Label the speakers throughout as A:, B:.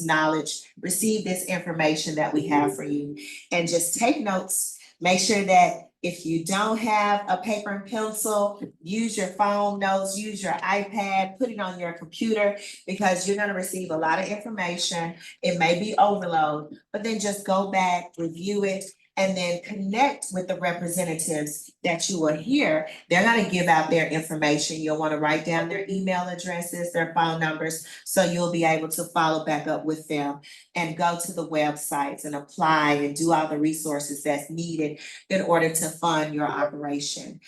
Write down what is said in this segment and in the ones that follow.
A: knowledge, receive this information that we have for you, and just take notes. Make sure that if you don't have a paper and pencil, use your phone notes, use your iPad, put it on your computer, because you're gonna receive a lot of information. It may be overload, but then just go back, review it, and then connect with the representatives that you will hear. They're gonna give out their information. You'll wanna write down their email addresses, their phone numbers, so you'll be able to follow back up with them and go to the websites and apply and do all the resources that's needed in order to fund your operation.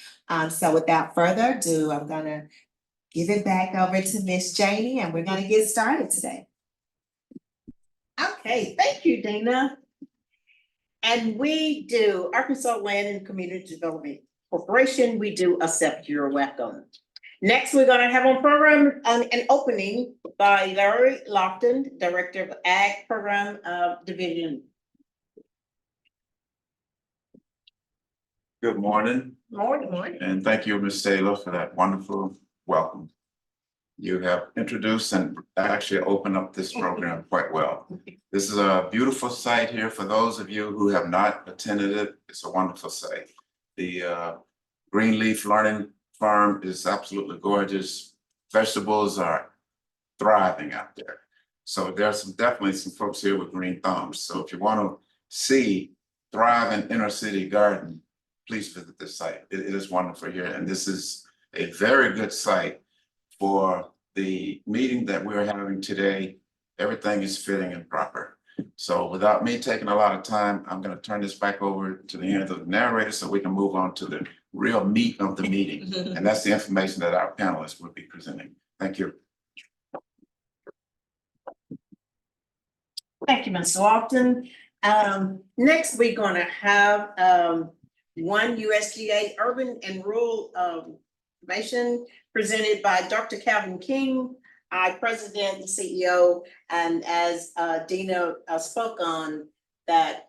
A: So without further ado, I'm gonna give it back over to Miss Janie, and we're gonna get started today.
B: Okay, thank you, Dana. And we do Arkansas Land and Community Development Corporation. We do accept your welcome. Next, we're gonna have on program an opening by Larry Lofton, Director of Ag Program Division.
C: Good morning,
B: Morning.
C: and thank you, Ms. Taylor, for that wonderful welcome. You have introduced and actually opened up this program quite well. This is a beautiful site here. For those of you who have not attended it, it's a wonderful site. The Greenleaf Learning Farm is absolutely gorgeous. Vegetables are thriving out there. So there's definitely some folks here with green thumbs. So if you want to see thriving inner city garden, please visit this site. It is wonderful here, and this is a very good site for the meeting that we're having today. Everything is fitting and proper. So without me taking a lot of time, I'm going to turn this back over to the hands of the narrator so we can move on to the real meat of the meeting. And that's the information that our panelists will be presenting. Thank you.
B: Thank you, Mr. Lofton. Next, we're gonna have one USDA Urban and Rural information presented by Dr. Calvin King, our President and CEO. And as Dina spoke on that,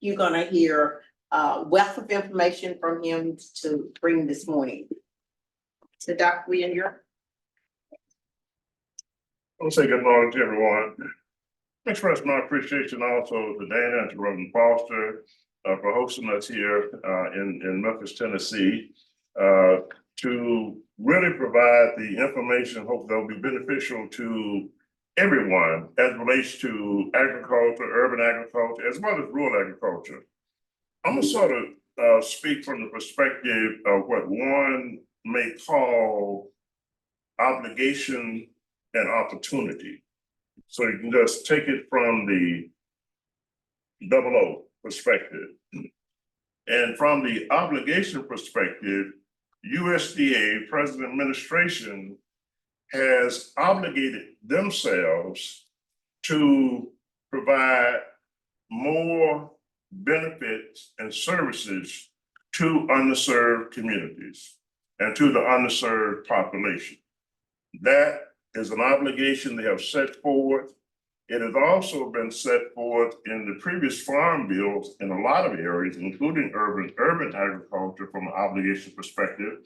B: you're gonna hear wealth of information from him to bring this morning. So Dr. William, you're.
D: I'll say good morning to everyone. Express my appreciation also to Dana and to Reverend Foster for hosting us here in Memphis, Tennessee, to really provide the information, hope that will be beneficial to everyone as it relates to agriculture, urban agriculture, as well as rural agriculture. I'm gonna sort of speak from the perspective of what one may call obligation and opportunity. So you can just take it from the double O perspective. And from the obligation perspective, USDA President Administration has obligated themselves to provide more benefits and services to underserved communities and to the underserved population. That is an obligation they have set forth. It has also been set forth in the previous farm bills in a lot of areas, including urban agriculture from an obligation perspective.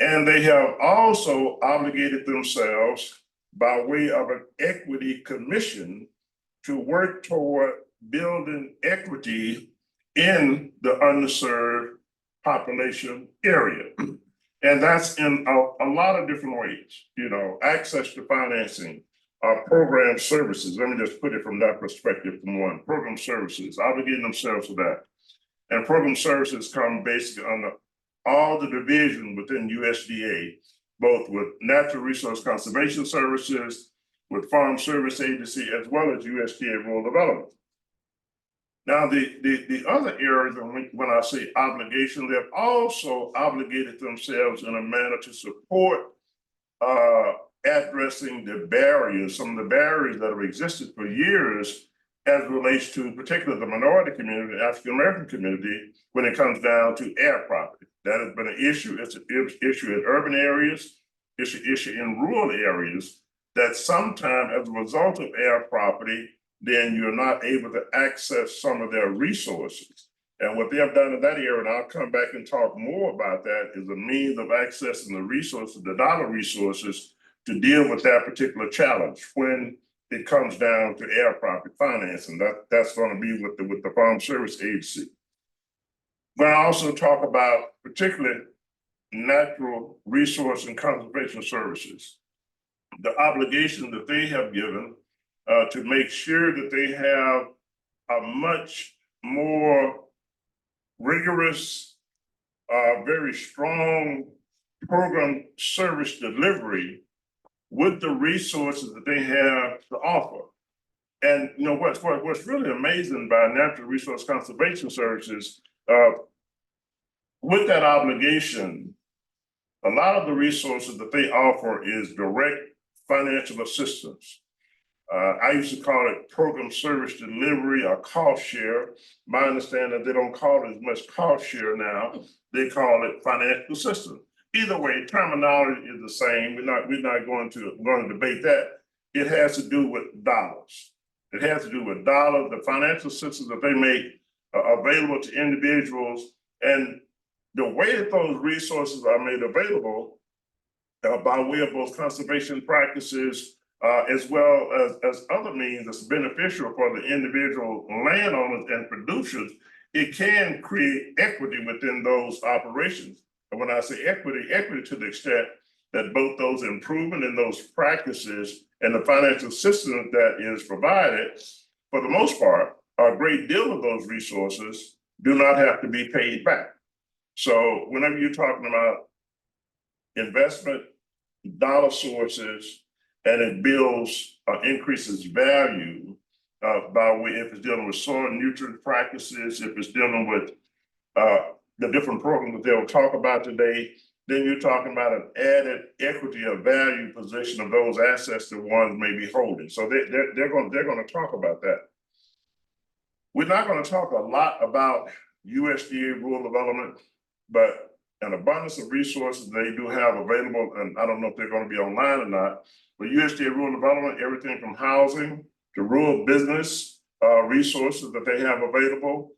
D: And they have also obligated themselves by way of an equity commission to work toward building equity in the underserved population area. And that's in a lot of different ways, access to financing, program services. Let me just put it from that perspective from one. Program services, obligating themselves to that. And program services come basically under all the division within USDA, both with natural resource conservation services, with Farm Service Agency, as well as USDA Rural Development. Now, the other areas when I say obligation, they've also obligated themselves in a manner to support addressing the barriers, some of the barriers that have existed for years as it relates to particularly the minority community, the African-American community, when it comes down to air property. That has been an issue. It's an issue in urban areas, it's an issue in rural areas, that sometimes as a result of air property, then you're not able to access some of their resources. And what they have done in that area, and I'll come back and talk more about that, is a means of accessing the resources, the dollar resources, to deal with that particular challenge. When it comes down to air property financing. That's gonna be with the Farm Service Agency. But I also talk about particularly natural resource and conservation services. The obligation that they have given to make sure that they have a much more rigorous, very strong program service delivery with the resources that they have to offer. And you know what's really amazing by natural resource conservation services, with that obligation, a lot of the resources that they offer is direct financial assistance. I used to call it program service delivery or cost share. My understanding, they don't call it as much cost share now. They call it financial assistance. Either way, terminology is the same. We're not going to debate that. It has to do with dollars. It has to do with dollars, the financial assistance that they make available to individuals, and the way that those resources are made available by way of both conservation practices, as well as other means that's beneficial for the individual landowners and producers, it can create equity within those operations. And when I say equity to the extent that both those improvement in those practices and the financial assistance that is provided, for the most part, a great deal of those resources do not have to be paid back. So whenever you're talking about investment, dollar sources, and it builds, increases value by way, if it's dealing with soil nutrient practices, if it's dealing with the different programs that they'll talk about today, then you're talking about an added equity or value position of those assets that one may be holding. So they're going to talk about that. We're not going to talk a lot about USDA rural development, but an abundance of resources they do have available, and I don't know if they're going to be online or not, but USDA rural development, everything from housing to rural business resources that they have available,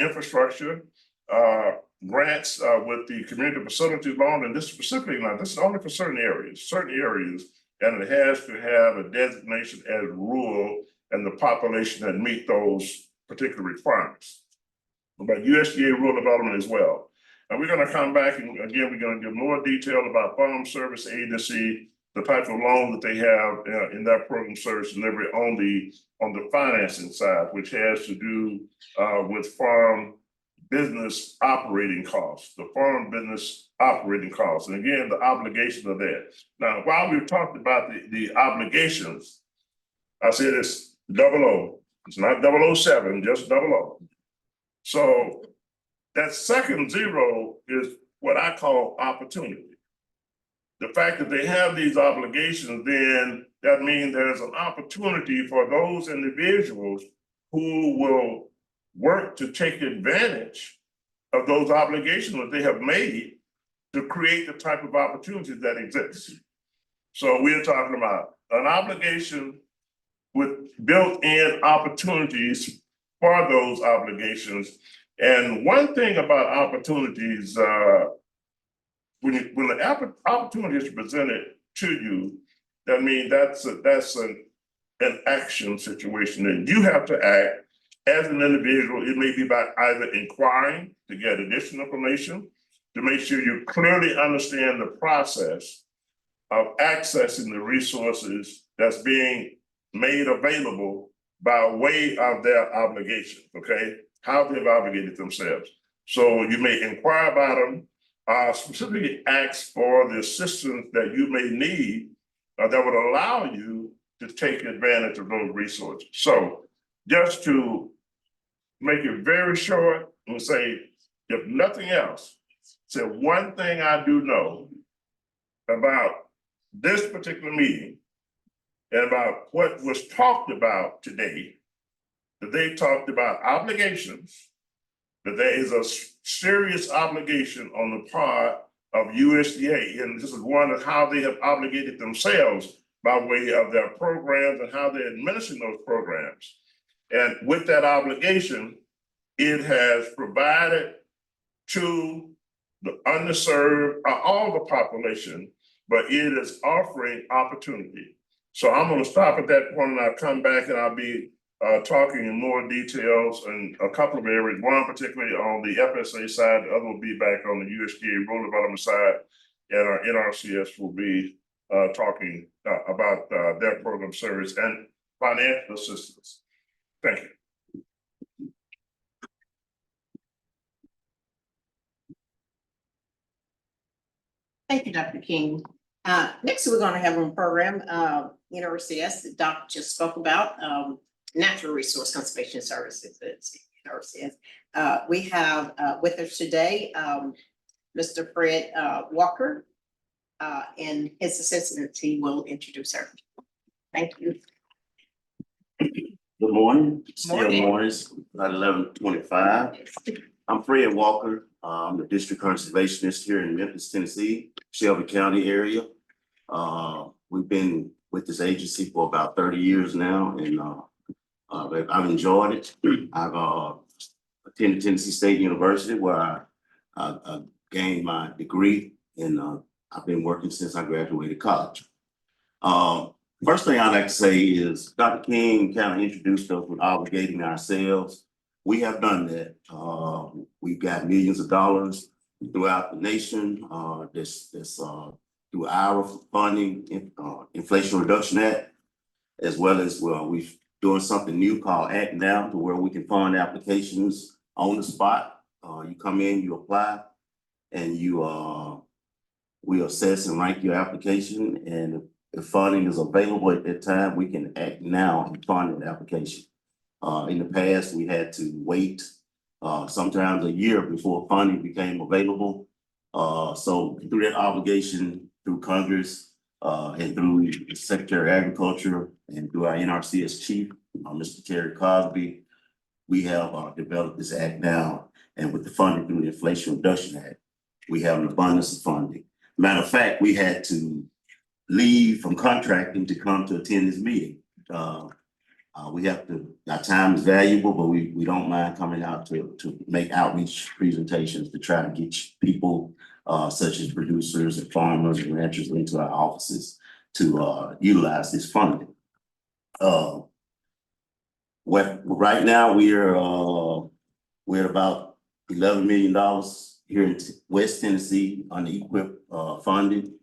D: infrastructure, grants with the community facility loan, and this specifically now, this is only for certain areas, and it has to have a designation as rural and the population that meet those particular requirements. But USDA rural development as well. And we're going to come back and again, we're going to give more detail about Farm Service Agency, the type of loan that they have in that program service delivery on the financing side, which has to do with farm business operating costs, the farm business operating costs, and again, the obligation of that. Now, while we've talked about the obligations, I said it's 00. It's not 007, just 00. So that second 0 is what I call opportunity. The fact that they have these obligations, then that means there's an opportunity for those individuals who will work to take advantage of those obligations that they have made to create the type of opportunities that exist. So we're talking about an obligation with built-in opportunities for those obligations. And one thing about opportunities, when the opportunity is presented to you, that means that's an action situation, and you have to act as an individual. It may be about either inquiring to get additional information, to make sure you clearly understand the process of accessing the resources that's being made available by way of their obligation, okay? How they've obligated themselves. So you may inquire about them, specifically ask for the assistance that you may need that would allow you to take advantage of those resources. So just to make it very short and say, if nothing else, say one thing I do know about this particular meeting and about what was talked about today, that they talked about obligations, that there is a serious obligation on the part of USDA, and this is one of how they have obligated themselves by way of their programs and how they're administering those programs. And with that obligation, it has provided to the underserved, all the population, but it is offering opportunity. So I'm gonna stop at that point and I'll come back and I'll be talking in more details in a couple of areas, one particularly on the FSA side, the other will be back on the USDA rural development side. And our NRCS will be talking about their program service and financial assistance. Thank you.
B: Thank you, Dr. King. Next, we're gonna have on program, NRCS, the doc just spoke about, Natural Resource Conservation Services, it's NRCS. We have, with us today, Mr. Fred, Walker, and his assistant, he will introduce her. Thank you.
E: Good morning, still
B: Morning.
E: mornings, about 11:25. I'm Fred Walker. I'm the district conservationist here in Memphis, Tennessee, Shelby County area. We've been with this agency for about 30 years now, and I've enjoyed it. I've attended Tennessee State University where I gained my degree, and I've been working since I graduated college. First thing I'd like to say is Dr. King kind of introduced us with obligating ourselves. We have done that. We've got millions of dollars throughout the nation. This through our funding, Inflation Reduction Act, as well as we're doing something new called Act Now, to where we can fund applications on the spot. You come in, you apply, and we assess and rank your application, and if funding is available at that time, we can act now and fund an application. In the past, we had to wait sometimes a year before funding became available. So through that obligation, through Congress and through the Secretary of Agriculture and through our NRCS chief, Mr. Terry Cosby, we have developed this act now. And with the funding through the Inflation Reduction Act, we have an abundance of funding. Matter of fact, we had to leave from contracting to come to attend this meeting. We have to, our time is valuable, but we don't mind coming out to make outreach presentations to try to get people such as producers and farmers and ranchers into our offices to utilize this funding. Right now we're at about $11 million here in West Tennessee on the EQIP funding.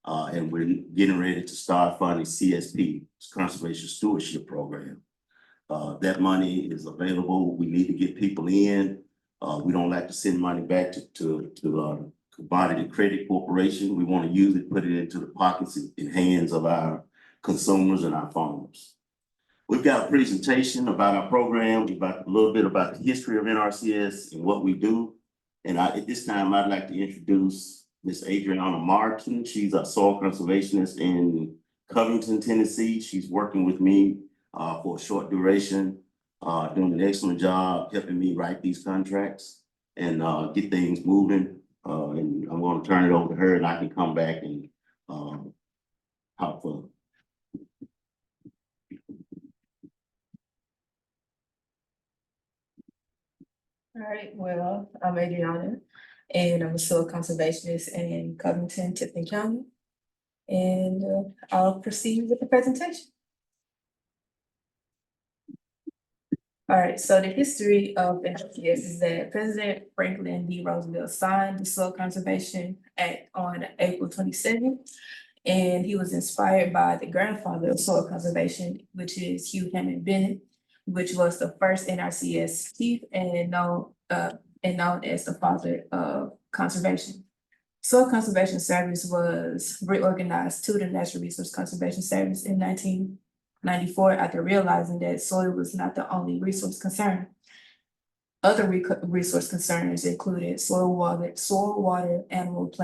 E: And we're getting ready to start funding CSP, Conservation Stewardship Program. That money is available. We need to get people in. We don't like to send money back to Commodity Credit Corporation. We want to use it, put it into the pockets and hands of our consumers and our farmers. We've got a presentation about our program, about a little bit about the history of NRCS and what we do. And at this time, I'd like to introduce Ms. Adriana Martin. She's a soil conservationist in Covington, Tennessee. She's working with me for a short duration, doing an excellent job helping me write these contracts and get things moving. And I'm going to turn it over to her, and I can come back and talk for.
F: All right, well, I'm Adriana, and I'm a soil conservationist in Covington, Tiffin County. And I'll proceed with the presentation. All right, so the history of NRCS is that President Franklin D. Roosevelt signed the Soil Conservation Act on April 27th. And he was inspired by the grandfather of soil conservation, which is Hugh Hammond Bennett, which was the first NRCS chief and known as the father of conservation. Soil Conservation Service was reorganized to the Natural Resource Conservation Service in 1994 after realizing that soil was not the only resource concern. Other resource concerns included soil, water, animals,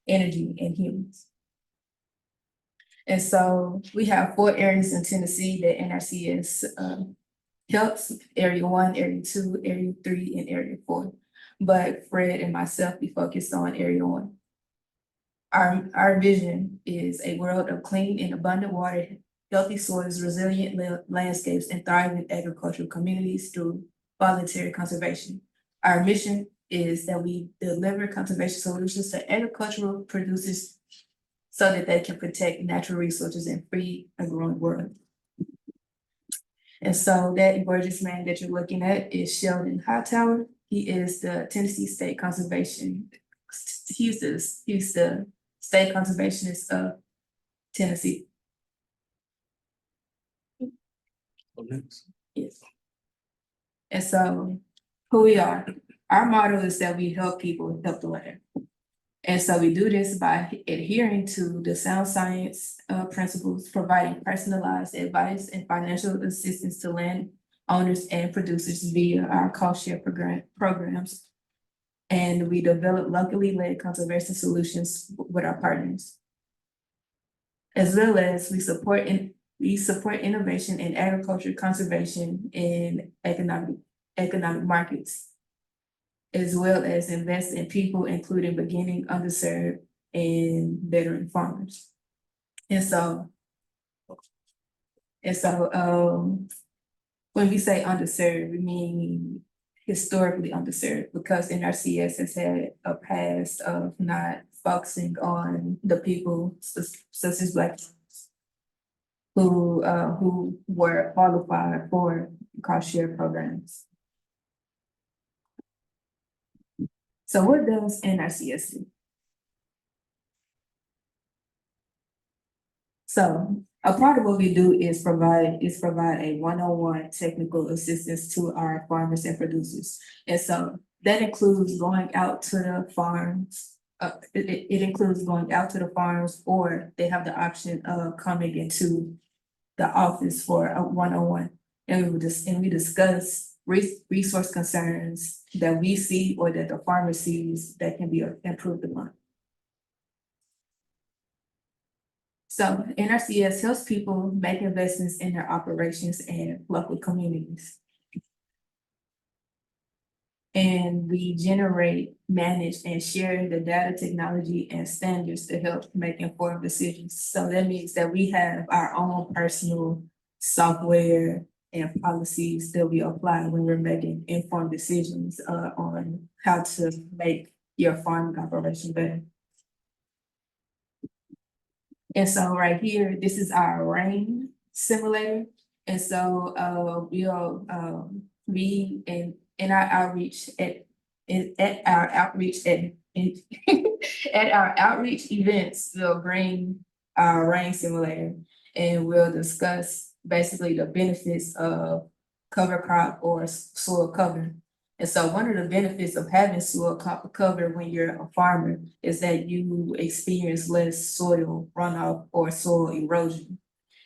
F: energy, and humans. And so we have 4 areas in Tennessee that NRCS helps: Area 1, Area 2, Area 3, and Area 4. But Fred and myself, we focused on Area 1. Our vision is a world of clean and abundant water, healthy soils, resilient landscapes, and thriving agricultural communities through voluntary conservation. Our mission is that we deliver conservation solutions to agricultural producers so that they can protect natural resources and free a growing world. And so that gorgeous man that you're looking at is Sheldon Hightower. He is the Tennessee State Conservation, he's the state conservationist of Tennessee. Yes. And so who we are, our motto is that we help people help the land. And so we do this by adhering to the sound science principles, providing personalized advice and financial assistance to land owners and producers via our cost share programs. And we develop locally led conservation solutions with our partners. As well as we support innovation in agriculture, conservation, and economic markets, as well as invest in people, including beginning, underserved, and veteran farmers. And so, when we say underserved, we mean historically underserved, because NRCS has had a past of not focusing on the people such as Black who were qualified for cost share programs. So what does NRCS do? So a part of what we do is provide a one-on-one technical assistance to our farmers and producers. And so that includes going out to the farms. It includes going out to the farms, or they have the option of coming into the office for a one-on-one. And we discuss resource concerns that we see or that the farmer sees that can be improved upon. So NRCS helps people make investments in their operations and local communities. And we generate, manage, and share the data, technology, and standards to help make informed decisions. So that means that we have our own personal software and policies that we apply when we're making informed decisions on how to make your farming operation better. And so right here, this is our rain simulator. And so we in our outreach at our outreach events, we'll bring our rain simulator and we'll discuss basically the benefits of cover crop or soil cover. And so one of the benefits of having soil cover when you're a farmer is that you experience less soil runoff or soil erosion.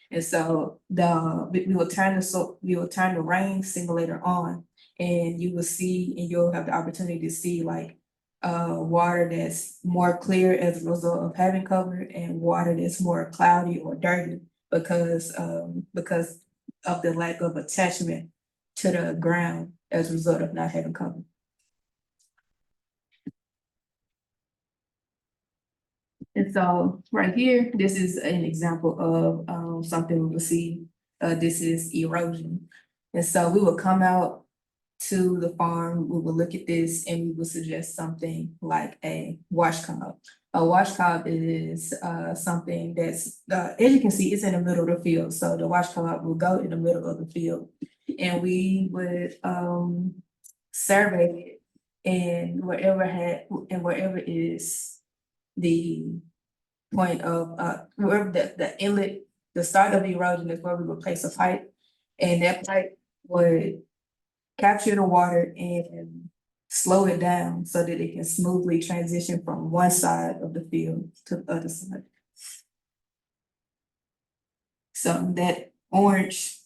F: And so we will turn the rain simulator on, and you will see, and you'll have the opportunity to see like water that's more clear as a result of having cover, and water that's more cloudy or dirty because of the lack of attachment to the ground as a result of not having cover. And so right here, this is an example of something we will see. This is erosion. And so we will come out to the farm, we will look at this, and we will suggest something like a wash cob. A wash cob is something that's, as you can see, it's in the middle of the field. So the wash cob will go in the middle of the field. And we would survey it, and wherever is the point of wherever the inlet, the start of the erosion is where we would place a pipe, and that pipe would capture the water and slow it down so that it can smoothly transition from one side of the field to the other side. So that orange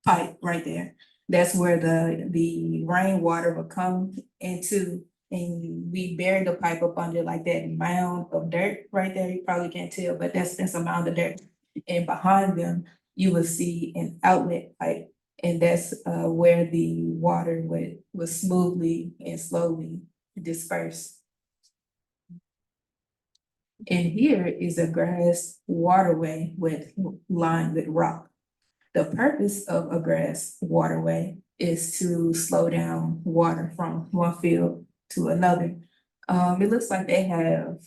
F: pipe right there, that's where the rainwater will come into, and we bury the pipe up under like that mound of dirt right there. You probably can't tell, but that's a mound of dirt. And behind them, you will see an outlet pipe, and that's where the water would smoothly and slowly disperse. And here is a grass waterway lined with rock. The purpose of a grass waterway is to slow down water from one field to another. It looks like they have,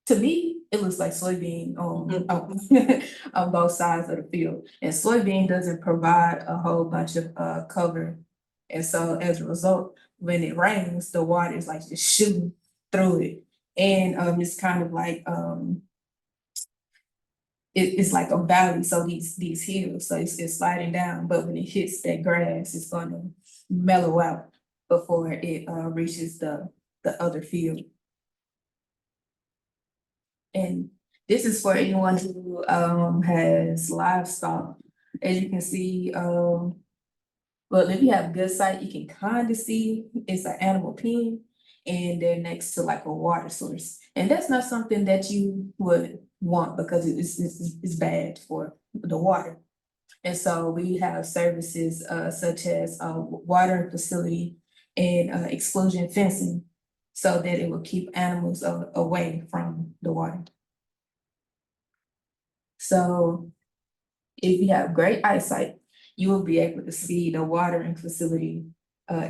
F: to me, it looks like soybean on both sides of the field. And soybean doesn't provide a whole bunch of cover. And so as a result, when it rains, the water is like just shooting through it. And it's kind of like it's like a valley, so these hills, so it's sliding down, but when it hits that grass, it's gonna mellow out before it reaches the other field. And this is for anyone who has livestock. As you can see, well, if you have good sight, you can kind of see it's an animal pen, and they're next to like a water source. And that's not something that you would want because it's bad for the water. And so we have services such as water facility and exclusion fencing, so that it will keep animals away from the water. So if you have great eyesight, you will be able to see the watering facility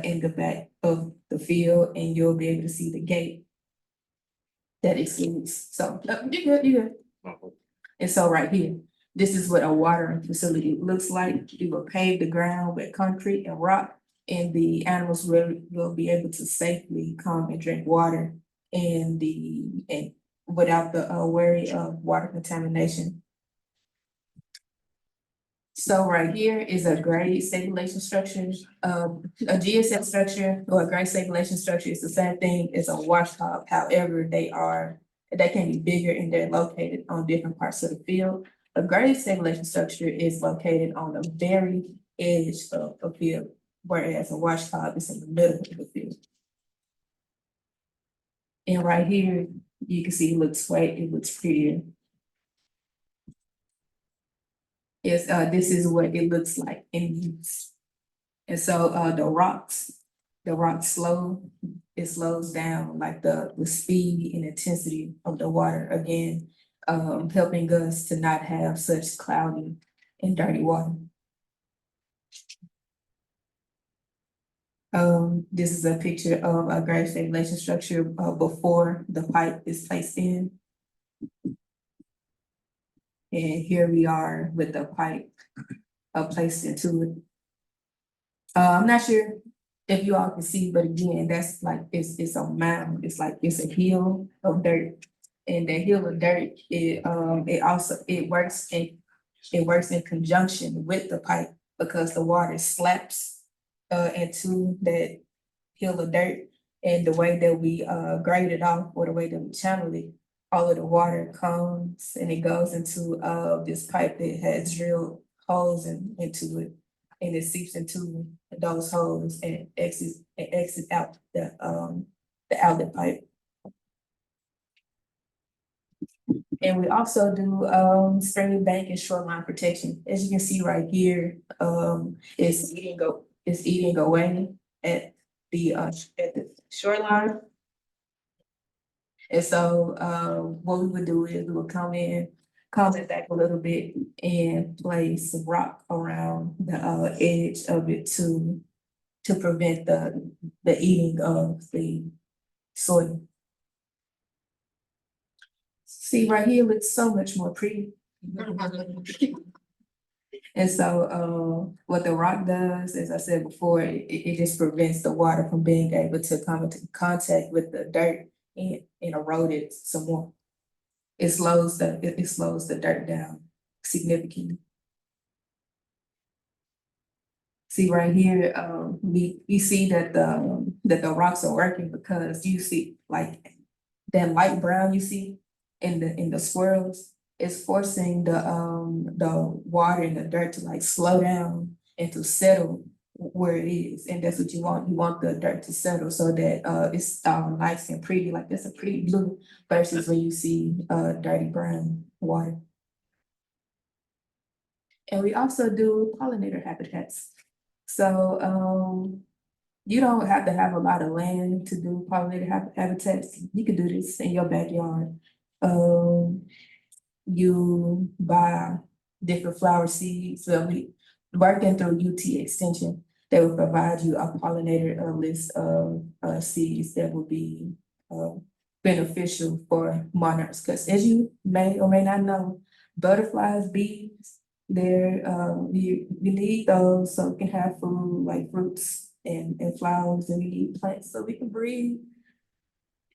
F: in the back of the field, and you'll be able to see the gate that excludes. So you're good. And so right here, this is what a watering facility looks like. You will pave the ground with concrete and rock, and the animals will be able to safely come and drink water and without the worry of water contamination. So right here is a grade stabilization structure. A GSF structure or a grade stabilization structure is the same thing as a wash hub. However, they can be bigger and they're located on different parts of the field. A grade stabilization structure is located on the very edge of a field, whereas a wash hub is in the middle of the field. And right here, you can see it looks prettier. This is what it looks like in use. And so the rocks slows down like the speed and intensity of the water, again, helping us to not have such cloudy and dirty water. This is a picture of a grade stabilization structure before the pipe is placed in. And here we are with the pipe placed into it. I'm not sure if you all can see, but again, that's like, it's a mound, it's like, it's a hill of dirt. And the hill of dirt, it works in conjunction with the pipe because the water slaps into that hill of dirt. And the way that we grade it off, or the way that we channel it, all of the water comes and it goes into this pipe that has drilled holes into it. And it seeps into those holes and exits out the outlet pipe. And we also do spring bank and shoreline protection. As you can see right here, it's eating away at the shoreline. And so what we would do is we would come it back a little bit and place some rock around the edge of it to prevent the eating of the soil. See, right here looks so much more pretty. And so what the rock does, as I said before, it just prevents the water from being able to come into contact with the dirt and erode it some more. It slows the dirt down significantly. See right here, we see that the rocks are working because you see like that light brown you see in the swirls is forcing the water and the dirt to like slow down and to settle where it is. And that's what you want. You want the dirt to settle so that it's nice and pretty, like that's a pretty blue, versus when you see dirty brown water. And we also do pollinator habitats. So you don't have to have a lot of land to do pollinator habitats. You can do this in your backyard. You buy different flower seeds. So we working through UT Extension, they will provide you a pollinator list of seeds that will be beneficial for monarchs, because as you may or may not know, butterflies, bees, we need those so we can have food like fruits and flowers, and we need plants so we can breathe.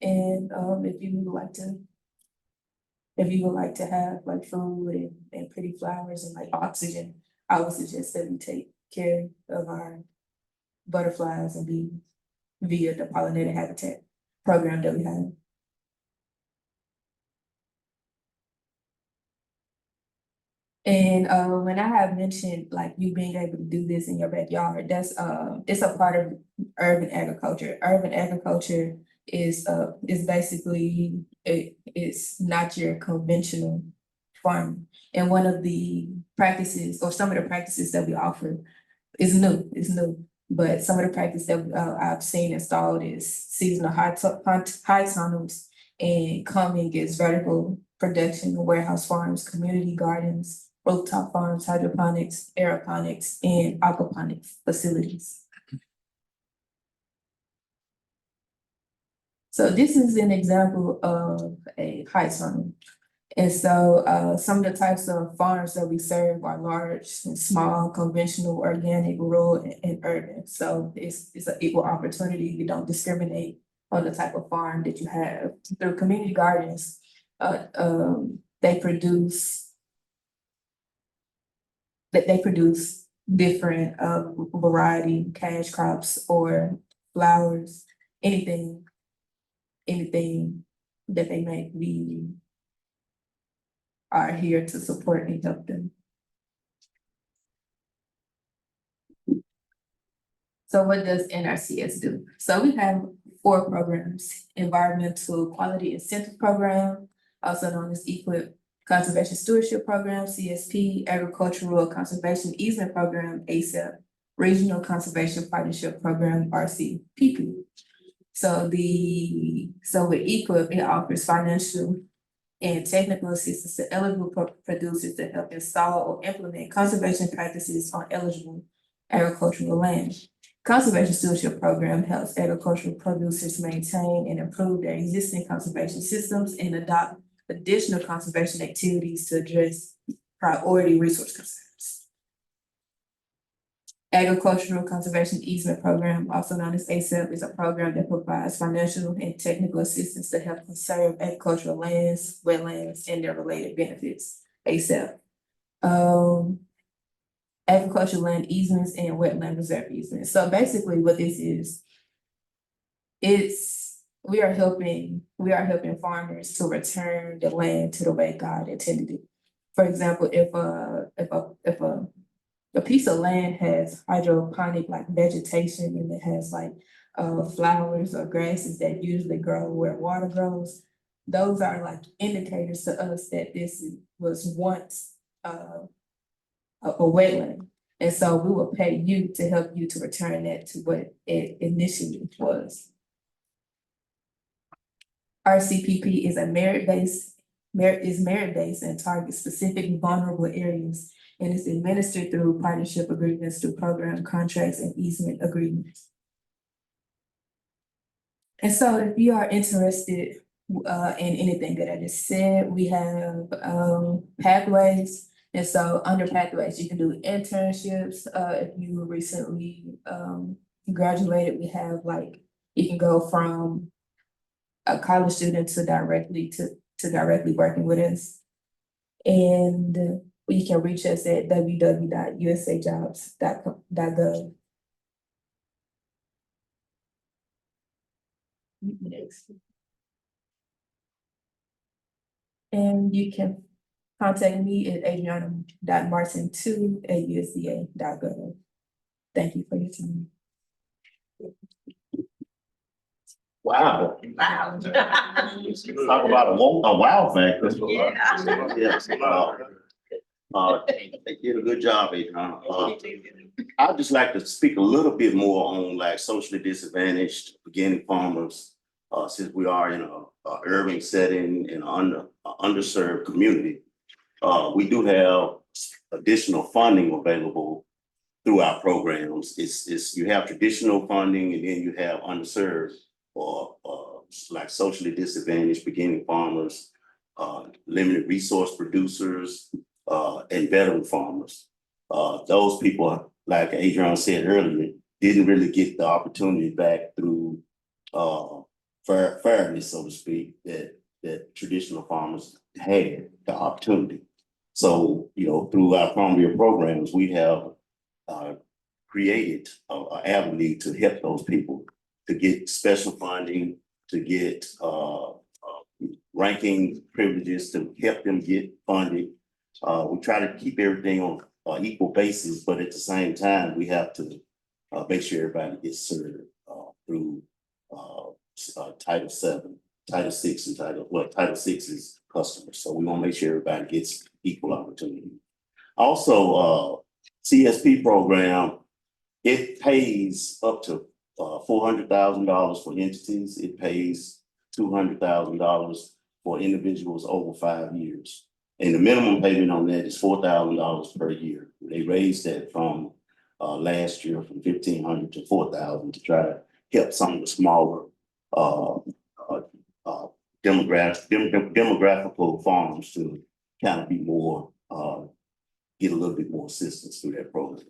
F: And if you would like to have like food and pretty flowers and like oxygen, I would suggest that we take care of our butterflies and bees via the pollinator habitat program that we have. And when I have mentioned like you being able to do this in your backyard, that's it's a part of urban agriculture. Urban agriculture is basically it's not your conventional farming. And one of the practices or some of the practices that we offer is new. But some of the practice that I've seen installed is seasonal high tunnels and coming is vertical production, warehouse farms, community gardens, rooftop farms, hydroponics, aeroponics, and aquaponics facilities. So this is an example of a high tunnel. And so some of the types of farms that we serve are large and small, conventional, organic, rural, and urban. So it's an equal opportunity. We don't discriminate on the type of farm that you have. Through community gardens, they produce different variety cash crops or flowers, anything that they make. We are here to support and help them. So what does NRCS do? So we have 4 programs: Environmental Quality Incentive Program, also known as EQIP, Conservation Stewardship Program, CSP, Agricultural Conservation Easement Program, ASAP, Regional Conservation Partnership Program, RCPP. So with EQIP, it offers financial and technical assistance to eligible producers to help install or implement conservation practices on eligible agricultural land. Conservation Stewardship Program helps agricultural producers maintain and improve their existing conservation systems and adopt additional conservation activities to address priority resource concerns. Agricultural Conservation Easement Program, also known as ASAP, is a program that provides financial and technical assistance to help conserve agricultural lands, wetlands, and their related benefits. ASAP. Agricultural land easements and wetland reserve easements. So basically what this is, we are helping farmers to return the land to the way God intended it. For example, if a piece of land has hydroponic like vegetation and it has like flowers or grasses that usually grow where water grows, those are like indicators to us that this was once a wetland. And so we will pay you to help you to return that to what it initially was. RCPP is merit-based and targets specific vulnerable areas and is administered through partnership agreements, through program contracts and easement agreements. And so if you are interested in anything that I just said, we have pathways. And so under pathways, you can do internships. If you recently graduated, we have like, you can go from a college student to directly working with us. And you can reach us at www.usajobs.gov. Next. And you can contact me at adriana.martin2@usda.gov. Thank you for your time.
E: Wow.
B: Wow.
E: Talk about a wow factor.
B: Yeah.
E: Yes. They did a good job, Adriana. I'd just like to speak a little bit more on like socially disadvantaged beginning farmers. Since we are in a urban setting in an underserved community. We do have additional funding available through our programs. You have traditional funding and then you have underserved or like socially disadvantaged beginning farmers, limited resource producers, and veteran farmers. Those people, like Adrian said earlier, didn't really get the opportunity back through fairness, so to speak, that traditional farmers had the opportunity. So, through our Farm Bill programs, we have created an avenue to help those people to get special funding, to get ranking privileges, to help them get funded. We try to keep everything on an equal basis, but at the same time, we have to make sure everybody gets served through Title VII, Title VI, and Title VI is customers. So we want to make sure everybody gets equal opportunity. Also, CSP program, it pays up to $400,000 for entities. It pays $200,000 for individuals over 5 years. And the minimum payment on that is $4,000 per year. They raised that from last year from $1,500 to $4,000 to try to help some of the smaller demographical farms to kind of be more, get a little bit more assistance through that program.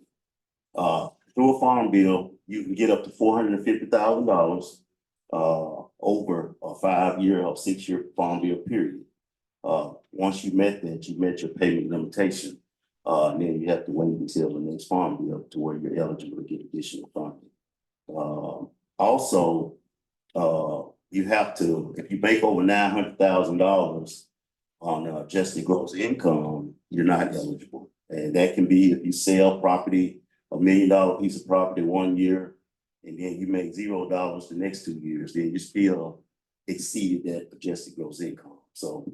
E: Through a farm bill, you can get up to $450,000 over a 5-year or 6-year farm bill period. Once you met that, you met your payment limitation. Then you have to wait until the next farm bill to where you're eligible to get additional funding. Also, you have to, if you make over $900,000 on adjusted gross income, you're not eligible. And that can be if you sell property, $1 million piece of property 1 year, and then you make $0 the next 2 years, then you still exceeded that adjusted gross income. So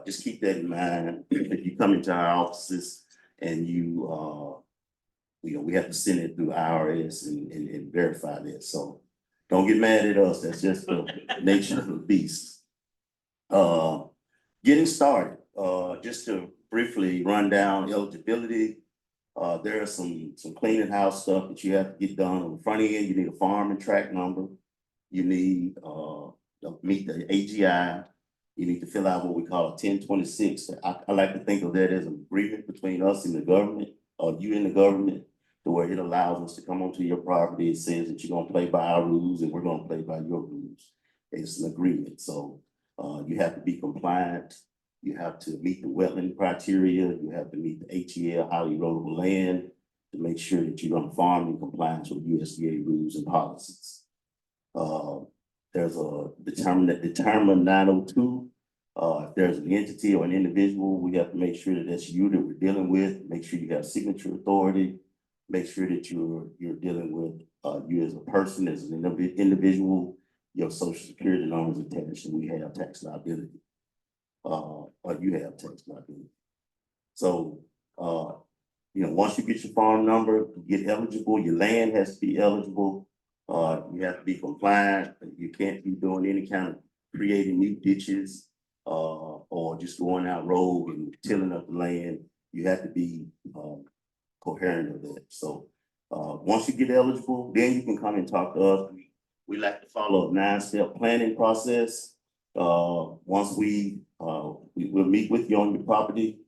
E: just keep that in mind. If you come into our offices and we have to send it through IRS and verify that. So don't get mad at us. That's just the nature of the beast. Getting started, just to briefly run down eligibility. There are some cleaning house stuff that you have to get done on the front end. You need a farm and tract number. You need to meet the AGI. You need to fill out what we call a 1026. I like to think of that as an agreement between us and the government, or you and the government, to where it allows us to come onto your property. It says that you're gonna play by our rules and we're gonna play by your rules. It's an agreement. So you have to be compliant. You have to meet the wetland criteria. You have to meet the HEL, highly erodible land, to make sure that you're on farm in compliance with USDA rules and policies. There's a determine 902. If there's an entity or an individual, we have to make sure that that's you that we're dealing with. Make sure you have signature authority. Make sure that you're dealing with you as a person, as an individual. Your social security number is attached, and we have tax liability. Or you have tax liability. So, once you get your farm number, you get eligible, your land has to be eligible. You have to be compliant. You can't be doing any kind of creating new ditches or just going out rogue and tilling up the land. You have to be coherent of that. So once you get eligible, then you can come and talk to us. We like to follow a 9-step planning process. Once we'll meet with you on your property.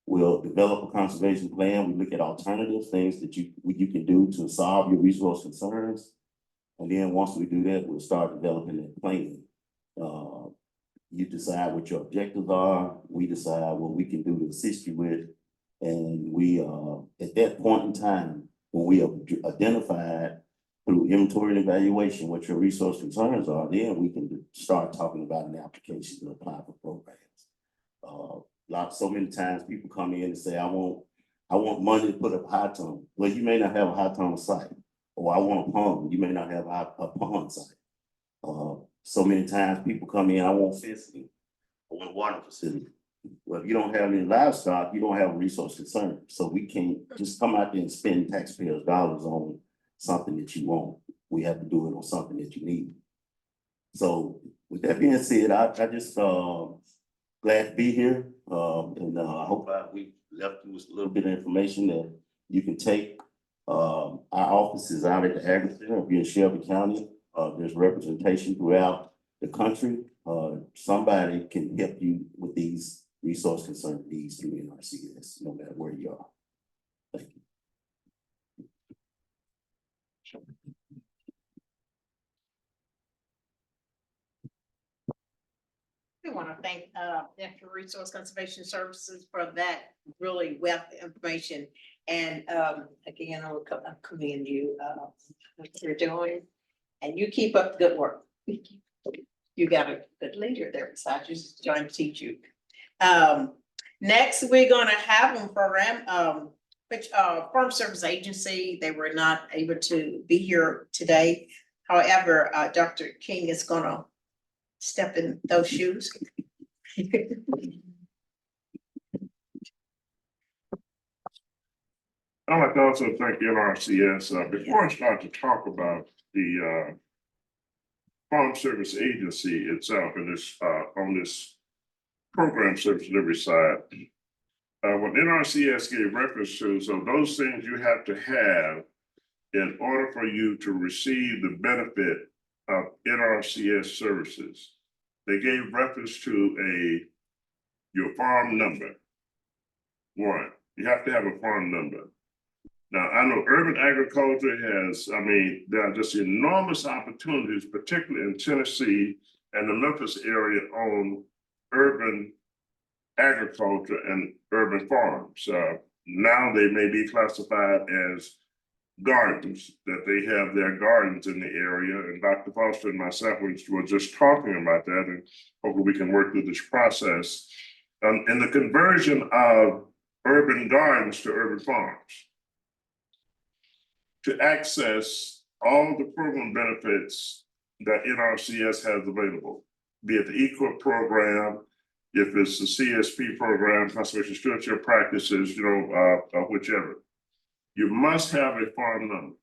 E: We'll develop a conservation plan. We look at alternatives, things that you can do to solve your resource concerns. And then once we do that, we'll start developing that plan. You decide what your objectives are. We decide what we can do to assist you with. And we, at that point in time, when we have identified through inventory and evaluation what your resource concerns are, then we can start talking about an application to apply for programs. So many times people come in and say, I want money to put up high tunnel. Well, you may not have a high tunnel site. Or I want a pond. You may not have a pond site. So many times people come in, I want fencing. I want a water facility. Well, if you don't have any livestock, you don't have a resource concern. So we can't just come out there and spend taxpayers' dollars on something that you want. We have to do it on something that you need. So with that being said, I just glad to be here. And I hope we left you with a little bit of information that you can take. Our office is out at the Agri Center. If you're in Shelby County, there's representation throughout the country, somebody can help you with these resource concern needs through NRCS, no matter where you are. Thank you.
B: We want to thank Natural Resource Conservation Services for that really wealth of information. And again, I will commend you what you're doing. And you keep up the good work. You got a good leader there beside you, just trying to teach you. Next, we're gonna have a program, which Farm Service Agency, they were not able to be here today. However, Dr. King is gonna step in those shoes.
D: I'd like to also thank NRCS. Before I start to talk about the Farm Service Agency itself and this on this program service delivery side, what NRCS gave reference to, so those things you have to have in order for you to receive the benefit of NRCS services. They gave reference to your farm number. One, you have to have a farm number. Now, I know urban agriculture has, there are just enormous opportunities, particularly in Tennessee and the Memphis area, on urban agriculture and urban farms. Now they may be classified as gardens, that they have their gardens in the area. And Dr. Foster and myself were just talking about that, and hopefully we can work through this process. And the conversion of urban gardens to urban farms, to access all the program benefits that NRCS has available, be it the EQIP program, if it's the CSP program, conservation stewardship practices, whichever. You must have a farm number.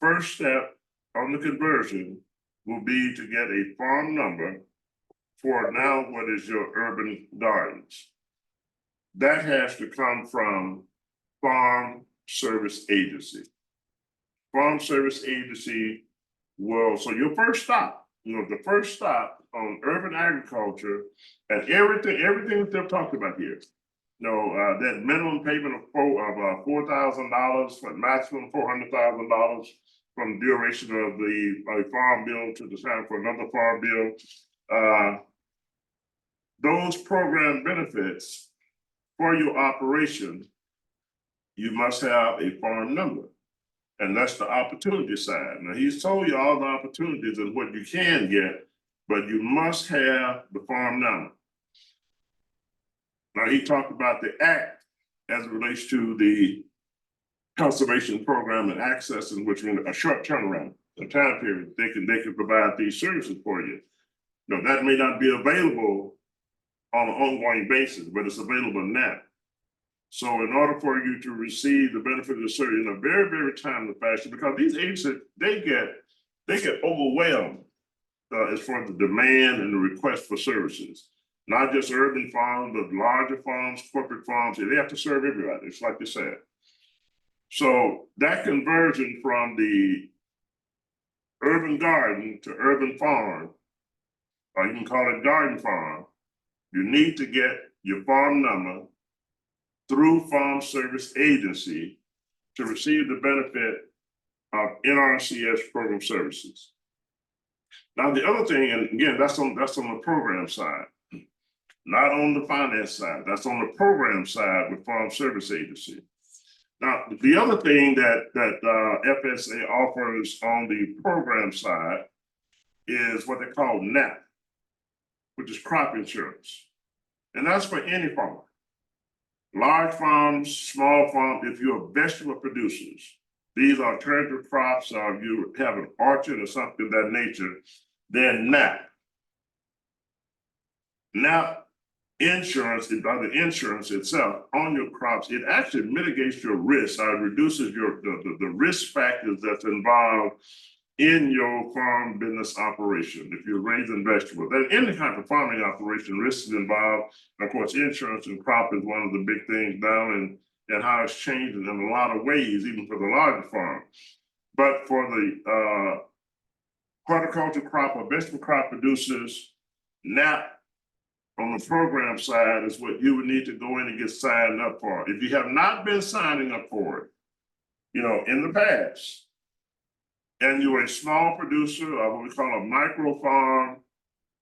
D: First step on the conversion will be to get a farm number for now what is your urban gardens. That has to come from Farm Service Agency. Farm Service Agency will, so your first stop, the first stop on urban agriculture and everything that they're talking about here. That minimum payment of $4,000, but maximum $400,000 from the duration of the farm bill to the time for another farm bill. Those program benefits for your operation, you must have a farm number. And that's the opportunity side. Now, he's told you all the opportunities and what you can get, but you must have the farm number. Now, he talked about the act as it relates to the conservation program and access, in which in a short turnaround, a time period, they can provide these services for you. That may not be available on an ongoing basis, but it's available now. So in order for you to receive the benefit of the service in a very, very timely fashion, because these agencies, they get overwhelmed as far as the demand and the request for services. Not just urban farms, but larger farms, corporate farms, they have to serve everybody, it's like they said. So that conversion from the urban garden to urban farm, or you can call it garden farm, you need to get your farm number through Farm Service Agency to receive the benefit of NRCS program services. Now, the other thing, and again, that's on the program side, not on the finance side, that's on the program side with Farm Service Agency. Now, the other thing that FSA offers on the program side is what they call NAP, which is crop insurance. And that's for any farmer. Large farms, small farms, if you're vegetable producers, these are alternative crops, or if you have an orchard or something of that nature, then NAP. NAP insurance, the insurance itself on your crops, it actually mitigates your risk, or reduces the risk factors that's involved in your farm business operation. If you're raising vegetables, then any kind of farming operation, risk is involved. And of course, insurance and crop is one of the big things now, and how it's changing in a lot of ways, even for the larger farm. But for the horticulture crop or vegetable crop producers, NAP on the program side is what you would need to go in and get signed up for. If you have not been signing up for it, in the past, and you're a small producer of what we call a micro farm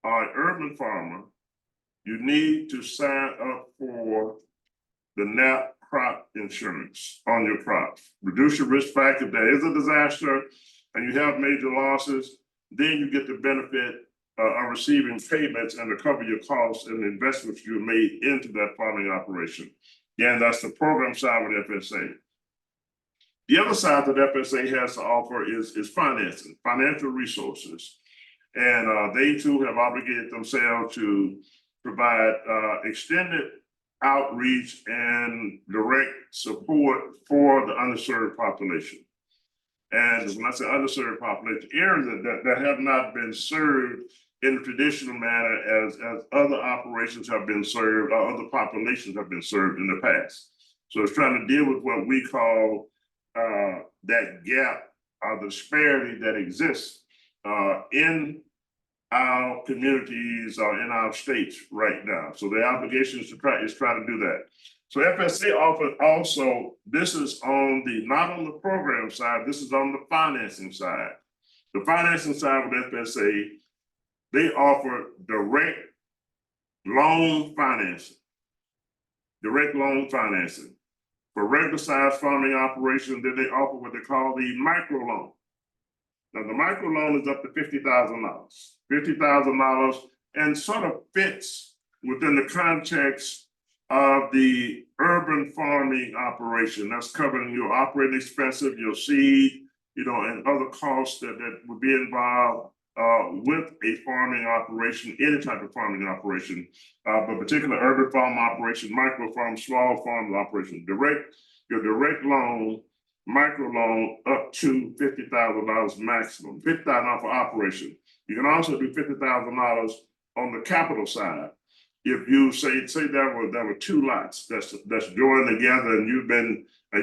D: or an urban farmer, you need to sign up for the NAP crop insurance on your crops. Reduce your risk factor. If there is a disaster and you have major losses, then you get the benefit of receiving payments and to cover your costs and the investments you made into that farming operation. Again, that's the program side with FSA. The other side that FSA has to offer is financing, financial resources. And they too have obligated themselves to provide extended outreach and direct support for the underserved population. And when I say underserved population, areas that have not been served in the traditional manner as other operations have been served or other populations have been served in the past. So it's trying to deal with what we call that gap or the disparity that exists in our communities or in our states right now. So the obligation is to try to do that. So FSA offers also, this is on not on the program side, this is on the financing side. The financing side with FSA, they offer direct loan financing. Direct loan financing. For regular size farming operations, then they offer what they call the micro loan. Now the micro loan is up to $50,000. $50,000 and sort of fits within the context of the urban farming operation. That's covering your operating expenses, your seed, and other costs that would be involved with a farming operation, any type of farming operation, but particularly urban farm operation, micro farm, small farm operation, your direct loan, micro loan up to $50,000 maximum, $50,000 for operation. You can also do $50,000 on the capital side. If you say there were two lots that's joined together and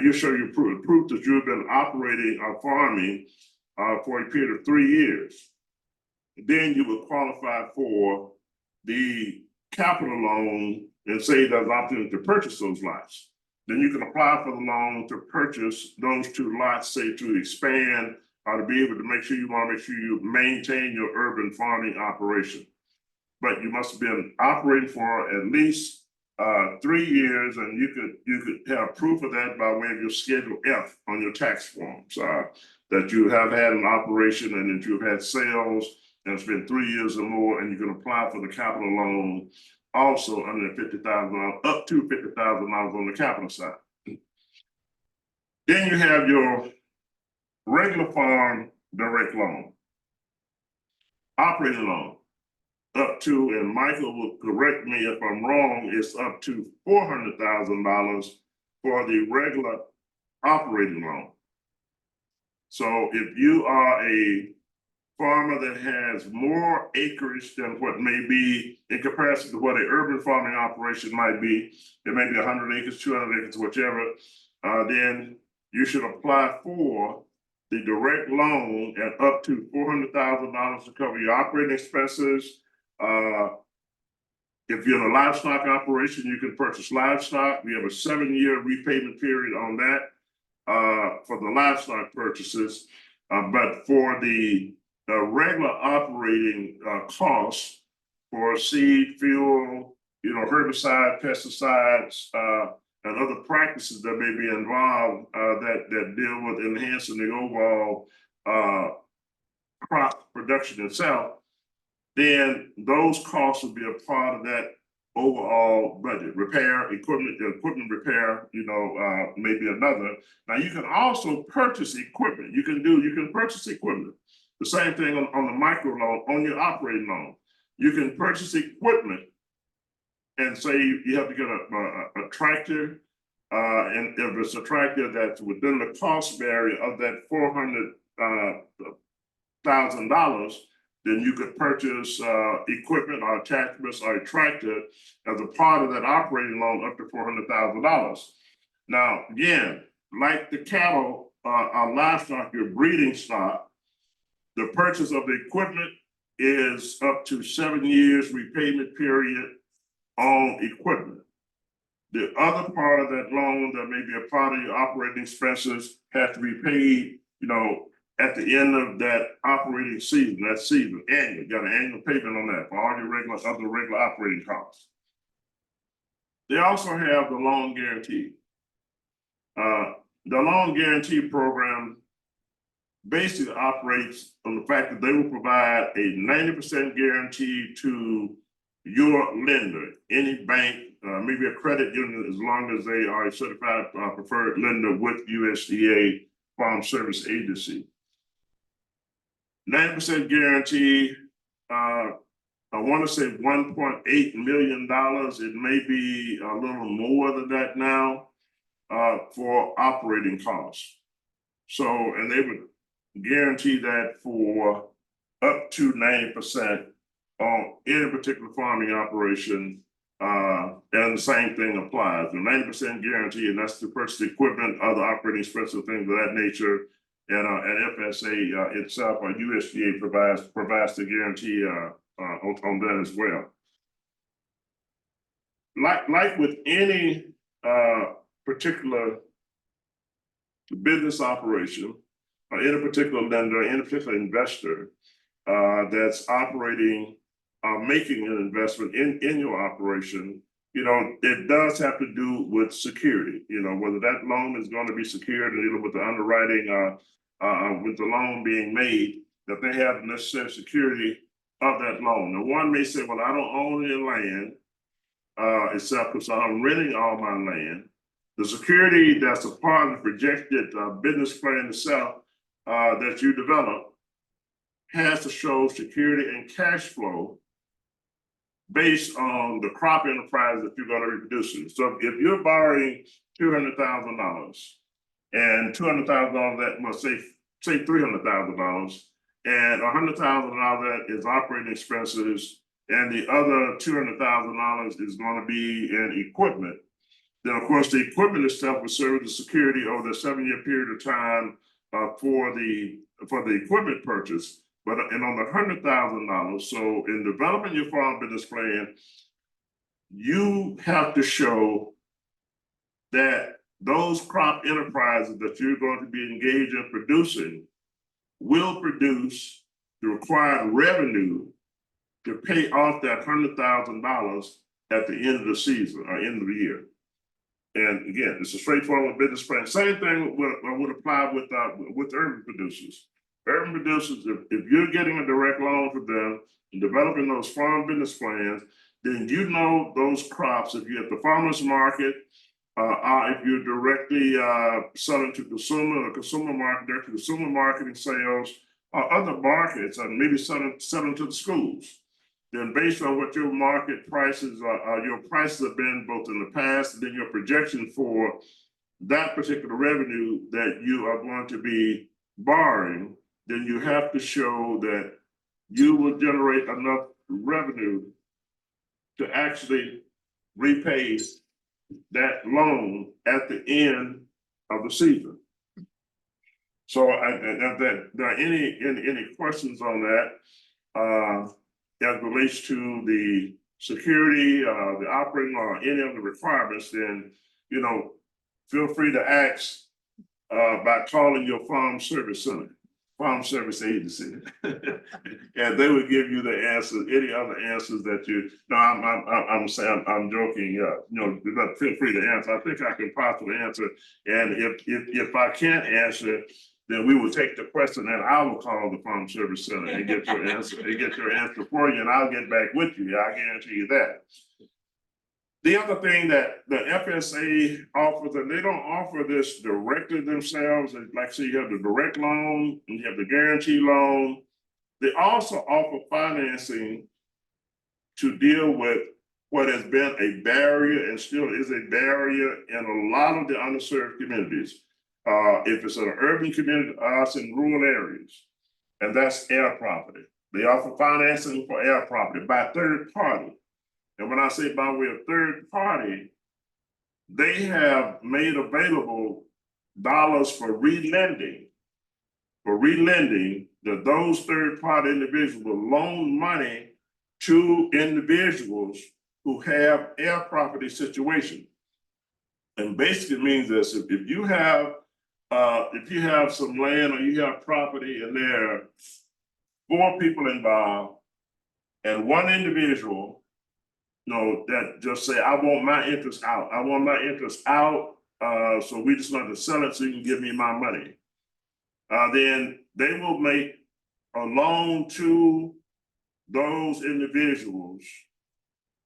D: you show your proof that you've been operating or farming for a period of 3 years, then you would qualify for the capital loan and say there's an opportunity to purchase those lots. Then you can apply for the loan to purchase those two lots, say to expand or to be able to make sure you maintain your urban farming operation. But you must have been operating for at least 3 years, and you could have proof of that by way of your Schedule F on your tax forms, that you have had an operation and that you've had sales, and it's been 3 years or more, and you can apply for the capital loan also under $50,000, up to $50,000 on the capital side. Then you have your regular farm direct loan, operating loan, up to, and Michael will correct me if I'm wrong, it's up to $400,000 for the regular operating loan. So if you are a farmer that has more acreage than what may be in comparison to what an urban farming operation might be, it may be 100 acres, 200 acres, whichever, then you should apply for the direct loan at up to $400,000 to cover your operating expenses. If you're in a livestock operation, you can purchase livestock. We have a 7-year repayment period on that for the livestock purchases. But for the regular operating costs for seed, fuel, herbicide, pesticides, and other practices that may be involved that deal with enhancing the overall crop production itself, then those costs will be a part of that overall budget. Repair, equipment repair, maybe another. Now you can also purchase equipment. You can purchase equipment. The same thing on the micro loan, on your operating loan. You can purchase equipment and say you have to get a tractor, and if it's a tractor that's within the cost barrier of that $400,000, then you could purchase equipment or attachments or a tractor as a part of that operating loan up to $400,000. Now, again, like the cattle or livestock, your breeding stock, The purchase of the equipment is up to 7 years repayment period on equipment. The other part of that loan that may be a part of your operating expenses has to be paid, at the end of that operating season, annual. You got an annual payment on that for all your other regular operating costs. They also have the loan guarantee. The loan guarantee program basically operates on the fact that they will provide a 90% guarantee to your lender, any bank, maybe a credit union, as long as they are a certified preferred lender with USDA Farm Service Agency. 90% guarantee, I want to say $1.8 million. It may be a little more than that now for operating costs. So, and they would guarantee that for up to 90% on any particular farming operation. And the same thing applies. The 90% guarantee, and that's to purchase equipment, other operating expenses, things of that nature. And FSA itself, or USDA provides the guarantee on that as well. Like with any particular business operation, or any particular lender, any particular investor that's operating, making an investment in your operation, it does have to do with security, whether that loan is going to be secured, with the underwriting, with the loan being made, that they have the necessary security of that loan. Now, one may say, well, I don't own any land itself, because I'm renting all my land. The security that's a part of the projected business plan itself that you develop has to show security and cash flow based on the crop enterprise that you're going to be producing. So if you're borrowing $200,000 and $200,000 that must say $300,000, and $100,000 that is operating expenses, and the other $200,000 is going to be in equipment, then of course the equipment itself will serve as security over the 7-year period of time for the equipment purchase. But and on the $100,000, so in developing your farm business plan, you have to show that those crop enterprises that you're going to be engaged in producing will produce the required revenue to pay off that $100,000 at the end of the season or end of the year. And again, it's a straightforward business plan. Same thing would apply with urban producers. Urban producers, if you're getting a direct loan from them and developing those farm business plans, then those crops, if you're at the farmer's market, if you're directly selling to consumer or consumer market, direct to consumer marketing sales, or other markets, or maybe selling to the schools, then based on what your market prices your prices have been both in the past, and then your projection for that particular revenue that you are going to be borrowing, then you have to show that you will generate enough revenue to actually repay that loan at the end of the season. So if there are any questions on that as relates to the security, the operating, or any of the requirements, then feel free to ask by calling your farm service center, farm service agency, and they will give you the answers. Any other answers that you? No, I'm saying I'm joking. But feel free to answer. I think I can possibly answer, and if I can't answer, then we will take the question and I will call the farm service center and get your answer. And get your answer for you, and I'll get back with you. I guarantee you that. The other thing that the FSA offers, and they don't offer this directly themselves, like say you have the direct loan and you have the guarantee loan. They also offer financing to deal with what has been a barrier and still is a barrier in a lot of the underserved communities. If it's an urban community, us in rural areas, and that's air property. They offer financing for air property by third party. And when I say by way of third party, they have made available dollars for relending that those third-party individuals will loan money to individuals who have air property situation. And basically means this, if you have some land or you have property and there are 4 people involved and one individual, that just say, I want my interest out. I want my interest out. So we just want to sell it so you can give me my money. Then they will make a loan to those individuals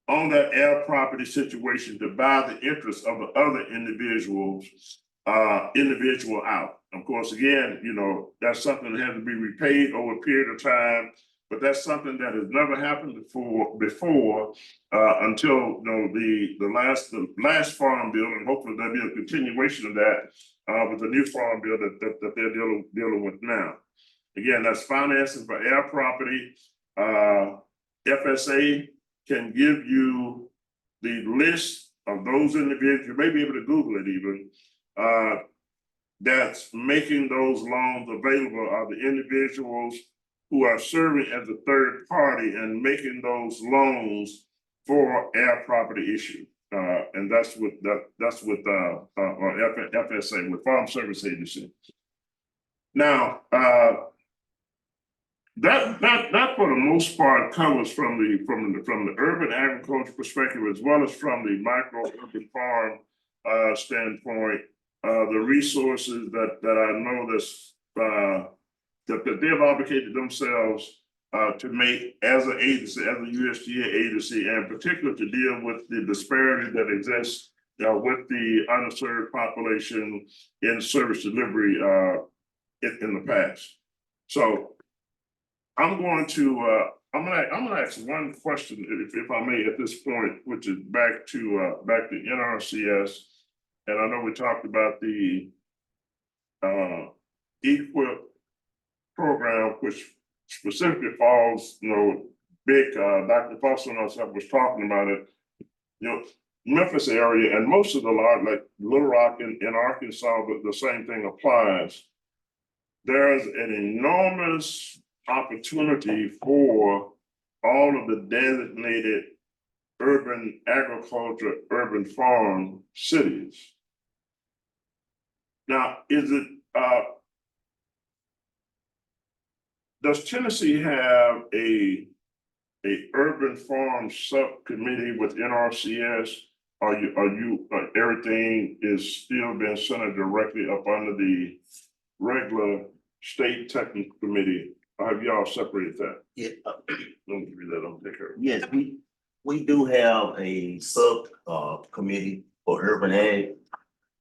D: on that air property situation to buy the interest of the other individual out. Of course, again, that's something that has to be repaid over a period of time, but that's something that has never happened before until the last farm bill, and hopefully there'll be a continuation of that with the new farm bill that they're dealing with now. Again, that's financing for air property. FSA can give you the list of those individuals. You may be able to Google it even. That's making those loans available are the individuals who are serving as a third party and making those loans for air property issue. And that's with FSA, with Farm Service Agency. Now, that for the most part covers from the urban agriculture perspective, as well as from the micro urban farm standpoint, the resources that I know that they've obligated themselves to make as an agency, as a USDA agency, and particularly to deal with the disparity that exists with the underserved population in service delivery in the past. So I'm gonna ask one question, if I may, at this point, which is back to NRCS, and I know we talked about the EQIP program, which specifically falls, big. Dr. Foster and I was talking about it. Memphis area and most of the large, like Little Rock in Arkansas, but the same thing applies. There's an enormous opportunity for all of the designated urban agriculture, urban farm cities. Now, does Tennessee have a urban farm subcommittee with NRCS? Everything is still being centered directly up under the regular state technical committee? Or have y'all separated that?
E: Yeah,
D: Let me read that, I'll take care of it.
E: yes, we do have a sub committee for urban ag.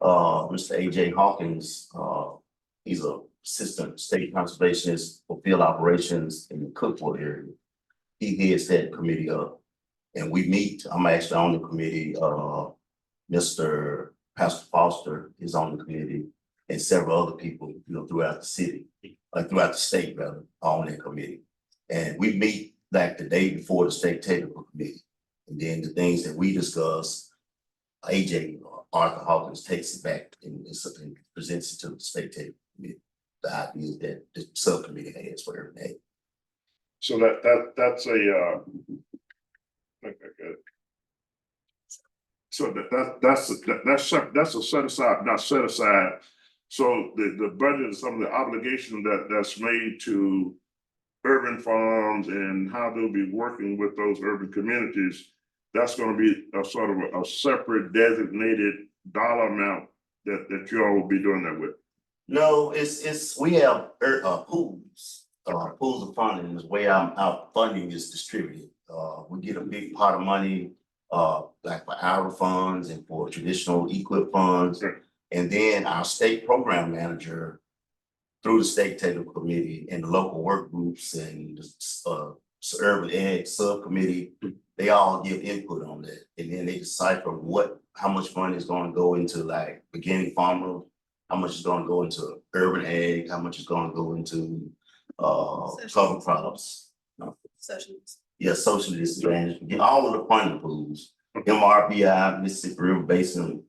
E: Mr. AJ Hawkins, he's a assistant state conservationist for field operations in the Cookville area. He heads that committee up, and we meet. I'm actually on the committee. Mr. Pastor Foster is on the committee, and several other people, throughout the city, throughout the state, rather, are on that committee. And we meet like the day before the state technical committee, and then the things that we discuss, AJ Arthur Hawkins takes it back and presents it to the state technical committee. The idea that the subcommittee has for urban ag.
D: So that's a okay. So that's a set aside, not set aside. So the budget is some of the obligation that's made to urban farms and how they'll be working with those urban communities. That's going to be a sort of a separate designated dollar amount that you all will be doing that with.
E: No, we have pools of funding is where our funding is distributed. We get a big pot of money, like for our funds and for traditional EQIP funds.
D: Sure.
E: And then our state program manager, through the state technical committee and the local work groups and the urban ag subcommittee, they all give input on that. And then they decipher how much money is going to go into like beginning farmer, how much is going to go into urban ag, how much is going to go into cover crops.
F: Socialist.
E: Yeah, social disadvantage, all of the funding pools, MRBI, Mississippi River Basin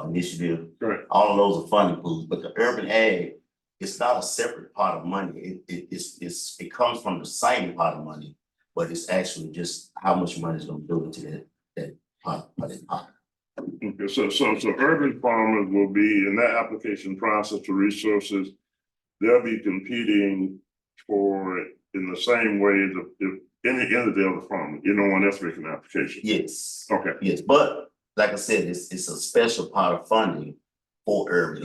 E: Initiative,
D: Right.
E: all of those are funding pools, but the urban ag, it's not a separate pot of money. It comes from the same pot of money, but it's actually just how much money is gonna go into that pot.
D: Okay, so urban farmers will be in that application process for resources. They'll be competing for it in the same way that if any of the other farmers, no one else making an application.
E: Yes.
D: Okay.
E: Yes, but like I said, it's a special pot of funding for urban,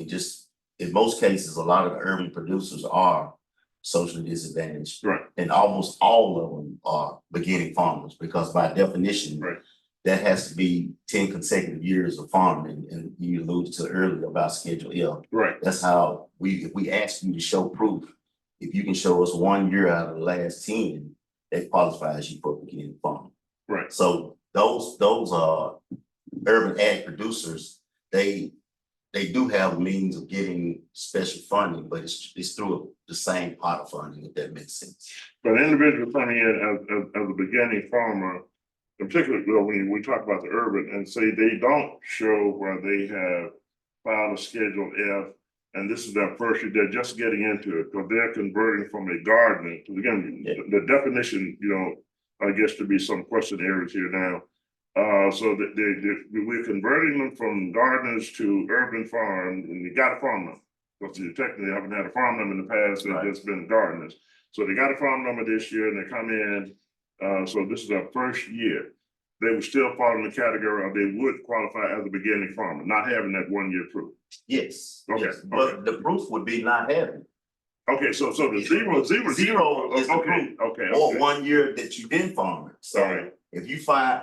E: just in most cases, a lot of the urban producers are socially disadvantaged.
D: Right.
E: And almost all of them are beginning farmers, because by definition.
D: Right.
E: That has to be 10 consecutive years of farming, and you alluded to earlier about Schedule L.
D: Right.
E: That's how if we ask you to show proof, if you can show us 1 year out of the last 10, that qualifies you for beginning farming.
D: Right.
E: So those urban ag producers, they do have means of getting special funding, but it's through the same pot of funding, if that makes sense.
D: But individual coming in as a beginning farmer, in particular, when we talk about the urban and say they don't show where they have filed a Schedule F, and this is their first year, they're just getting into it, because they're converting from a gardener. Because again, the definition, I guess to be some question areas here now. So that we're converting them from gardeners to urban farm, and you got a farm number. Because you technically haven't had a farm number in the past, they've just been gardeners. So they got a farm number this year, and they come in. So this is their first year. They would still fall in the category of they would qualify as a beginning farmer, not having that 1 year proof.
E: Yes.
D: Okay,
E: Yes, but the proof would be not having it.
D: Okay, so the zero
E: Zero is the
D: okay,
E: proof.
D: okay.
E: Or 1 year that you didn't farm it. So
D: Sorry.
E: if you farm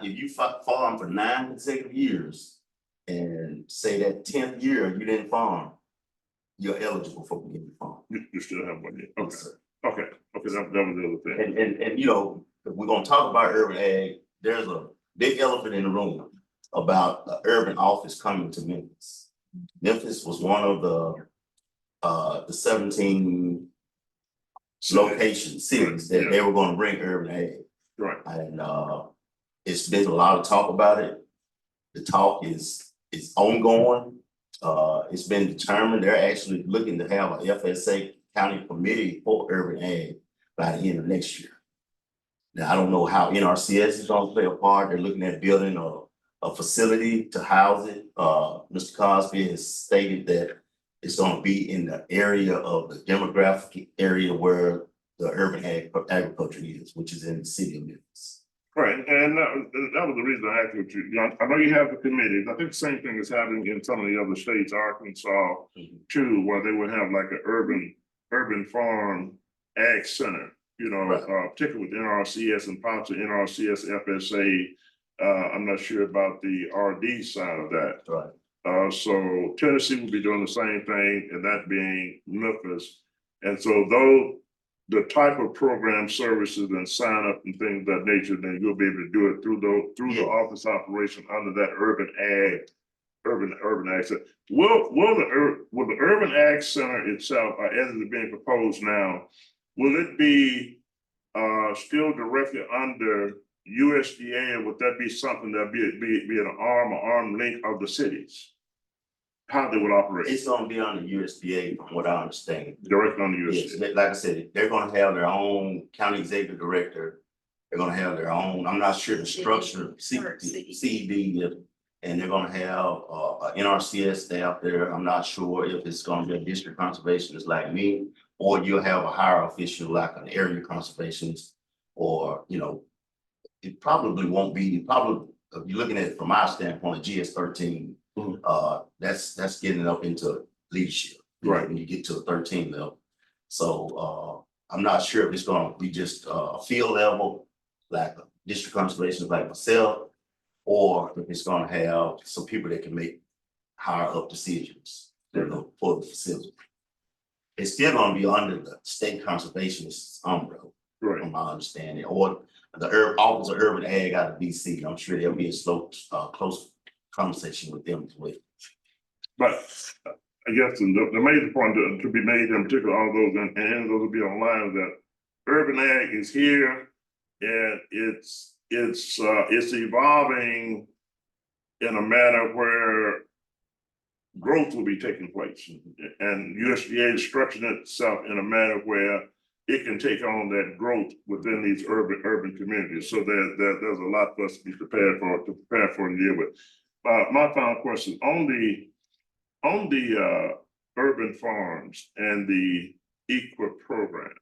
E: for 9 consecutive years and say that 10th year you didn't farm, you're eligible for beginning farm.
D: You still have 1 year.
E: Yes,
D: Okay,
E: sir.
D: okay, that was the other thing.
E: And if we're gonna talk about urban ag, there's a big elephant in the room about the urban office coming to Memphis. Memphis was one of the 17 cities that they were gonna bring urban ag.
D: Right.
E: And it's been a lot of talk about it. The talk is ongoing. It's been determined they're actually looking to have a FSA county committee for urban ag by the end of next year. Now, I don't know how NRCS is gonna play a part. They're looking at building a facility to house it. Mr. Cosby has stated that it's gonna be in the area of the demographic area where the urban agriculture is, which is in the city of Memphis.
D: Right, and that was the reason I asked you. I know you have the committees. I think the same thing is happening in some of the other states, Arkansas too, where they would have like an urban farm ag center. Particularly with NRCS and possibly NRCS FSA. I'm not sure about the RD side of that.
E: Right.
D: So Tennessee will be doing the same thing, and that being Memphis. And so though the type of program services and sign up and things of that nature, then you'll be able to do it through the office operation under that urban ag center. Will the urban ag center itself, as it is being proposed now, will it be still directly under USDA, or would that be something that be an arm link of the cities? How they would operate?
E: It's gonna be on the USDA from what I understand.
D: Directly on the USDA.
E: Yes, like I said, they're gonna have their own county executive director. They're gonna have their own, I'm not sure the structure, CED, and they're gonna have a NRCS staff there. I'm not sure if it's gonna be a district conservationist like me, or you'll have a higher official like an area conservationist, or it probably won't be, if you're looking at it from our standpoint, GS13. That's getting up into leadership,
D: right?
E: When you get to a 13 level. So I'm not sure if it's gonna be just a field level, like a district conservation like myself, or if it's gonna have some people that can make higher up decisions for the facility. It's still gonna be under the state conservationist umbrella,
D: right?
E: From my understanding, or the Office of Urban Ag out of DC. I'm sure there'll be a close conversation with them as well.
D: But I guess the major point to be made in particular, all those and those will be online, is that urban ag is here, and it's evolving in a manner where growth will be taking place. And USDA is structuring itself in a manner where it can take on that growth within these urban communities. So there's a lot for us to be prepared for and deal with. My final question, on the urban farms and the EQIP program,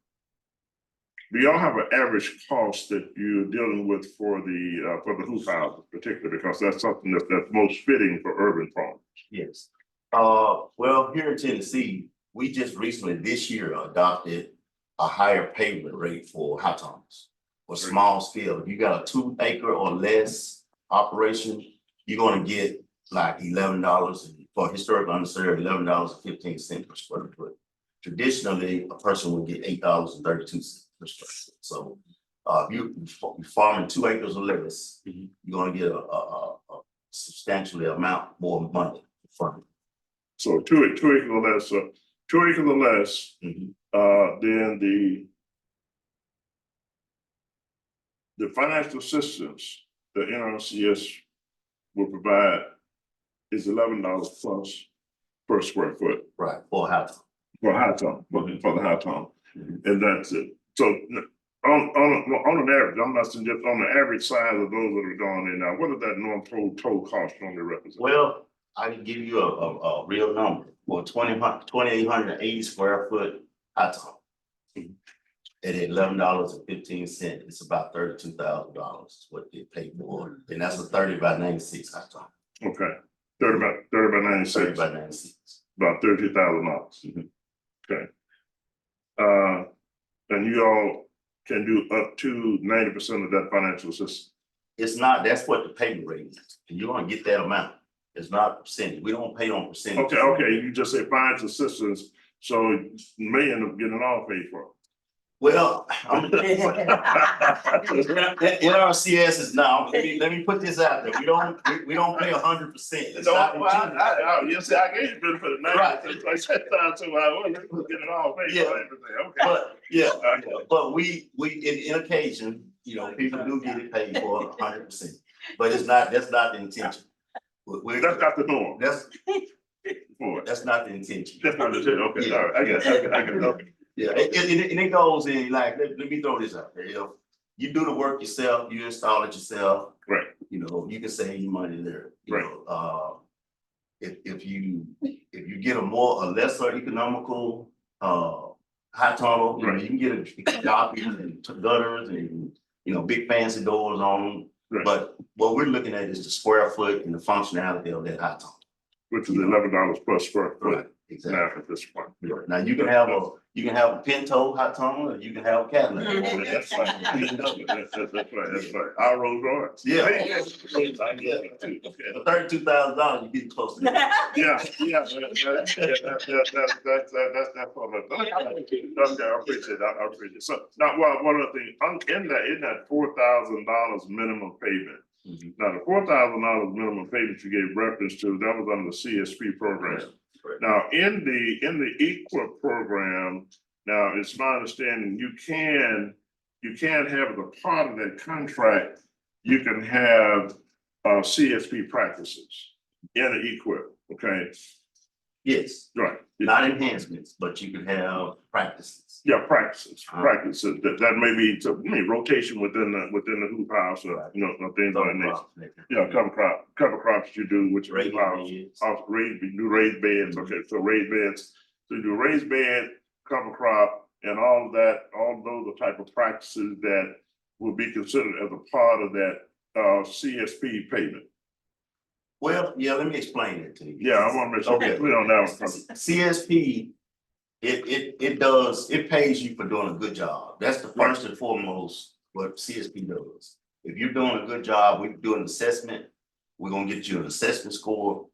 D: do y'all have an average cost that you're dealing with for the hoop houses particularly, because that's something that's most fitting for urban farms?
E: Yes. Well, here in Tennessee, we just recently this year adopted a higher payment rate for hot tubs for small scale. If you got a 2 acre or less operation, you're gonna get like $11 for historically underserved, $11.15 per square foot. Traditionally, a person would get $8.32 per square foot. So if you're farming 2 acres or less, you're gonna get a substantially amount more money from.
D: So 2 acres or less, 2 acres or less, then the financial assistance the NRCS will provide is $11 plus per square foot.
E: Right, for hot tub.
D: For high tone, for the high tone, and that's it. So on an average, I'm not saying just on the average size of those that are going in now, what does that normal total cost normally represent?
E: Well, I can give you a real number for 2,880 square foot hot tub. At $11.15, it's about $32,000 is what they pay for, and that's a 30 by 96 hot tub.
D: Okay, 30 by 96.
E: 30 by 96.
D: About $30,000. Okay. And you all can do up to 90% of that financial assistance.
E: It's not, that's what the payment rate is. And you're gonna get that amount. It's not a percentage. We don't pay on percentage.
D: Okay, you just say financial assistance, so you may end up getting it all paid for.
E: Well, NRCS is now, let me put this out there. We don't pay 100%. It's not
D: You see, I gave you benefit for the 90%. I said that too. I was get it all paid for everything. Okay.
E: But yeah, but we in occasion, you know, people do get it paid for 100%. But that's not the intention.
D: That's not the norm.
E: That's not the intention.
D: That's not the intention. Okay, all right. I get it. Okay.
E: Yeah, and it goes in like, let me throw this out there. You know, you do the work yourself, you install it yourself.
D: Right.
E: You know, you can save your money there. You
D: Right.
E: know, if you get a lesser economical high tunnel, you know, you can get a jockeys and gutters and, you know, big fancy doors on them.
D: Right.
E: But what we're looking at is the square foot and the functionality of that high tunnel.
D: Which is $11 per square foot.
E: Right. Exactly.
D: Now at this point.
E: Now you can have a Pinto hot tunnel, or you can have a Cadillac.
D: That's right. That's right. Our Rolls Royce.
E: Yeah.
D: Okay.
E: For $32,000, you get close to that.
D: Yeah. That's all. Okay, I appreciate that. I appreciate it. So now, one other thing, in that $4,000 minimum payment. Now, the $4,000 minimum payment you gave reference to, that was under the CSP program.
E: Right.
D: Now, in the EQIP program, now it's my understanding you can have as a part of that contract, you can have CSP practices in the EQIP, okay?
E: Yes,
D: Right.
E: not enhancements, but you can have practices.
D: Yeah, practices that may be rotation within the hoop house or, you know, things like that. Yeah, cover crops you do with your hoop house. You do raised beds, okay, so raised beds. So you do raised bed, cover crop, and all of that, all those are type of practices that will be considered as a part of that CSP payment.
E: Well, yeah, let me explain it to you.
D: Yeah, I want to make sure we're clear on that one.
E: CSP, it pays you for doing a good job. That's the first and foremost what CSP does. If you're doing a good job, we do an assessment, we're gonna get you an assessment score,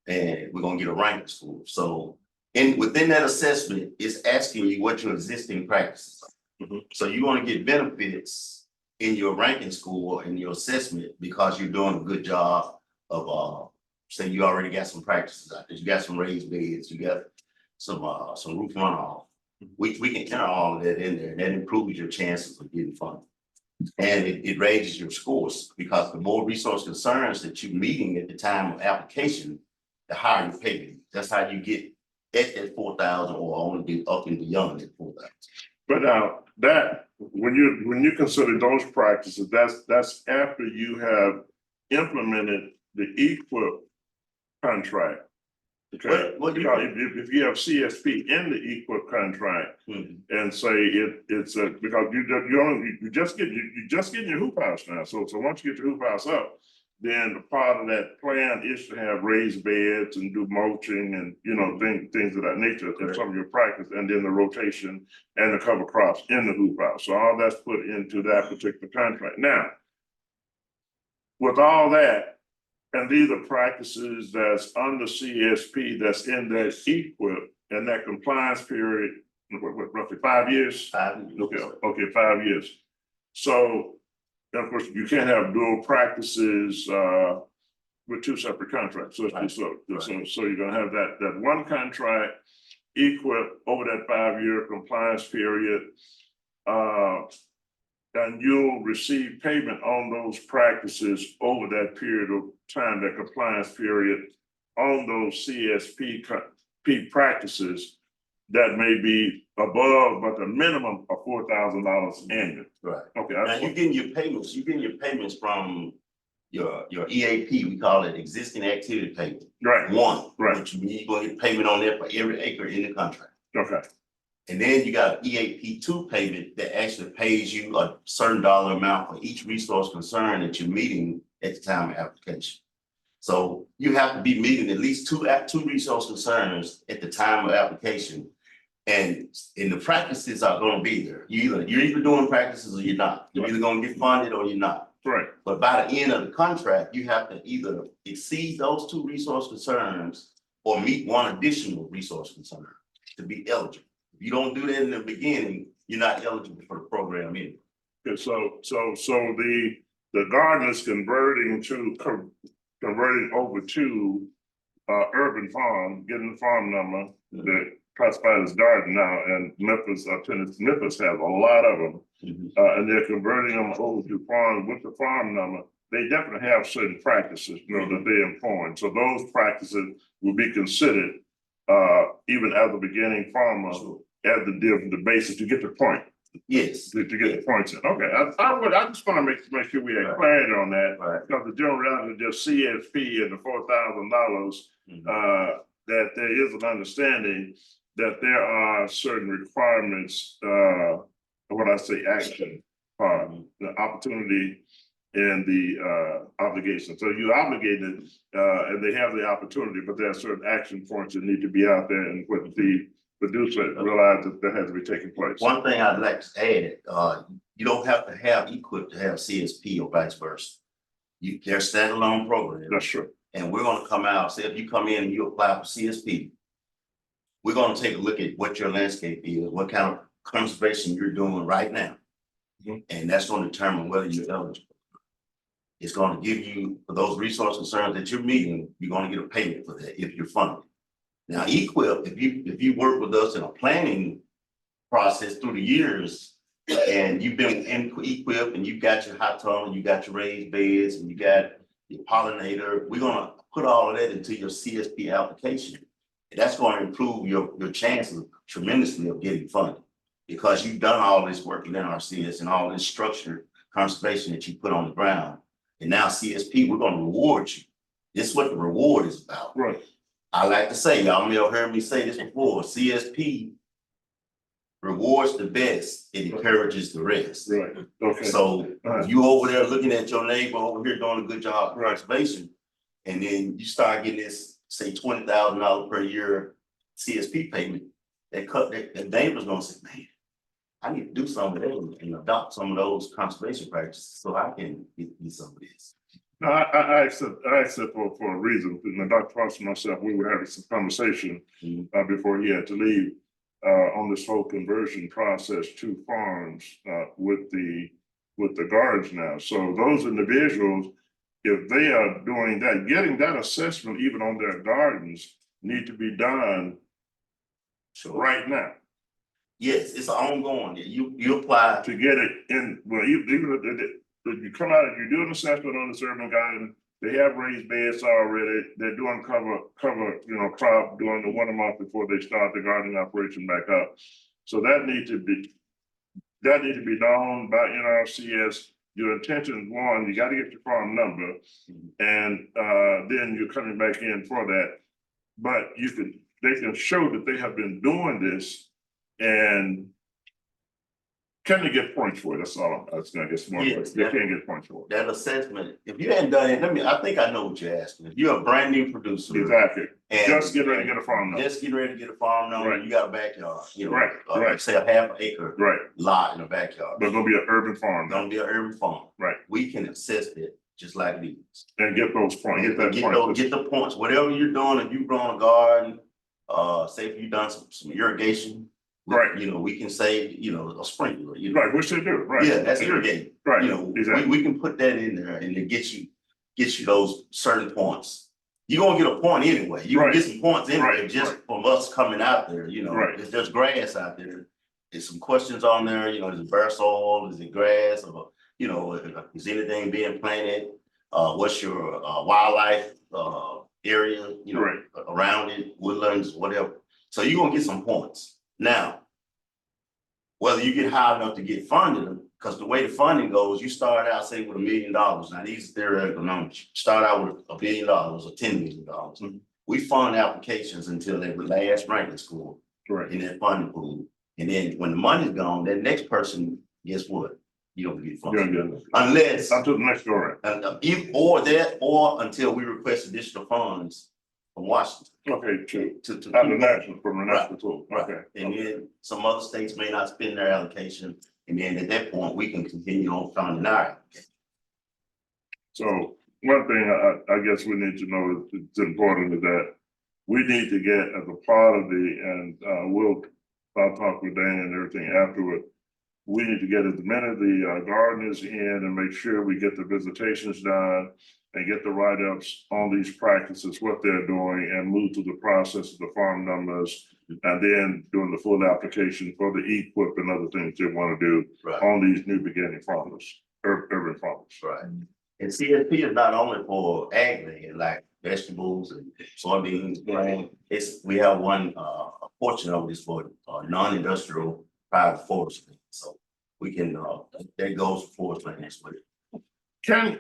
E: and we're gonna get a ranking score. So within that assessment, it's asking you what your existing practices are. So you're gonna get benefits in your ranking score and your assessment because you're doing a good job of say you already got some practices out there. You got some raised beds, you got some roof runoff. We can enter all of that in there, and that improves your chances of getting funded. And it raises your scores because the more resource concerns that you're meeting at the time of application, the higher your payment. That's how you get at that 4,000 or only be up and beyond that 4,000.
D: But now that, when you consider those practices, that's after you have implemented the EQIP contract. Okay,
E: What do you
D: because if you have CSP in the EQIP contract and say it's a, because you just getting your hoop house now. So once you get your hoop house up, then the part of that plan is to have raised beds and do mulching and, you know, things of that nature in some of your practice, and then the rotation and the cover crops in the hoop house. So all that's put into that particular contract. Now, with all that, and these are practices that's under CSP, that's in that EQIP, and that compliance period, roughly 5 years?
E: 5 years.
D: Okay, 5 years. So, and of course, you can't have dual practices with two separate contracts. So you're gonna have that one contract equipped over that 5 year compliance period. And you'll receive payment on those practices over that period of time, that compliance period, on those CSP practices that may be above, but the minimum of $4,000 annually.
E: Right.
D: Okay.
E: Now you're getting your payments from your EAP, we call it existing activity payment.
D: Right.
E: One,
D: Right.
E: which you're gonna get payment on that for every acre in the contract.
D: Okay.
E: And then you got EAP2 payment that actually pays you a certain dollar amount for each resource concern that you're meeting at the time of application. So you have to be meeting at least two resource concerns at the time of application. And the practices are gonna be there. You're either doing practices or you're not. You're either gonna get funded or you're not.
D: Right.
E: But by the end of the contract, you have to either exceed those two resource concerns or meet one additional resource concern to be eligible. If you don't do that in the beginning, you're not eligible for the program either.
D: Okay, so the garden is converting over to urban farm, getting the farm number that classified as garden now, and Memphis has a lot of them. And they're converting them over to farm with the farm number. They definitely have certain practices, you know, that they employ. So those practices will be considered even as the beginning farmer, as the basis to get the point.
E: Yes.
D: To get the points in. Okay, I just want to make sure we have clarity on that.
E: Right.
D: Because the general reality of just CSP and the $4,000, that there is an understanding that there are certain requirements, what I say, action, the opportunity and the obligation. So you're obligated, and they have the opportunity, but there are certain action points that need to be out there, and what the producer realize that has to be taking place.
E: One thing I'd like to add, you don't have to have EQIP to have CSP or vice versa. They're standalone programs.
D: That's true.
E: And we're gonna come out, say if you come in and you apply for CSP, we're gonna take a look at what your landscape is, what kind of conservation you're doing right now. And that's gonna determine whether you're eligible. It's gonna give you, for those resource concerns that you're meeting, you're gonna get a payment for that if you're funded. Now, EQIP, if you work with us in a planning process through the years, and you've been in EQIP and you got your hot tub and you got your raised beds and you got your pollinator, we're gonna put all of that into your CSP application. And that's gonna improve your chances tremendously of getting funded, because you've done all this work in NRCS and all this structured conservation that you put on the ground. And now CSP, we're gonna reward you. This is what the reward is about.
D: Right.
E: I like to say, y'all may have heard me say this before, CSP rewards the best, it encourages the rest.
D: Right. Okay.
E: So if you over there looking at your neighbor over here doing a good job of conservation, and then you start getting this, say, $20,000 per year CSP payment, that neighbor's gonna say, man, I need to do some of those and adopt some of those conservation practices so I can get some of this.
D: No, I accept for a reason. And Dr. Foster and myself, we were having some conversation before he had to leave on this whole conversion process to farms with the guards now. So those individuals, if they are doing that, getting that assessment even on their gardens need to be done right now.
E: Yes, it's ongoing. You apply.
D: To get it in, well, even if you come out, you do an assessment on this urban garden, They have raised beds already. They're doing cover, crop during the winter month before they start the gardening operation back up. So that needs to be done by NRCS. Your intention is one, you gotta get your farm number, and then you're coming back in for that. But they can show that they have been doing this, and can they get points for it? That's all. I was gonna get some more.
E: Yes,
D: They can't get points for it.
E: That assessment, if you hadn't done it, I think I know what you're asking. If you're a brand new producer.
D: Exactly.
E: And
D: Just get ready to get a farm number.
E: Just getting ready to get a farm number,
D: Right.
E: you got a backyard,
D: Right, right.
E: say a half acre
D: Right,
E: lot in a backyard.
D: but it's gonna be an urban farm now,
E: Gonna be an urban farm.
D: right?
E: We can assess it just like it is.
D: And get those points, get that point.
E: Get the points, whatever you're doing, if you've grown a garden, say if you've done some irrigation.
D: Right.
E: We can say, a sprinkler,
D: Right, which they do, right?
E: Yeah, that's irrigating.
D: Right,
E: We
D: exactly.
E: can put that in there and it gets you those certain points. You're gonna get a point anyway. You can
D: Right.
E: get some points anyway,
D: Right,
E: just
D: right.
E: from us coming out there,
D: Right.
E: if there's grass out there. There's some questions on there, is it bare soil, is it grass, or, is anything being planted? What's your wildlife area,
D: Right.
E: around it, woodlands, whatever. So you're gonna get some points. Now, whether you get high enough to get funded, because the way the funding goes, you start out, say, with $1 million. Now, these are theoretical numbers. You start out with $1 billion or $10 million.
D: Mhm.
E: We fund applications until they last ranking score
D: Right,
E: in that funding pool. And then when the money's gone, that next person, guess what? You don't get
D: you're
E: funded.
D: gonna get it.
E: Unless,
D: Up to the next go around.
E: or until we request additional funds from Washington.
D: Okay, to
E: To
D: the national, from the national tool,
E: Right.
D: okay.
E: And then some other states may not spend their allocation, and then at that point, we can continue on funding our allocation.
D: So one thing I guess we need to know is it's important is that we need to get as a part of I'll talk with Dan and everything afterward. We need to get as many of the gardeners in and make sure we get the visitations done and get the write-ups on these practices, what they're doing, and move through the process of the farm numbers, and then doing the full application for the equip and other things they want to do
E: Right.
D: on these new beginning farmers, urban farmers.
E: Right. And CSP is not only for ag land, like vegetables and soybeans, corn. We have one, a portion of this for non-industrial private forestry. So we can, that goes for forest land as well.
D: Can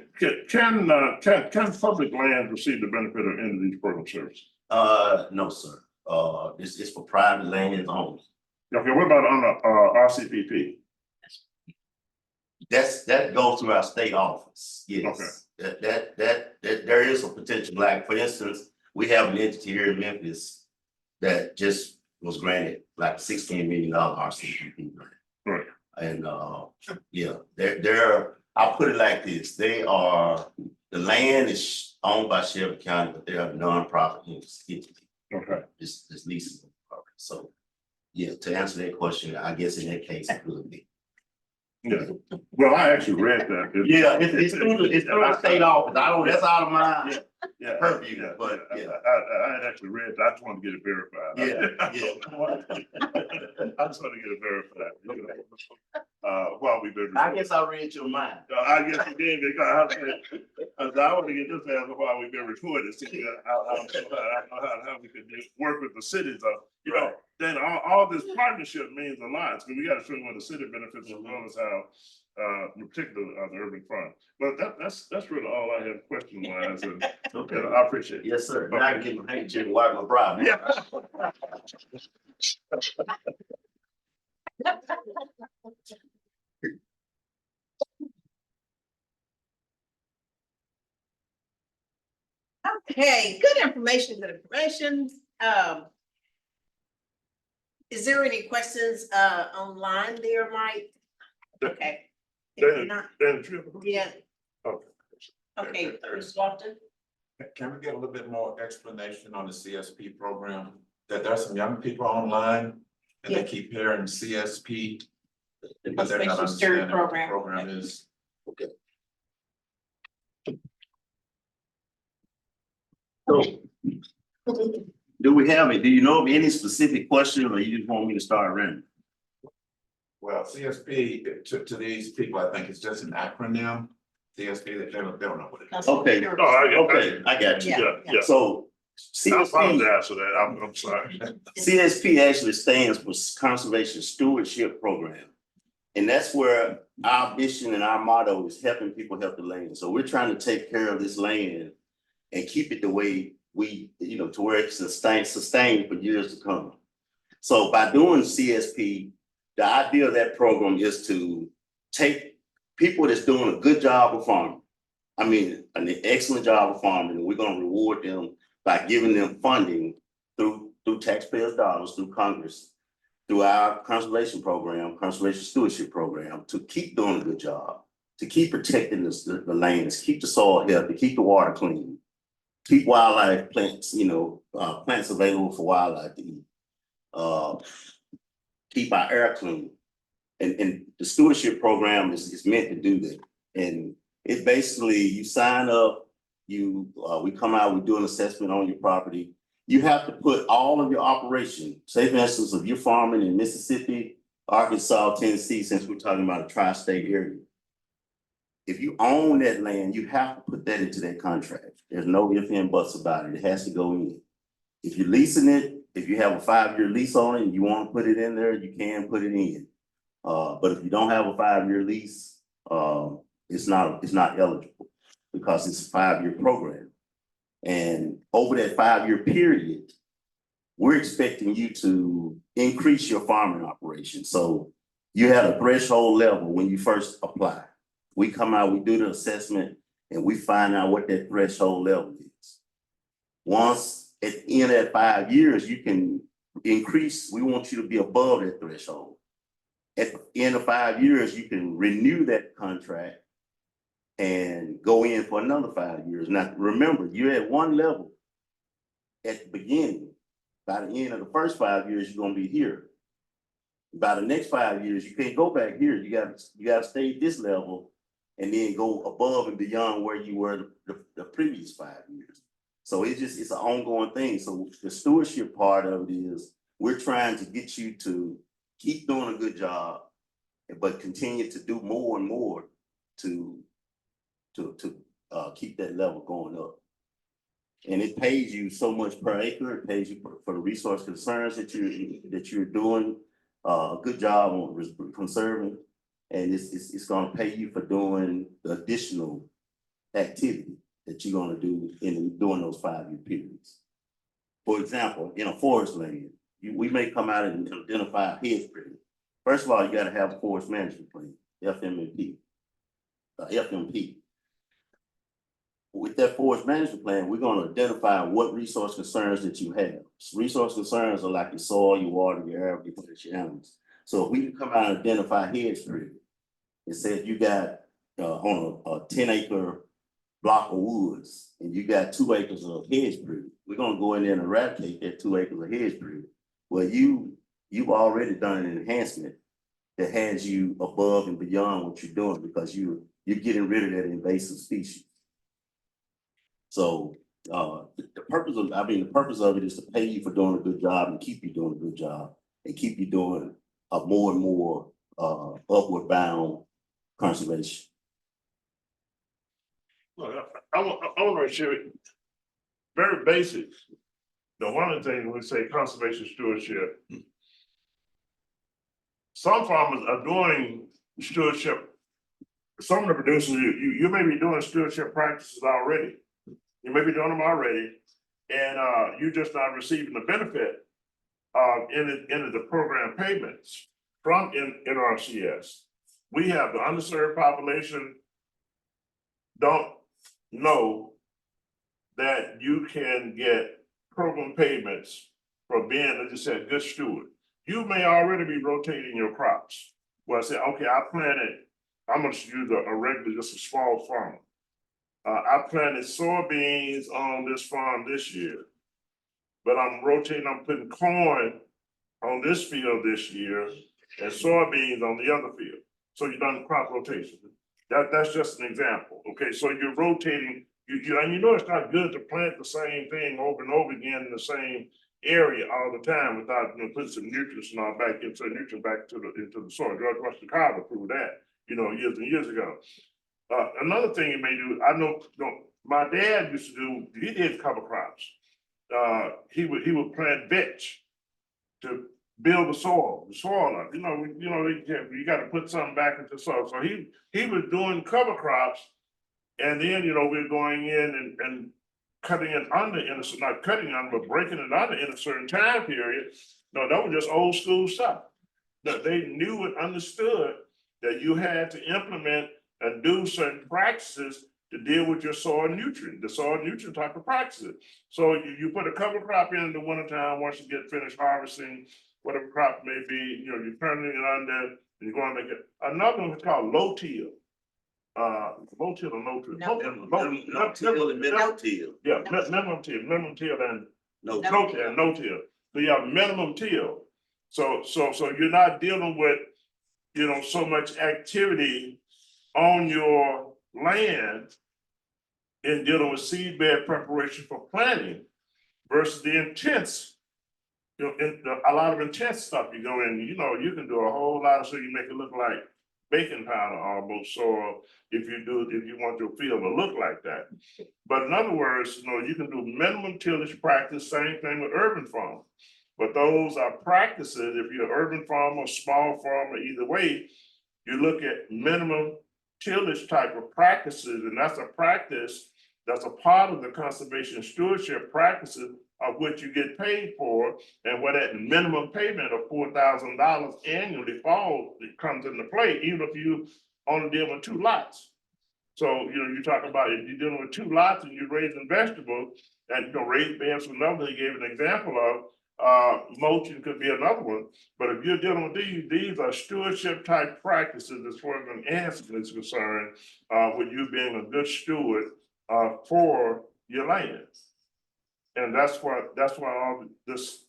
D: public land receive the benefit of any of these program services?
E: No, sir. This is for private lands only.
D: Okay, what about on the RCPP?
E: That goes through our state office, yes. That there is a potential, like, for instance, we have an entity here in Memphis that just was granted like $16 million RCPP grant.
D: Right.
E: And yeah, I'll put it like this, the land is owned by Shelby County, but they're a nonprofit entity.
D: Okay,
E: It's leasing. So, yeah, to answer that question, I guess in that case, it could be.
D: yeah. Well, I actually read that.
E: Yeah, it's through the state office. That's out of my
D: Yeah,
E: purview,
D: yeah,
E: but
D: I
E: yeah.
D: had actually read that. I just wanted to get it verified. I just want to get it verified. While we've been.
E: I guess I read your mind.
D: I guess you did, because I want to get this answer while we've been recording, see how we can work with the cities of, then all this partnership means a lot, because we gotta show them what the city benefits as well as how, in particular, the urban fund. But that's really all I have question wise, and
E: Okay.
D: I appreciate it.
E: Yes, sir. Now I can get my handkerchief and wipe my brow.
D: Yeah.
B: Okay, good information, good information. Is there any questions online there, Mike? Okay. If you're not,
D: Then,
B: yeah,
D: okay.
B: okay, Ms. Lofton.
G: Can we get a little bit more explanation on the CSP program? That there's some young people online and
B: Yeah.
G: they keep hearing CSP,
B: The
G: but they're not
B: Special Spirit
G: understanding what the
B: Program.
G: program is.
E: So, do you know of any specific question, or you just want me to start running?
G: Well, CSP, to these people, I think it's just an acronym. CSP, they don't know what it is.
E: Okay,
D: No, I
E: got you.
D: yeah.
E: So
D: I
E: CSP,
D: apologize for that. I'm sorry.
E: CSP actually stands for Conservation Stewardship Program. And that's where our mission and our motto is helping people help the land. So we're trying to take care of this land and keep it the way we, to where it's sustained for years to come. So by doing CSP, the idea of that program is to take people that's doing a good job of farming. I mean, an excellent job of farming, and we're gonna reward them by giving them funding through taxpayers' dollars, through Congress, through our conservation program, conservation stewardship program, to keep doing a good job, to keep protecting the lands, keep the soil healthy, keep the water clean, keep wildlife plants, plants available for wildlife to eat. Keep our air clean. And the stewardship program is meant to do that. And it basically, you sign up, we come out, we do an assessment on your property. You have to put all of your operation, say for instance, if you're farming in Mississippi, Arkansas, Tennessee, since we're talking about a tri-state area. If you own that land, you have to put that into that contract. There's no ifs and buts about it. It has to go in. If you're leasing it, if you have a 5-year lease on it and you want to put it in there, you can put it in. But if you don't have a 5-year lease, it's not eligible because it's a 5-year program. And over that 5-year period, we're expecting you to increase your farming operation. So you have a threshold level when you first apply. We come out, we do the assessment, and we find out what that threshold level is. Once at the end of 5 years, you can increase, we want you to be above that threshold. At the end of 5 years, you can renew that contract and go in for another 5 years. Now, remember, you're at one level at the beginning. By the end of the first 5 years, you're gonna be here. By the next 5 years, you can't go back here. You gotta stay at this level and then go above and beyond where you were the previous 5 years. So it's an ongoing thing. So the stewardship part of it is we're trying to get you to keep doing a good job, but continue to do more and more to keep that level going up. And it pays you so much per acre. It pays you for the resource concerns that you're doing a good job on conserving, and it's going to pay you for doing the additional activity that you're going to do during those 5-year periods. For example, in a forest land, we may come out and identify hedge trimming. First of all, you got to have a forest management plan, FMP. With that forest management plan, we're going to identify what resource concerns that you have. Resource concerns are like your soil, your water, your air, your animals. So if we can come out and identify hedge trimming, and say if you got on a 10-acre block of woods and you got 2 acres of hedge trimming, we're going to go in there and eradicate that 2 acres of hedge trimming. Well, you've already done an enhancement that has you above and beyond what you're doing because you're getting rid of that invasive species. So the purpose of it is to pay you for doing a good job and keep you doing a good job and keep you doing a more and more upward bound conservation.
D: Look, I want to share very basic. One of the things we say conservation stewardship. Some farmers are doing stewardship. Some of the producers, you may be doing stewardship practices already. You may be doing them already, and you're just not receiving the benefit in the program payments from NRCS. We have the underserved population don't know that you can get program payments for being, as I said, a good steward. You may already be rotating your crops. Well, I say, okay, I'm gonna use a regular, just a small farm. I planted soybeans on this farm this year, but I'm putting corn on this field this year and soybeans on the other field. So you've done crop rotation. That's just an example. Okay, so you're rotating, and you know it's not good to plant the same thing over and over again in the same area all the time without putting some nutrients and all back into the soil. George Washington Carver proved that, years and years ago. Another thing you may do, I know, my dad used to do, he did cover crops. He would plant vetch to build the soil up, you gotta put something back into the soil. So he was doing cover crops. And then, we're going in and cutting it under not cutting under, but breaking it under in a certain time period. No, that was just old school stuff. That they knew and understood that you had to implement and do certain practices to deal with your soil nutrient, the soil nutrient type of practices. So you put a cover crop in the wintertime, once you get finished harvesting, whatever crop may be, you're turning it under, and you're going to make it. Another one is called low till. Low till or no till?
A: No.
E: No till and minimum till.
D: Yeah, minimum till and
E: No.
D: no till. So you have minimum till. So you're not dealing with, so much activity on your land in dealing with seed bed preparation for planting versus the intense, a lot of intense stuff you go in, you can do a whole lot of, so you make it look like baking powder almost, or if you want your field to look like that. But in other words, you can do minimum tillage practice, same thing with urban farm. But those are practices, if you're an urban farmer, small farmer, either way, you look at minimum tillage type of practices, and that's a practice that's a part of the conservation stewardship practices of which you get paid for, and where that minimum payment of $4,000 annually falls, it comes into play, even if you only deal with 2 lots. So, you talk about if you're dealing with 2 lots and you're raising vegetables, and raised beds for another, he gave an example of, mulching could be another one. But if you're dealing with these are stewardship type practices as far as an answer is concerned, with you being a good steward for your land. And that's why all this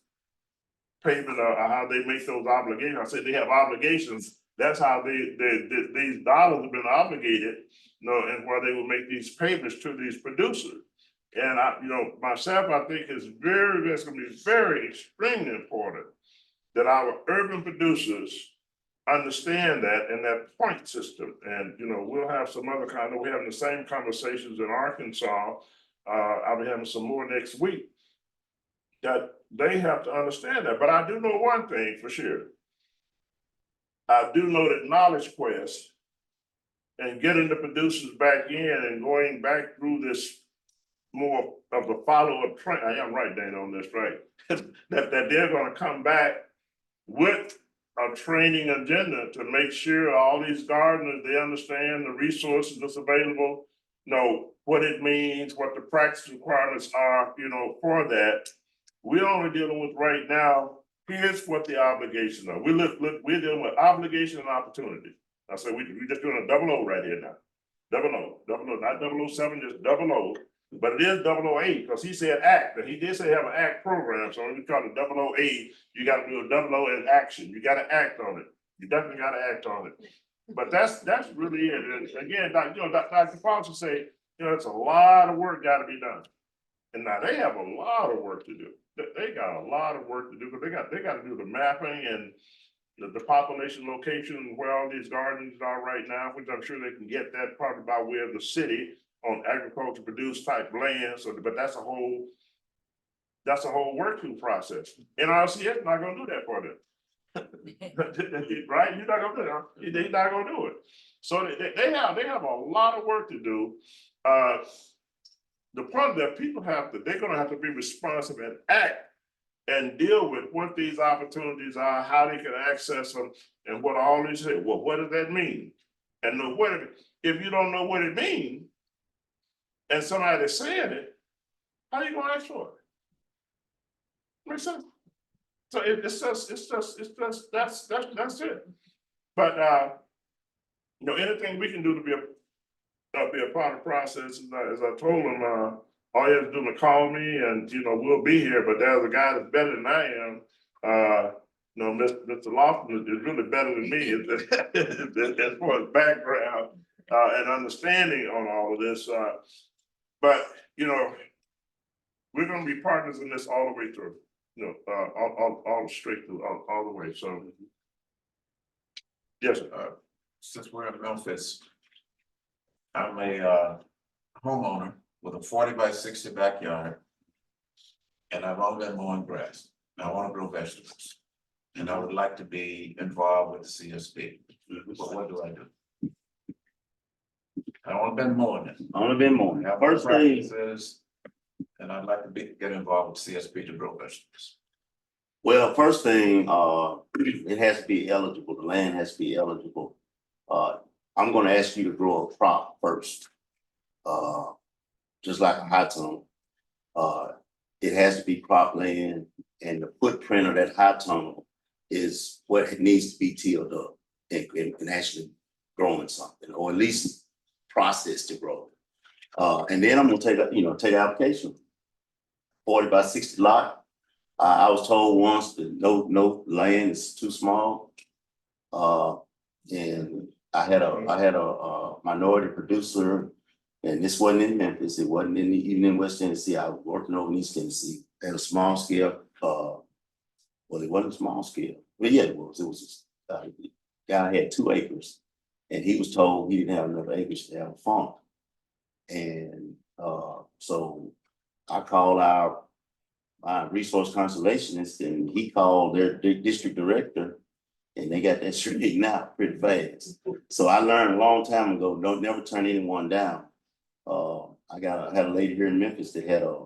D: payment, how they make those obligations. I said they have obligations. That's how these dollars have been obligated, and why they will make these payments to these producers. And myself, I think it's going to be very extremely important that our urban producers understand that and that point system. And, we'll have some other we're having the same conversations in Arkansas. I'll be having some more next week, that they have to understand that. But I do know one thing for sure. I do know that Knowledge Quest and getting the producers back in and going back through this more of the follow-up train. I am right, Dana, on this, right? that they're gonna come back with a training agenda to make sure all these gardeners, they understand the resources that's available, what it means, what the practice requirements are, for that. We're only dealing with right now, here's what the obligations are. We're dealing with obligation and opportunity. I said, we're just doing a 00 right here now. 00, not 007, just 00. But it is 008, because he said act, and he did say have an act program. So when we call it 008, you got to do a 00 in action. You got to act on it. You definitely got to act on it. But that's really it. And again, Dr. Foster say, it's a lot of work got to be done. And now they have a lot of work to do. They got a lot of work to do, because they got to do the mapping and the population location where all these gardens are right now, which I'm sure they can get that probably by way of the city on agriculture produced type land. So, but that's a whole working process. NRCS not gonna do that for them. Right? You're not gonna do that. They're not gonna do it. So they have a lot of work to do. The part that people they're gonna have to be responsive and act and deal with what these opportunities are, how they can access them, and what all these say. Well, what does that mean? And if you don't know what it means, and somebody's saying it, how are you gonna ask for it? Makes sense. So it's just that's it. But anything we can do to be a part of the process, as I told them, all you have to do is call me, and we'll be here. But there's a guy that's better than I am. Mr. Lofton is really better than me as far as background and understanding on all of this. But we're going to be partners in this all the way through. All straight through, all the way. So, yes.
G: Since we're in Memphis, I'm a homeowner with a 40 by 60 backyard. And I've only been mowing grass. I want to grow vegetables. And I would like to be involved with the CSP. But what do I do? I've only been mowing it.
E: Only been more.
G: Have
E: First thing,
G: practices, and I'd like to get involved with CSP to grow vegetables.
E: well, first thing, it has to be eligible. The land has to be eligible. I'm gonna ask you to grow a crop first. Just like a high tunnel. It has to be cropland, and the footprint of that high tunnel is what it needs to be tilled up and actually growing something, or at least processed to grow. And then I'm gonna take the application. 40 by 60 lot. I was told once that no land is too small. And I had a minority producer, and this wasn't in Memphis, it wasn't even in West Tennessee. I was working over in East Tennessee at a small scale. Well, it wasn't small scale, but yeah, it was. Guy had 2 acres, and he was told he didn't have enough acres to have a farm. And so I called our resource conservationist, and he called their district director, and they got that straightened out pretty fast. So I learned a long time ago, don't never turn anyone down. I had a lady here in Memphis that had a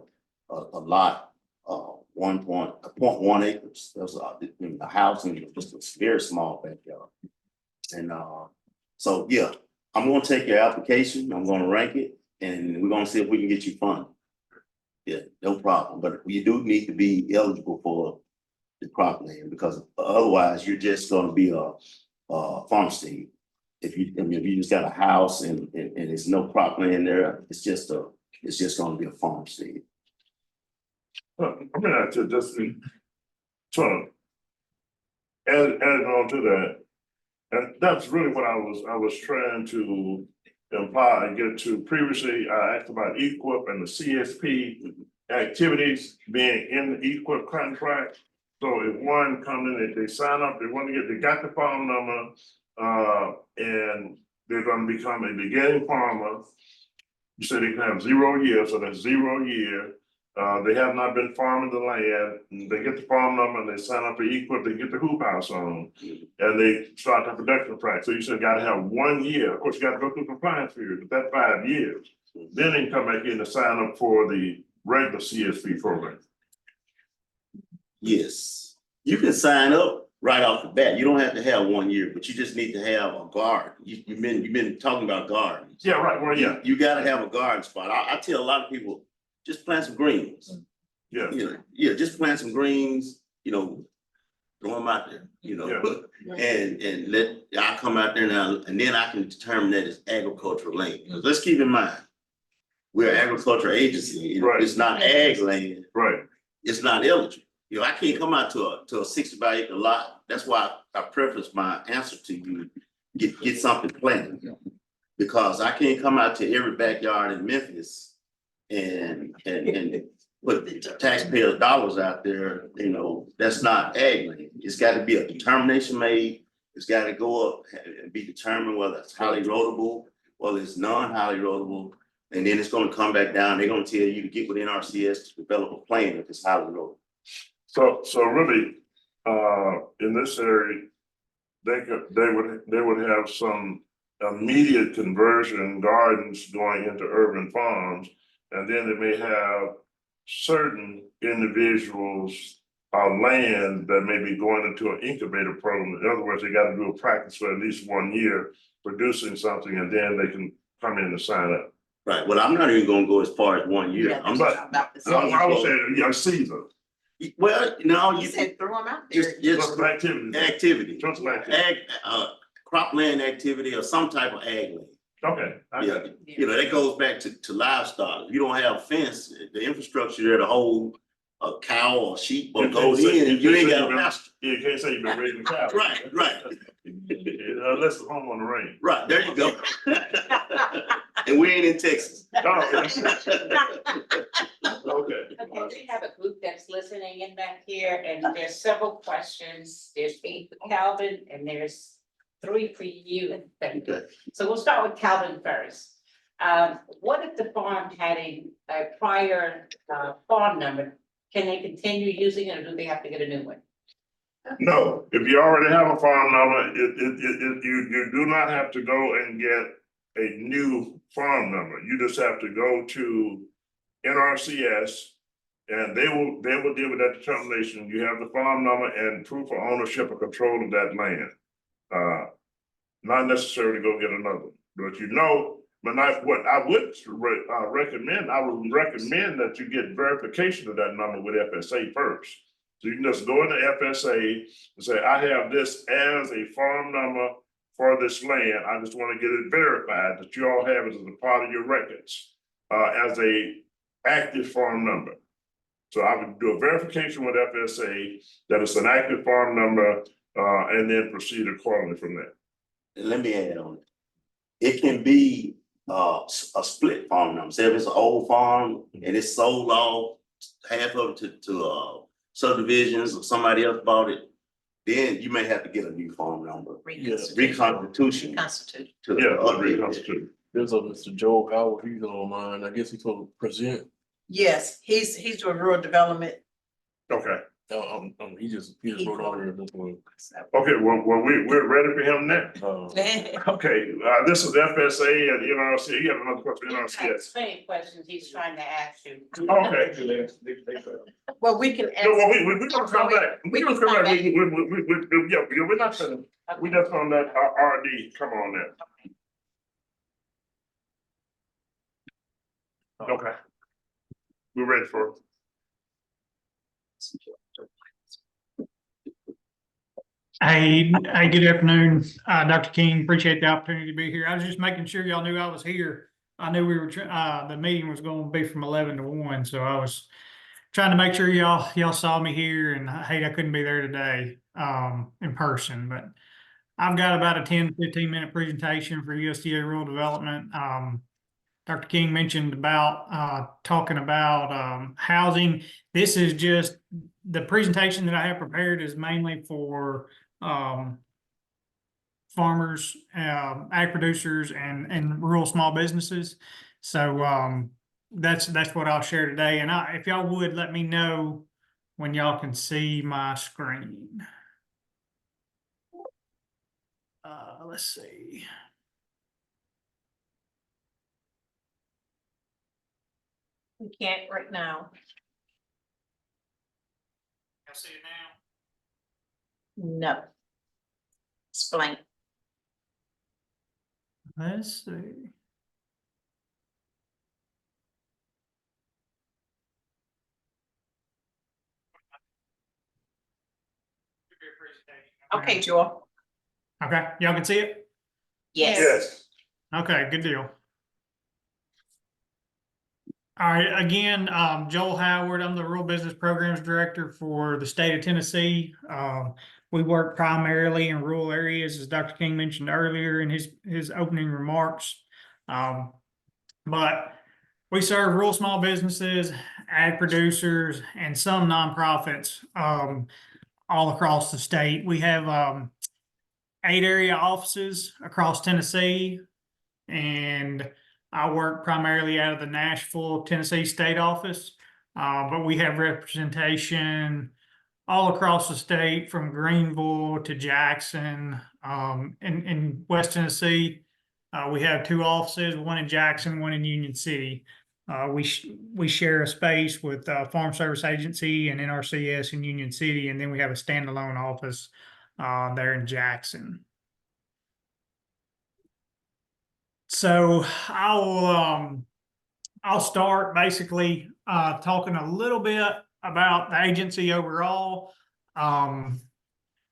E: lot, 0.1 acres. That was a house and just a very small backyard. And so yeah, I'm gonna take your application, I'm gonna rank it, and we're gonna see if we can get you funded. Yeah, no problem, but you do need to be eligible for the cropland, because otherwise you're just gonna be a farmstead. If you just got a house and there's no cropland there, it's just gonna be a farmstead.
D: I'm gonna just to add on to that. And that's really what I was trying to imply and get to. Previously, I asked about EQIP and the CSP activities being in the EQIP contract. So if one comes in, if they sign up, they got the farm number, and they're gonna become a beginning farmer. You said they can have 0 years, so that's 0 year. They have not been farming the land. They get the farm number and they sign up for EQIP, they get the hoop house on, and they start the production practice. So you said gotta have 1 year. Of course, you gotta go through compliance period, but that's 5 years. Then they can come back in and sign up for the regular CSP program.
E: Yes, you can sign up right off the bat. You don't have to have 1 year, but you just need to have a garden. You've been talking about gardens.
D: Yeah, right, well, yeah,
E: You gotta have a garden spot. I tell a lot of people, just plant some greens.
D: yeah.
E: Yeah, just plant some greens, throw them out there, and I'll come out there now, and then I can determine that it's agricultural land. 'Cause let's keep in mind, we're an agricultural agency.
D: Right.
E: It's not ag land.
D: Right,
E: It's not eligible. I can't come out to a 60 by acre lot. That's why I preface my answer to you, get something planted. Because I can't come out to every backyard in Memphis and put taxpayers' dollars out there, that's not ag land. It's gotta be a determination made. It's gotta go up and be determined whether it's highly roadable, whether it's non-highly roadable. And then it's gonna come back down. They're gonna tell you to get with NRCS to develop a plan if it's highly roadable.
D: so really, in this area, they would have some immediate conversion gardens going into urban farms. And then they may have certain individuals land that may be going into an incubator program. In other words, they got to do a practice for at least 1 year producing something, and then they can come in and sign up.
E: Right, well, I'm not even gonna go as far as 1 year. I'm
D: I would say, season.
E: Well, no,
A: You
E: you
A: said throw them out there.
E: just
D: Just some activity.
E: activity,
D: Just some activity.
E: cropland activity or some type of ag land.
D: Okay. I got
E: Yeah,
D: it.
E: that goes back to livestock. If you don't have a fence, the infrastructure there to hold a cow or sheep or
D: You
E: goat
D: can't say-
E: in, you ain't got a
D: you can't
E: pasture.
D: You can't say you've been raising cows.
E: Right.
D: Unless the home on the range.
E: Right, there you go. And we ain't in Texas.
D: Okay.
H: Okay, we have a group that's listening in back here, and there's several questions. There's 8 for Calvin, and there's 3 for you.
E: Okay.
H: So we'll start with Calvin first. What if the farm had a prior, farm number? Can they continue using it or do they have to get a new one?
D: No, if you already have a farm number, you do not have to go and get a new farm number. You just have to go to NRCS. And they will deal with that determination. You have the farm number and proof of ownership or control of that land. Not necessarily go get another, one. But what I would recommend, I would recommend that you get verification of that number with FSA first. So you can just go into FSA and say, I have this as a farm number for this land. I just want to get it verified that you all have it as a part of your records, as a active farm number. So I would do a verification with FSA that it's an active farm number, and then proceed accordingly from there.
E: Let me add on it. It can be a split farm number. Say if it's an old farm and it's sold off, half of it to subdivisions or somebody else bought it, then you may have to get a new farm number. Reconstitution.
B: Constitute.
E: To the
D: Yeah,
E: other
D: reconstitute.
I: There's a Mr. Joe Howard, he's online, I guess he's gonna present.
B: Yes, he's doing rural development.
D: Okay,
I: He just wrote on here this one.
D: okay, well, we're ready for him now. Okay, this is FSA and NRC. You have another question, NRCS.
H: Same questions he's trying to ask you.
D: Okay.
B: Well, we can.
D: No, well, we're gonna come back. We're gonna come back. We're not finished. We just on that RD. Come on now. Okay. We're ready for it.
J: Hey, good afternoon, Dr. King. Appreciate the opportunity to be here. I was just making sure y'all knew I was here. I knew we were, the meeting was going to be from 11 to 1, so I was trying to make sure y'all saw me here, and I hate I couldn't be there today, in person, but I've got about a 10-15 minute presentation for USDA Rural Development. Dr. King mentioned about talking about housing. This is just the presentation that I have prepared is mainly for farmers, ag producers, and rural small businesses. So that's what I'll share today. And if y'all would let me know when y'all can see my screen. Let's see.
B: We can't right now.
J: Y'all see it now?
B: No. Explain.
J: Let's see.
B: Okay, Joel.
J: Okay, y'all can see it?
D: Yes.
J: Okay, good deal. All right, again, Joel Howard, I'm the Rural Business Programs Director for the state of Tennessee. We work primarily in rural areas, as Dr. King mentioned earlier in his opening remarks. But we serve rural small businesses, ag producers, and some nonprofits all across the state. We have 8 area offices across Tennessee, and I work primarily out of the Nashville, Tennessee state office, but we have representation all across the state from Greenville to Jackson. In West Tennessee, we have 2 offices, one in Jackson, one in Union City. We share a space with Farm Service Agency and NRCS in Union City, and then we have a standalone office there in Jackson. So I'll start basically talking a little bit about the agency overall.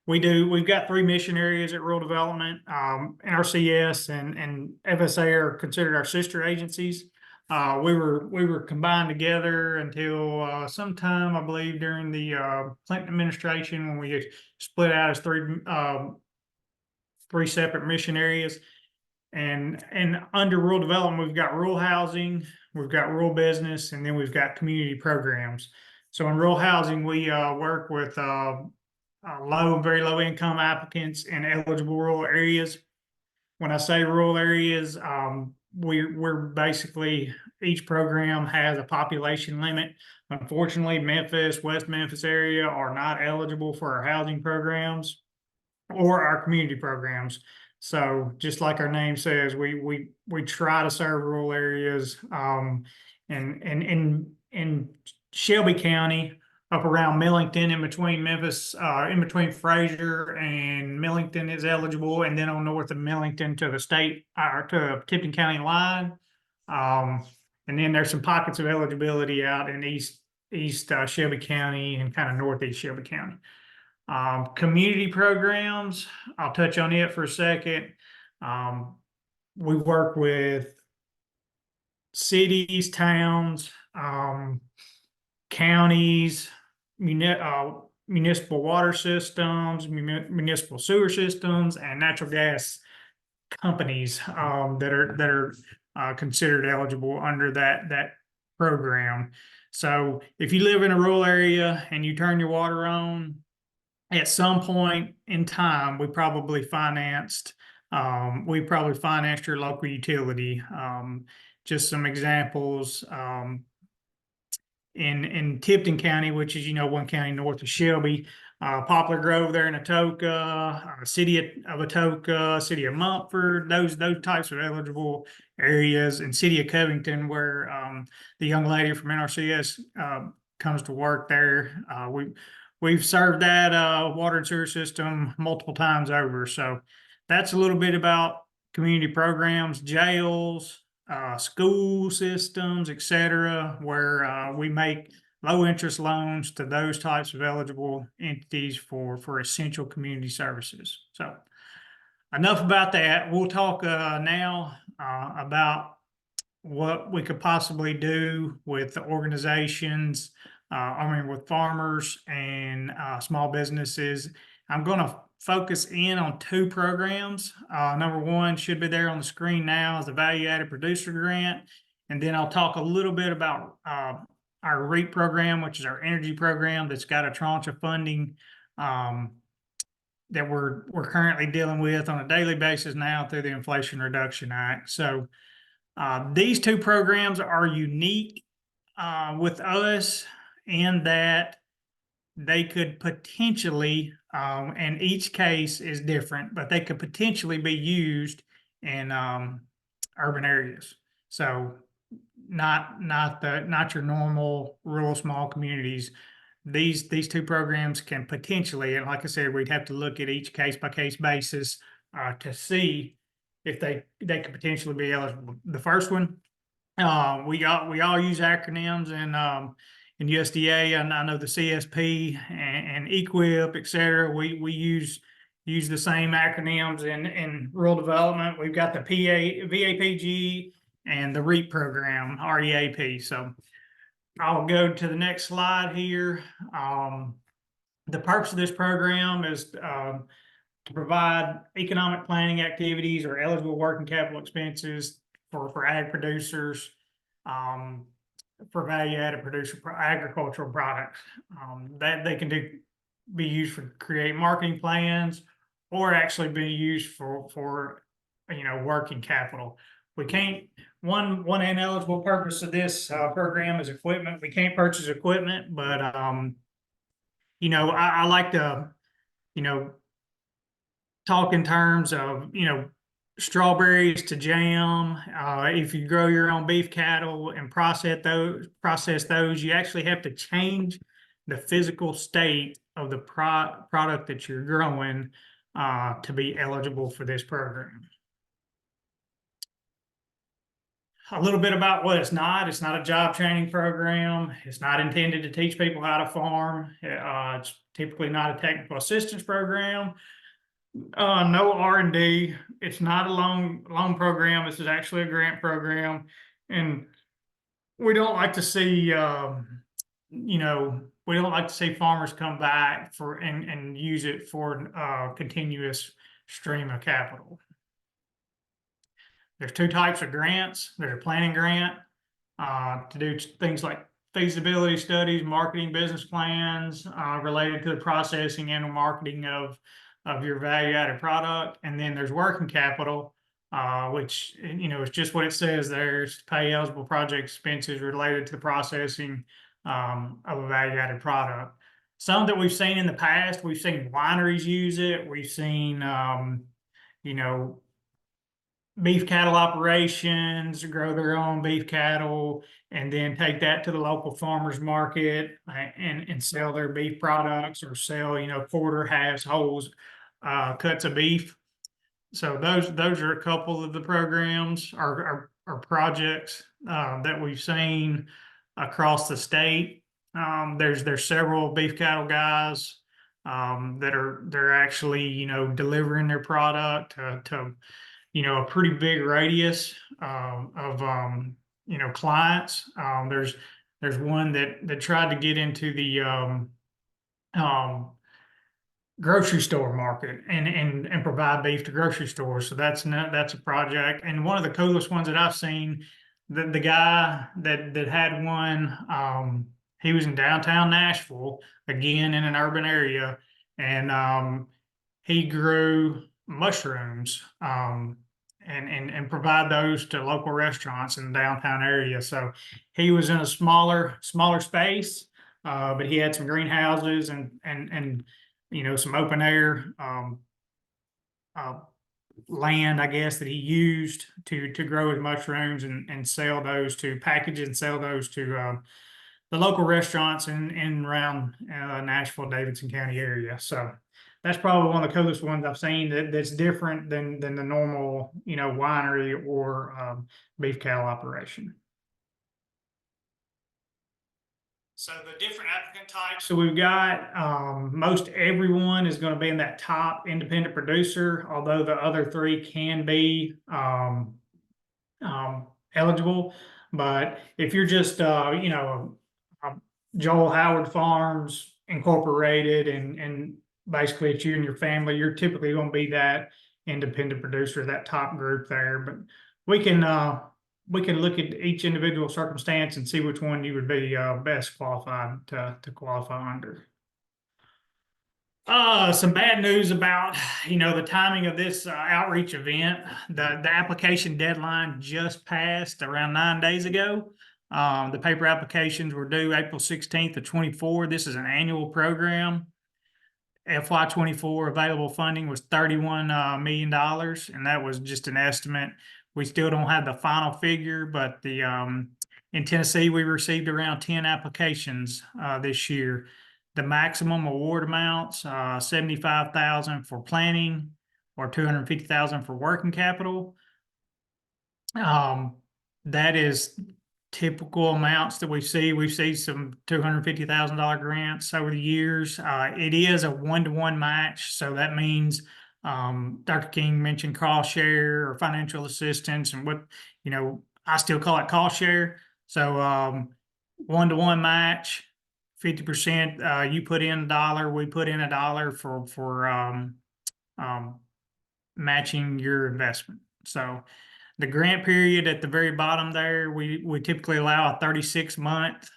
J: We've got 3 mission areas at Rural Development. NRCS and FSA are considered our sister agencies. We were combined together until sometime, I believe, during the Clinton administration, when we split out as 3 separate mission areas. And under rural development, we've got rural housing, we've got rural business, and then we've got community programs. So in rural housing, we work with low and very low income applicants in eligible rural areas. When I say rural areas, we're basically, each program has a population limit. Unfortunately, Memphis, West Memphis area are not eligible for our housing programs or our community programs. So just like our name says, we try to serve rural areas, and in Shelby County, up around Millington, in between Memphis, in between Fraser and Millington is eligible, and then on north of Millington to the state, or to Tipton County line. And then there's some pockets of eligibility out in east Shelby County and kind of northeast Shelby County. Community programs, I'll touch on it for a second. We work with cities, towns, counties, municipal water systems, municipal sewer systems, and natural gas companies that are considered eligible under that program. So if you live in a rural area and you turn your water on, at some point in time, we probably financed your local utility. Just some examples. In Tipton County, which is, one county north of Shelby, Poplar Grove there in Atoka, city of Atoka, city of Mumford, those types of eligible areas, and city of Covington, where the young lady from NRCS comes to work there. We've served that water and sewer system multiple times over. So that's a little bit about community programs, jails, school systems, et cetera, where we make low interest loans to those types of eligible entities for essential community services. So enough about that. We'll talk now about what we could possibly do with the organizations, with farmers and small businesses. I'm going to focus in on two programs. Number one should be there on the screen now, is the Value Added Producer Grant. And then I'll talk a little bit about our REAP program, which is our energy program that's got a tranche of funding that we're currently dealing with on a daily basis now through the Inflation Reduction Act. So these two programs are unique with us in that they could potentially, and each case is different, but they could potentially be used in urban areas. So not your normal rural small communities. These two programs can potentially, and like I said, we'd have to look at each case by case basis to see if they could potentially be eligible. The first one, we all use acronyms in USDA, and I know the CSP and EQIP, et cetera. We use the same acronyms in rural development. We've got the VAPG and the REAP program, REAP. So I'll go to the next slide here. The purpose of this program is to provide economic planning activities or eligible working capital expenses for ag producers, for value-added agricultural products that they can be used for create marketing plans, or actually be used for working capital. We can't, one ineligible purpose of this program is equipment. We can't purchase equipment, but I like to talk in terms of strawberries to jam. If you grow your own beef cattle and process those, you actually have to change the physical state of the product that you're growing to be eligible for this program. A little bit about what it's not. It's not a job training program. It's not intended to teach people how to farm. It's typically not a technical assistance program. No R&D. It's not a loan program. This is actually a grant program, and we don't like to see farmers come back and use it for a continuous stream of capital. There's two types of grants. There's a planning grant to do things like feasibility studies, marketing business plans related to the processing and marketing of your value-added product. And then there's working capital, which, you know, it's just what it says there, is to pay eligible project expenses related to the processing of a value-added product. Some that we've seen in the past, we've seen wineries use it, we've seen, you know, beef cattle operations grow their own beef cattle and then take that to the local farmers market and sell their beef products or sell, you know, quarter, halves, wholes, cuts of beef. So those are a couple of the programs or projects that we've seen across the state. There's several beef cattle guys they're actually, you know, delivering their product to you know, a pretty big radius of you know, clients. There's one that tried to get into the um, grocery store market and provide beef to grocery stores. So that's a project. And one of the coolest ones that I've seen, the guy that had one, he was in downtown Nashville, again in an urban area, and he grew mushrooms and provide those to local restaurants in the downtown area. So he was in a smaller space, but he had some greenhouses and you know, some open air uh, land, I guess, that he used to grow his mushrooms and sell those to package and sell those to the local restaurants in around Nashville, Davidson County area. So that's probably one of the coolest ones I've seen that's different than the normal, you know, winery or beef cattle operation. So the different applicant types, so we've got most everyone is going to be in that top independent producer, although the other three can be eligible. But if you're just you know, Joel Howard Farms Incorporated and basically it's you and your family, you're typically going to be that independent producer, that top group there. But we can look at each individual circumstance and see which one you would be best qualified to qualify under. Some bad news about, you know, the timing of this outreach event. The application deadline just passed around 9 days ago. The paper applications were due April 16th of 24. This is an annual program. FY24 available funding was $31 million, and that was just an estimate. We still don't have the final figure, but the in Tennessee, we received around 10 applications this year. The maximum award amounts, $75,000 for planning or $250,000 for working capital. That is typical amounts that we see. We've seen some $250,000 grants over the years. It is a 1-to-1 match, so that means Dr. King mentioned cost share or financial assistance, and what, you know, I still call it cost share. So 1-to-1 match, 50%. You put in $1, we put in $1 for matching your investment. So the grant period at the very bottom there, we typically allow a 36-month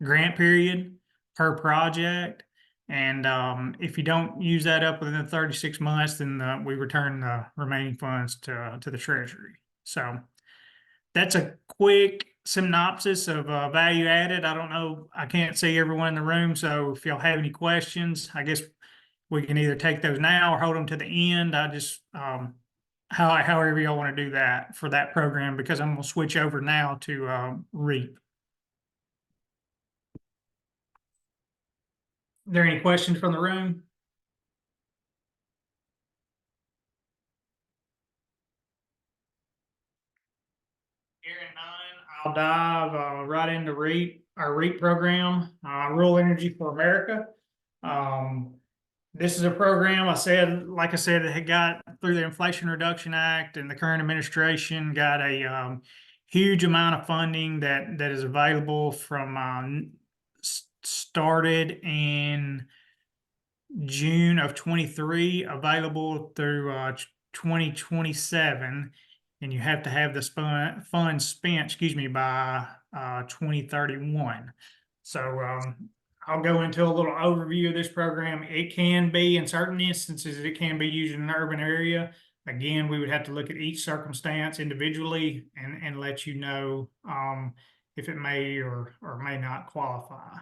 J: grant period per project. And if you don't use that up within the 36 months, then we return the remaining funds to the Treasury. So that's a quick synopsis of value added. I don't know, I can't see everyone in the room. So if y'all have any questions, I guess we can either take those now or hold them to the end. I just, however y'all want to do that for that program, because I'm going to switch over now to REAP. Are there any questions from the room? Hearing none, I'll dive right into REAP, our REAP program, Rural Energy for America. This is a program, like I said, it had got through the Inflation Reduction Act, and the current administration got a huge amount of funding that is available from started in June of 23, available through 2027, and you have to have the funds spent, by 2031. So I'll go into a little overview of this program. It can be, in certain instances, it can be used in an urban area. Again, we would have to look at each circumstance individually and let you know, if it may or may not qualify.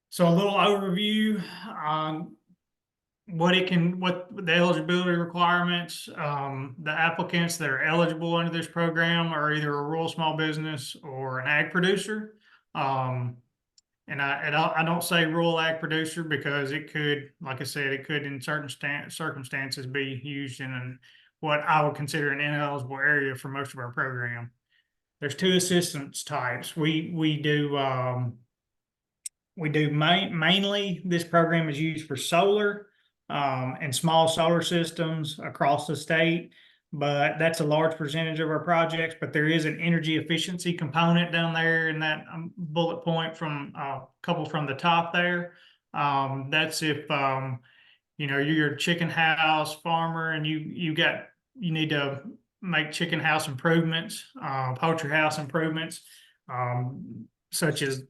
J: So a little overview on what the eligibility requirements, the applicants that are eligible under this program are either a rural small business or an ag producer. And I don't say rural ag producer because it could, like I said, it could in certain circumstances be used in what I would consider an ineligible area for most of our program. There's two assistance types. We do mainly this program is used for solar and small solar systems across the state, but that's a large percentage of our projects. But there is an energy efficiency component down there in that bullet point from a couple from the top there. That's if you're a chicken house farmer and you need to make chicken house improvements, poultry house improvements, such as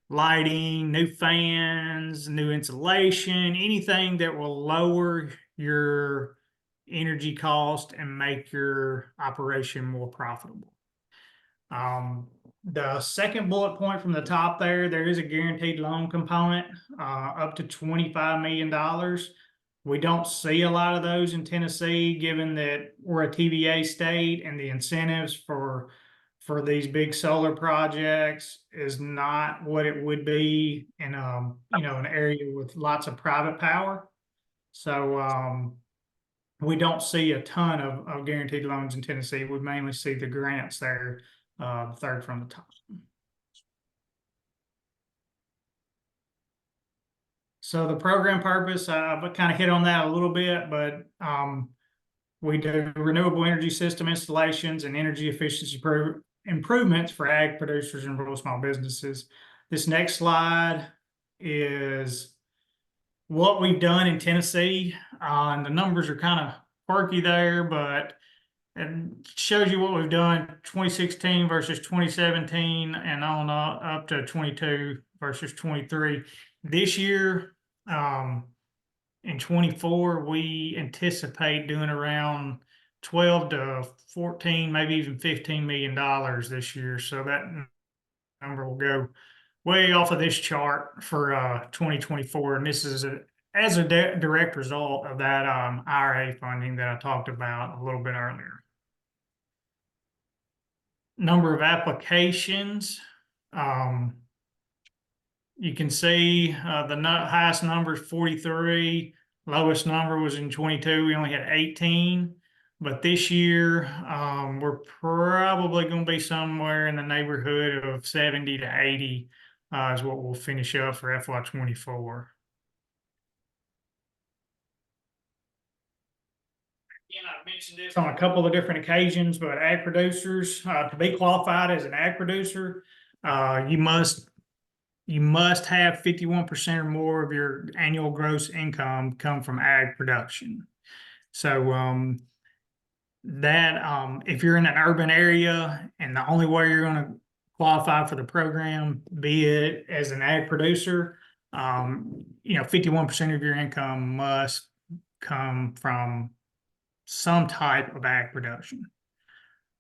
J: lighting, new fans, new insulation, anything that will lower your energy cost and make your operation more profitable. The second bullet point from the top there is a guaranteed loan component up to $25 million. We don't see a lot of those in Tennessee, given that we're a TVA state and the incentives for these big solar projects is not what it would be in an area with lots of private power. So we don't see a ton of guaranteed loans in Tennessee. We mainly see the grants there, third from the top. So the program purpose, I've kind of hit on that a little bit, but we do renewable energy system installations and energy efficiency improvements for ag producers and rural small businesses. This next slide is what we've done in Tennessee. And the numbers are kind of quirky there, but it shows you what we've done 2016 versus 2017 and on up to 22 versus 23. This year, in 24, we anticipate doing around 12 to 14, maybe even $15 million this year. So that number will go way off of this chart for 2024. And this is as a direct result of that IRA funding that I talked about a little bit earlier. Number of applications. You can see the highest number is 43. Lowest number was in 22. We only had 18. But this year, we're probably going to be somewhere in the neighborhood of 70 to 80 is what we'll finish up for FY24. Again, I've mentioned this on a couple of different occasions, but ag producers, to be qualified as an ag producer, you must have 51% or more of your annual gross income come from ag production. So if you're in an urban area and the only way you're going to qualify for the program, be it as an ag producer, 51% of your income must come from some type of ag production.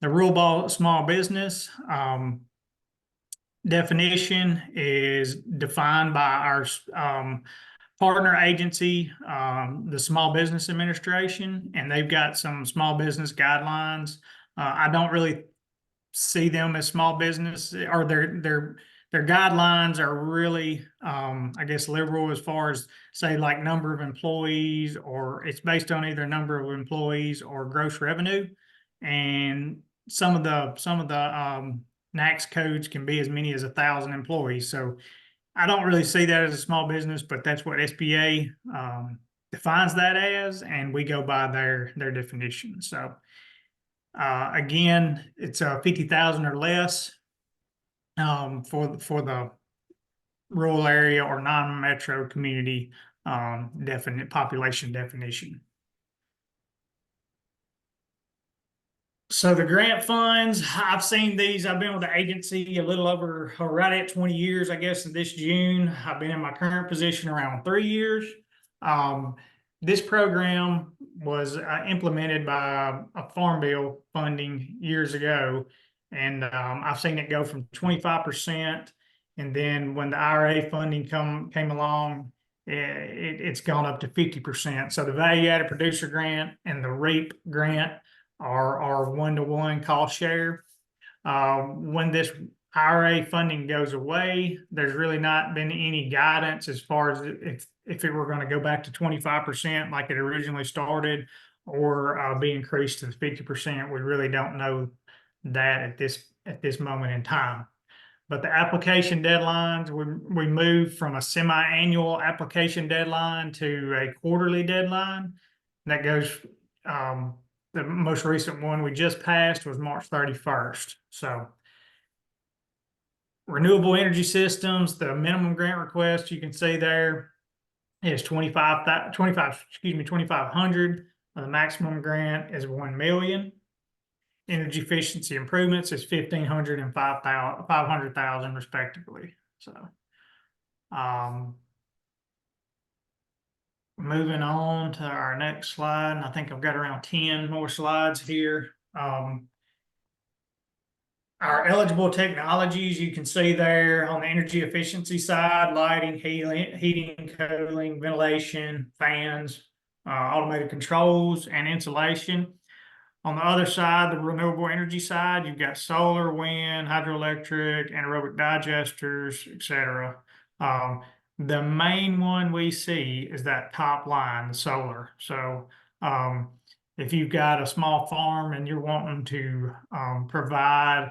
J: The rural small business definition is defined by our partner agency, the Small Business Administration, and they've got some small business guidelines. I don't really see them as small business, or their guidelines are really, I guess, liberal as far as say like number of employees, or it's based on either number of employees or gross revenue. And some of the NAICS codes can be as many as 1,000 employees. So I don't really see that as a small business, but that's what SBA defines that as, and we go by their definition. So again, it's 50,000 or less for the rural area or non-metro community population definition. So the grant funds, I've seen these. I've been with the agency a little over, right at 20 years, I guess, this June. I've been in my current position around 3 years. this program was implemented by a farm bill funding years ago. And I've seen it go from 25%. And then when the IRA funding came along, it's gone up to 50%. So the value added producer grant and the REAP grant are 1-to-1 cost share. When this IRA funding goes away, there's really not been any guidance as far as if it were going to go back to 25% like it originally started, or be increased to 50%. We really don't know that at this moment in time. But the application deadlines, we moved from a semi-annual application deadline to a quarterly deadline. That goes, the most recent one we just passed was March 31st. So renewable energy systems, the minimum grant request you can see there is 2,500. The maximum grant is 1 million. Energy efficiency improvements is 1,500 and 500,000 respectively. So, moving on to our next slide, and I think I've got around 10 more slides here. Our eligible technologies, you can see there on the energy efficiency side, lighting, heating, cooling, ventilation, fans, automated controls, and insulation. On the other side, the renewable energy side, you've got solar, wind, hydroelectric, anaerobic digesters, etc. The main one we see is that top line, the solar. So if you've got a small farm and you're wanting to provide,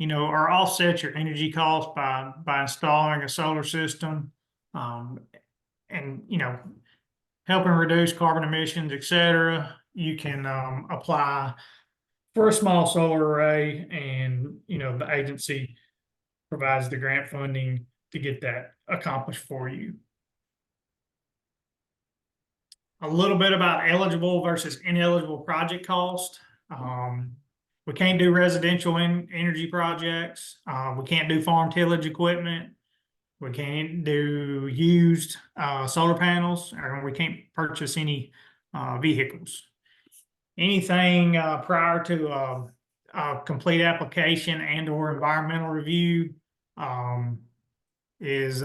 J: or offset your energy costs by installing a solar system, and helping reduce carbon emissions, etc., you can apply for a small solar array, and the agency provides the grant funding to get that accomplished for you. A little bit about eligible versus ineligible project cost. We can't do residential energy projects. We can't do farm tillage equipment. We can't do used solar panels, and we can't purchase any vehicles. Anything prior to a complete application and or environmental review is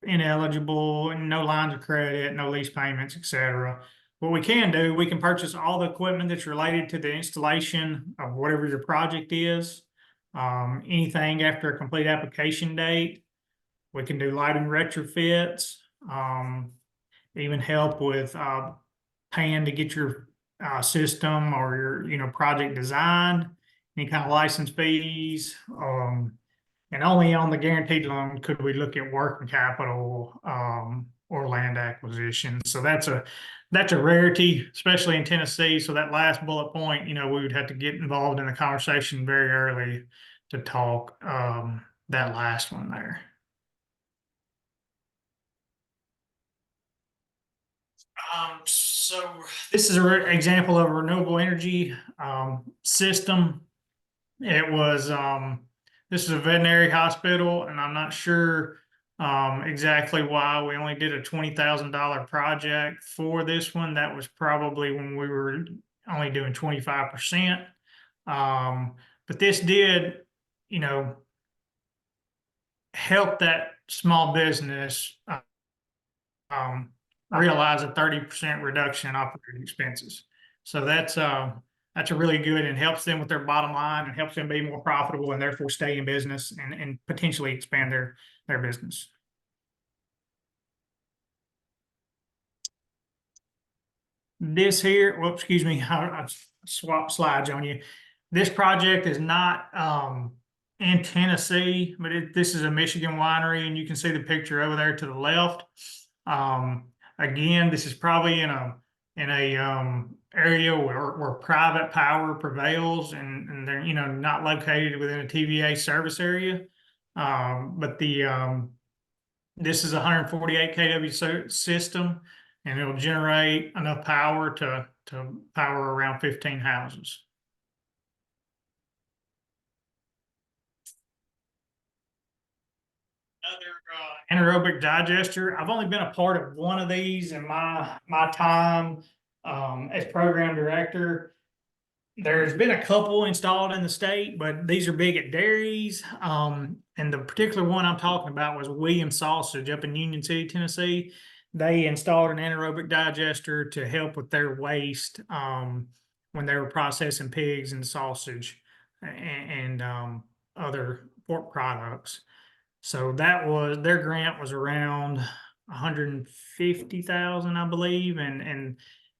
J: ineligible, no lines of credit, no lease payments, etc. What we can do, we can purchase all the equipment that's related to the installation of whatever your project is. Anything after a complete application date. We can do lighting retrofits, even help with paying to get your system or your project designed, any kind of license fees, and only on the guaranteed loan could we look at working capital or land acquisition. So that's a rarity, especially in Tennessee. So that last bullet point, we would have to get involved in the conversation very early to talk that last one there. So this is an example of a renewable energy system. It was this is a veterinary hospital, and I'm not sure exactly why we only did a $20,000 project for this one. That was probably when we were only doing 25%. But this did, help that small business realize a 30% reduction in operating expenses. So that's a really good, and helps them with their bottom line and helps them be more profitable and therefore stay in business and potentially expand their business. This here, well, excuse me, I swapped slides on you. This project is not in Tennessee, but this is a Michigan winery, and you can see the picture over there to the left. Again, this is probably in a area where private power prevails, and they're not located within a TVA service area. But this is a 148 kW system, and it'll generate enough power to power around 15 houses. Another anaerobic digester. I've only been a part of one of these in my time as program director. There's been a couple installed in the state, but these are big at dairies. And the particular one I'm talking about was Williams Sausage up in Union City, Tennessee. They installed an anaerobic digester to help with their waste when they were processing pigs and sausage and other pork products. So that was their grant was around 150,000, I believe, and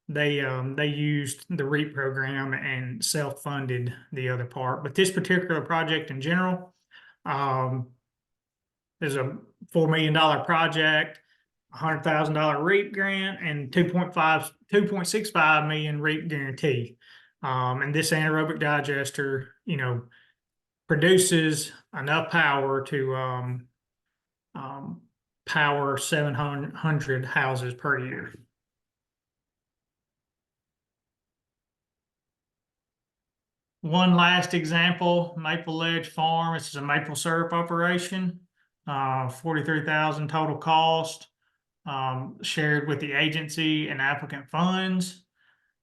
J: they used the REAP program and self-funded the other part. But this particular project in general, is a $4 million project, $100,000 REAP grant, and 2.65 million REAP guarantee. And this anaerobic digester, produces enough power to power 700 houses per year. One last example, Maple Ledge Farm. This is a maple syrup operation. 43,000 total cost, shared with the agency and applicant funds,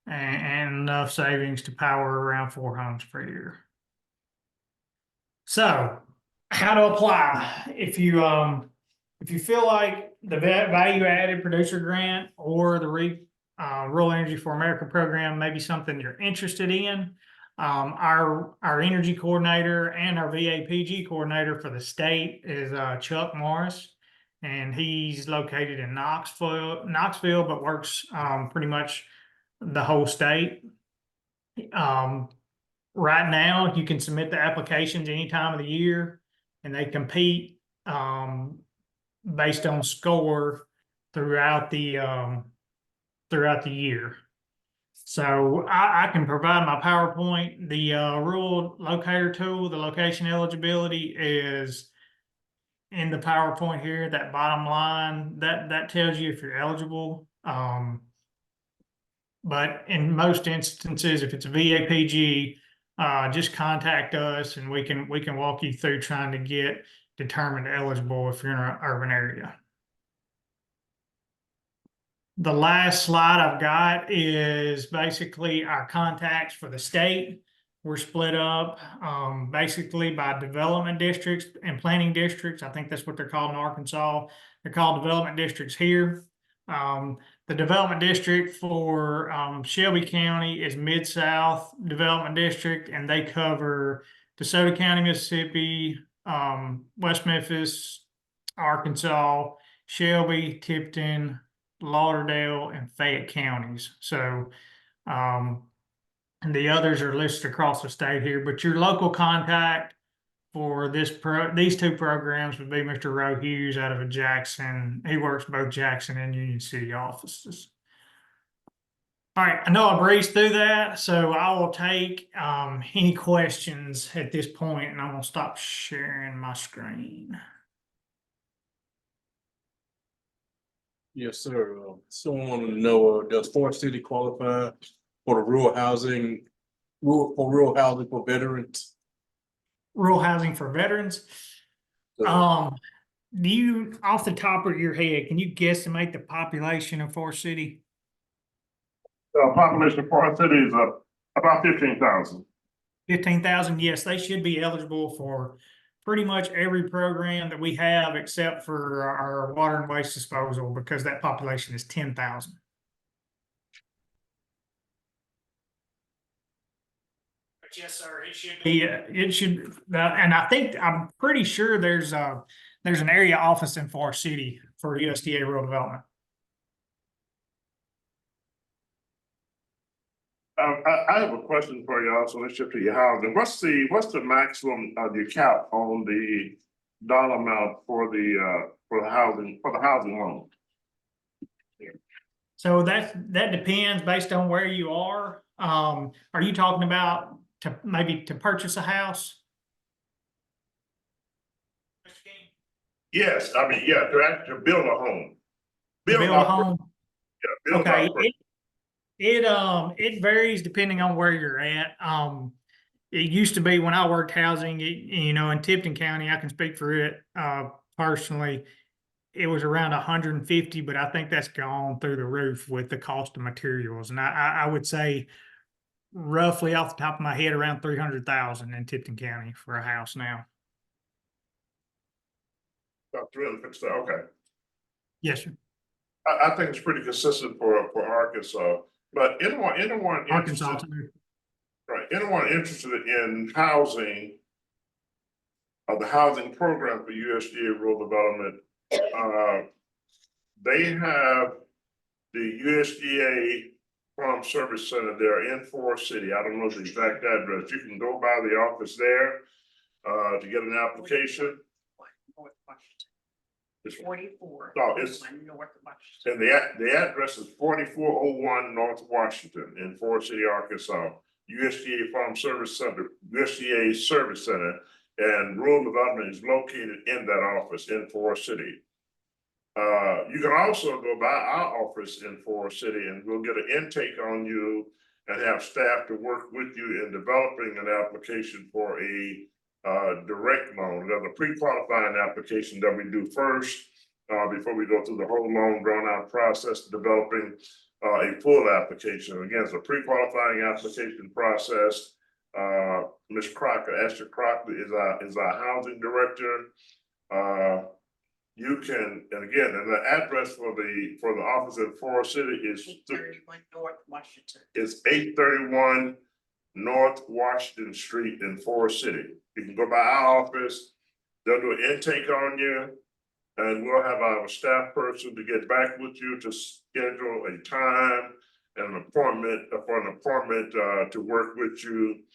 J: and enough savings to power around 4 homes per year. So, how to apply? If you feel like the value added producer grant or the Rural Energy for America program may be something you're interested in, our energy coordinator and our VAPG coordinator for the state is Chuck Morris, and he's located in Knoxville, but works pretty much the whole state. Right now, you can submit the applications any time of the year, and they compete based on score throughout the year. So I can provide my PowerPoint. The rural locator tool, the location eligibility is in the PowerPoint here. That bottom line that tells you if you're eligible. But in most instances, if it's a VAPG, just contact us and we can walk you through trying to get determined eligible if you're in an urban area. The last slide I've got is basically our contacts for the state. We're split up basically by development districts and planning districts. I think that's what they're called in Arkansas. They're called development districts here. The development district for Shelby County is Mid-South Development District, and they cover DeSoto County, Mississippi, West Memphis, Arkansas, Shelby, Tipton, Lauderdale, and Fayette counties. So and the others are listed across the state here, but your local contact for these two programs would be Mr. Roe Hughes out of Jackson. He works both Jackson and Union City offices. All right, I know I breezed through that, so I will take any questions at this point, and I'm gonna stop sharing my screen.
I: Yes, sir. Someone wanted to know, does Forest City qualify for the rural housing for veterans?
J: Rural housing for veterans. Do you, off the top of your head, can you guesstimate the population of Forest City?
D: The population of Forest City is about 15,000.
J: 15,000, yes, they should be eligible for pretty much every program that we have except for our water and waste disposal, because that population is 10,000. But yes, sir, it should be, and I'm pretty sure there's an area office in Forest City for USDA Rural Development.
D: I have a question for you also. Let's shift to your housing. What's the maximum the cap on the dollar amount for the housing loan?
J: So that depends based on where you are. Are you talking about maybe to purchase a house?
D: Yes, I mean, yeah, to build a home.
J: Build a home.
D: Yeah, build
J: Okay.
D: a
J: It varies depending on where you're at. It used to be when I worked housing, in Tipton County, I can speak for it personally. it was around 150, but I think that's gone through the roof with the cost of materials. And I would say roughly off the top of my head, around 300,000 in Tipton County for a house now.
D: About 350, okay.
J: Yes, sir.
D: I think it's pretty consistent for Arkansas, but anyone
J: Arkansas
D: interested,
J: too.
D: right, anyone interested in housing, the housing program for USDA rural development, they have the USDA Farm Service Center there in Forest City. I don't know the exact address. You can go by the office there to get an application.
B: North Washington.
D: It's
B: 44.
D: No, it's-
B: North Washington.
D: And the address is 4401 North Washington in Forest City, Arkansas. USDA Farm Service Center, USDA Service Center, and rural development is located in that office in Forest City. You can also go by our office in Forest City and we'll get an intake on you and have staff to work with you in developing an application for a direct loan. There's a pre-qualifying application that we do first before we go through the whole long drawn out process of developing a full application. Again, it's a pre-qualifying application process. Ms. Crocker, Esther Crocker is our housing director. You can, and again, and the address for the office in Forest City is
B: 831 North Washington.
D: is 831 North Washington Street in Forest City. You can go by our office, they'll do an intake on you, and we'll have our staff person to get back with you to schedule a time and an appointment to work with you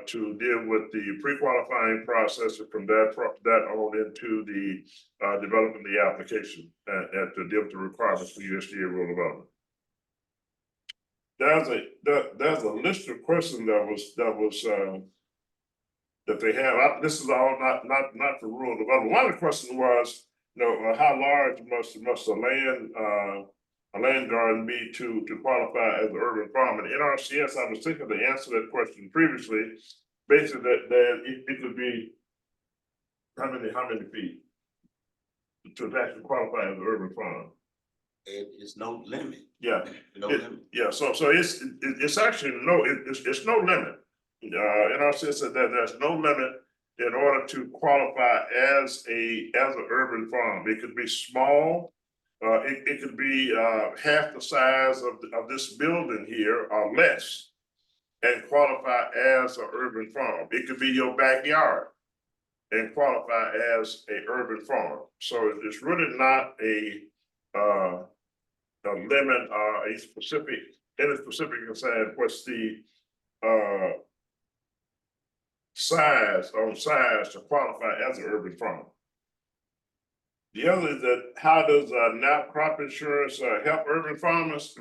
D: to deal with the pre-qualifying process, and from that on into the developing the application and to deal with the requirements for USDA rural development. There's a list of questions that they have. This is all not for rural development. One of the questions was, how large must a land garden be to qualify as an urban farm? And NRCS, I was thinking to answer that question previously, basically that it could be how many feet to actually qualify as an urban farm.
G: It is no limit.
D: Yeah.
G: No limit.
D: Yeah, so it's actually it's no limit. NRCS said that there's no limit in order to qualify as an urban farm. It could be small. It could be half the size of this building here or less and qualify as an urban farm. It could be your backyard and qualify as an urban farm. So it's really not a limit or any specific concern what's the size to qualify as an urban farm. The other is that how does NAP crop insurance help urban farmers?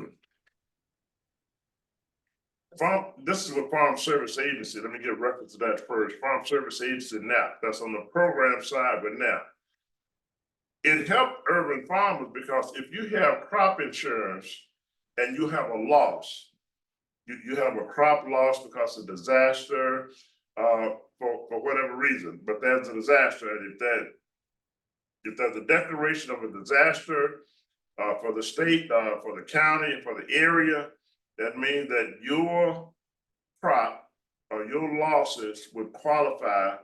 D: This is what Farm Service Agency, let me get reference to that first. Farm Service Agency NAP, that's on the program side with NAP. It helped urban farmers because if you have crop insurance and you have a loss, you have a crop loss because of disaster, for whatever reason, but there's a disaster, and if there's a declaration of a disaster for the state, for the county, and for the area, that means that your crop or your losses would qualify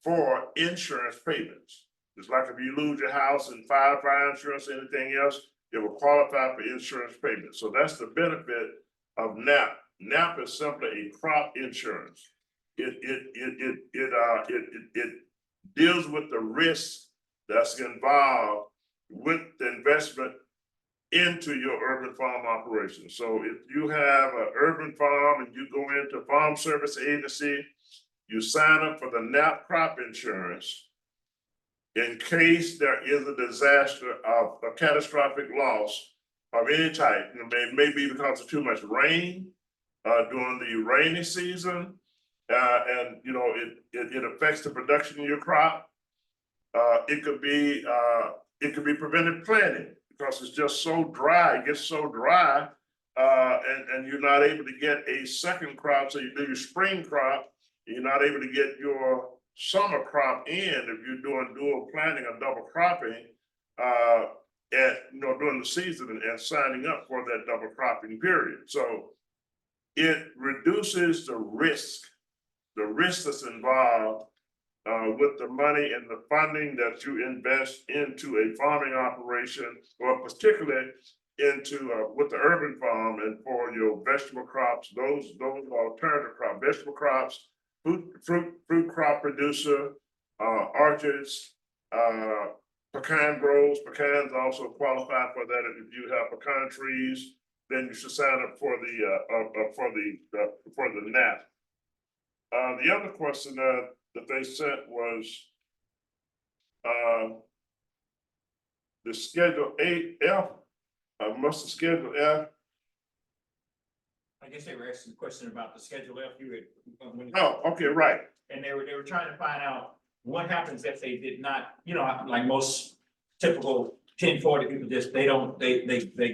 D: for insurance payments. It's like if you lose your house and fire insurance, anything else, it will qualify for insurance payments. So that's the benefit of NAP. NAP is simply a crop insurance. It deals with the risk that's involved with the investment into your urban farm operation. So if you have an urban farm and you go into Farm Service Agency, you sign up for the NAP crop insurance. In case there is a disaster of a catastrophic loss of any type, it may be because of too much rain during the rainy season, and it affects the production of your crop. It could be preventive planting because it's just so dry. It gets so dry, and you're not able to get a second crop. So you do your spring crop, you're not able to get your summer crop in if you're doing dual planting or double cropping. during the season and signing up for that double cropping period. So it reduces the risk that's involved with the money and the funding that you invest into a farming operation, or particularly into with the urban farm and for your vegetable crops, those alternative crop, vegetable crops, fruit crop producer, orchards, pecan groves. Pecans also qualify for that. If you have pecan trees, then you should sign up for the NAP. The other question that they sent was the Schedule AF, must the Schedule F.
K: I guess they were asking a question about the Schedule F you had.
D: Oh, okay, right.
K: And they were trying to find out what happens if they did not, like most typical 1040 people just, they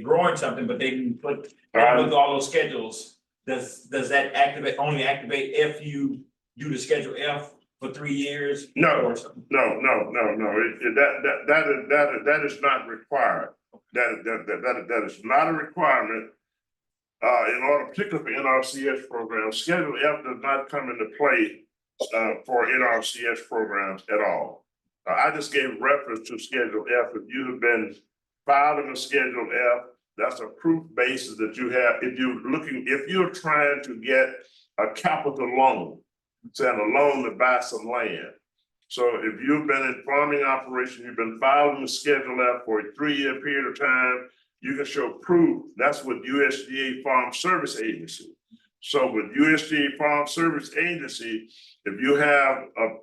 K: growing something, but they didn't put, look at all those schedules. Does that only activate if you do the Schedule F for 3 years?
D: No,
K: or something?
D: no. That is not required. That is not a requirement. In order, particularly for NRCS programs, Schedule F does not come into play for NRCS programs at all. I just gave reference to Schedule F. If you have been filing a Schedule F, that's a proof basis that you have. If you're trying to get a capital loan, say a loan to buy some land. So if you've been in farming operation, you've been filing the Schedule F for a 3-year period of time, you can show proof. That's with USDA Farm Service Agency. So with USDA Farm Service Agency, if you have an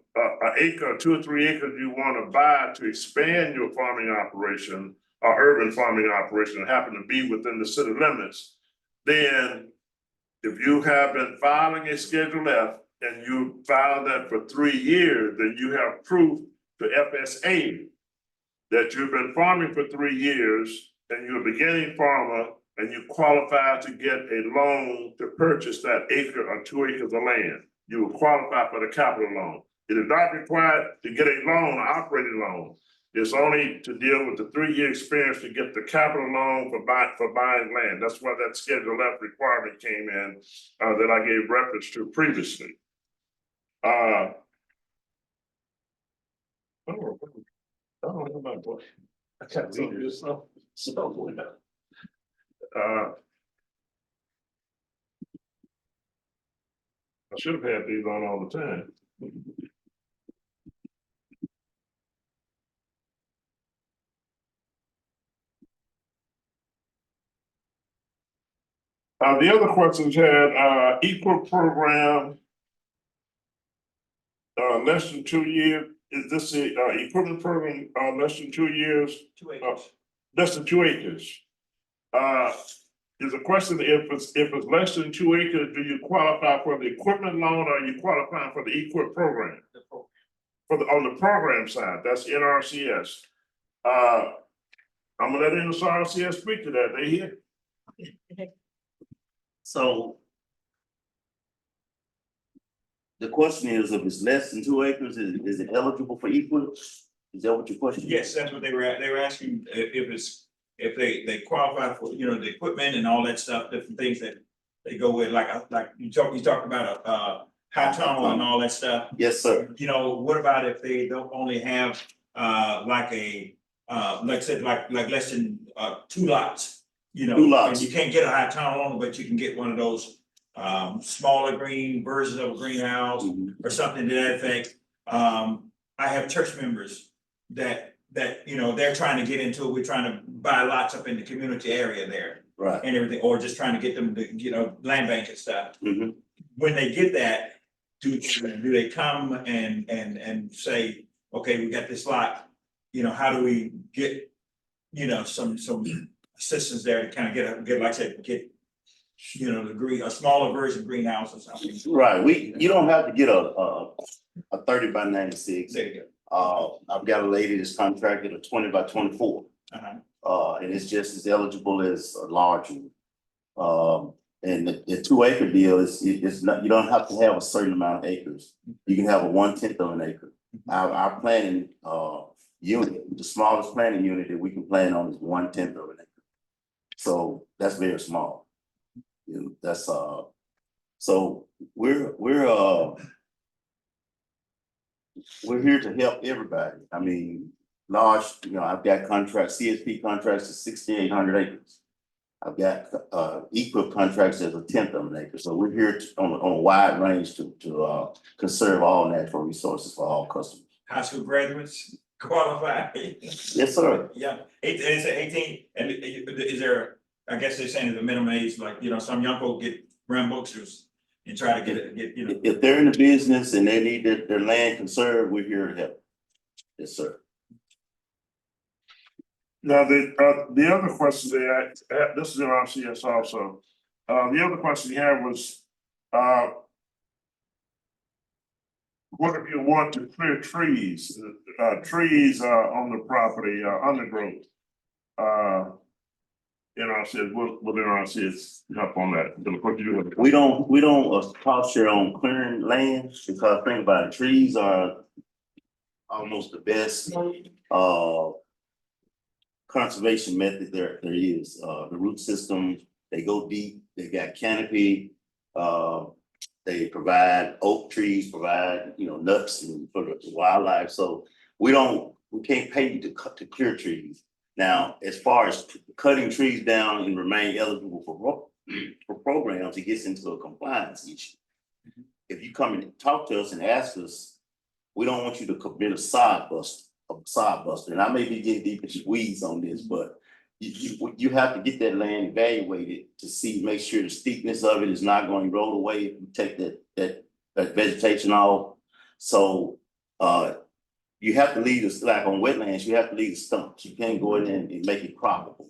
D: acre, 2 or 3 acres you want to buy to expand your farming operation or urban farming operation and happen to be within the city limits, then if you have been filing a Schedule F and you filed that for 3 years, then you have proof to FSA that you've been farming for 3 years and you're a beginning farmer and you qualify to get a loan to purchase that acre or 2 acres of land. You will qualify for the capital loan. It is not required to get a loan, an operating loan. It's only to deal with the 3-year experience to get the capital loan for buying land. That's why that Schedule F requirement came in that I gave reference to previously. I don't know my voice. I can't read this. I should have had these on all the time. The other questions had equal program, less than 2 years. Is this the equipment program less than 2 years?
K: 2 acres.
D: Less than 2 acres. Is the question if it's less than 2 acres, do you qualify for the equipment loan or are you qualifying for the equip program? On the program side, that's NRCS. I'm gonna let NRCS speak to that. They here.
E: So the question is, if it's less than 2 acres, is it eligible for equal? Is that what your question is?
K: Yes, that's what they were asking, if they qualify for, the equipment and all that stuff, different things that they go with, like you talked about a high tunnel and all that stuff.
E: Yes, sir.
K: What about if they don't only have like I said, like less than 2 lots?
E: 2 lots.
K: And you can't get a high tunnel on it, but you can get one of those smaller green versions of a greenhouse or something to that effect. I have church members that they're trying to get into it. We're trying to buy lots up in the community area there.
E: Right.
K: And everything, or just trying to get them to, land bank and stuff.
E: Mhm.
K: When they get that, do they come and say, okay, we got this lot, how do we get, some assistance there to kind of get, like I said, a smaller version greenhouse or something.
E: Right, you don't have to get a 30 by 96.
K: There you go.
E: I've got a lady that's contracted a 20 by 24. And it's just as eligible as a large one. And the 2 acre deal is not, you don't have to have a certain amount of acres. You can have a 1/10 of an acre. Our planning unit, the smallest planting unit that we can plant on is 1/10 of an acre. So that's very small. You know, that's so we're here to help everybody. I mean, large, you know, I've got contracts, CSP contracts to 6,800 acres. I've got equip contracts as 1/10 of an acre. So we're here on a wide range to conserve all natural resources for all customers.
K: High school graduates qualify.
E: Yes, sir.
K: Yeah, it's 18, and is there, I guess they're saying the minimum age, like, you know, some young folk get rambunctious and try to get, you know.
E: If they're in the business and they need their land conserved, we're here to help. Yes, sir.
D: Now, the other question they asked, this is in RCS also. The other question he had was, what if you want to clear trees, on the property, undergrowth? NRCS, will NRCS help on that? What do you have?
E: We don't cost share on clearing land because think about it, trees are almost the best conservation method there is. The root system, they go deep, they got canopy, they provide oak trees, provide, you know, nuts and for the wildlife. So we can't pay you to clear trees. Now, as far as cutting trees down and remain eligible for programs, it gets into a compliance issue. If you come and talk to us and ask us, we don't want you to commit a sod buster. And I may be getting deep in weeds on this, but you have to get that land evaluated to see, make sure the steepness of it is not going to roll away if you take that vegetation off. So you have to leave this, like on wetlands, you have to leave the stumps. You can't go in there and make it croppable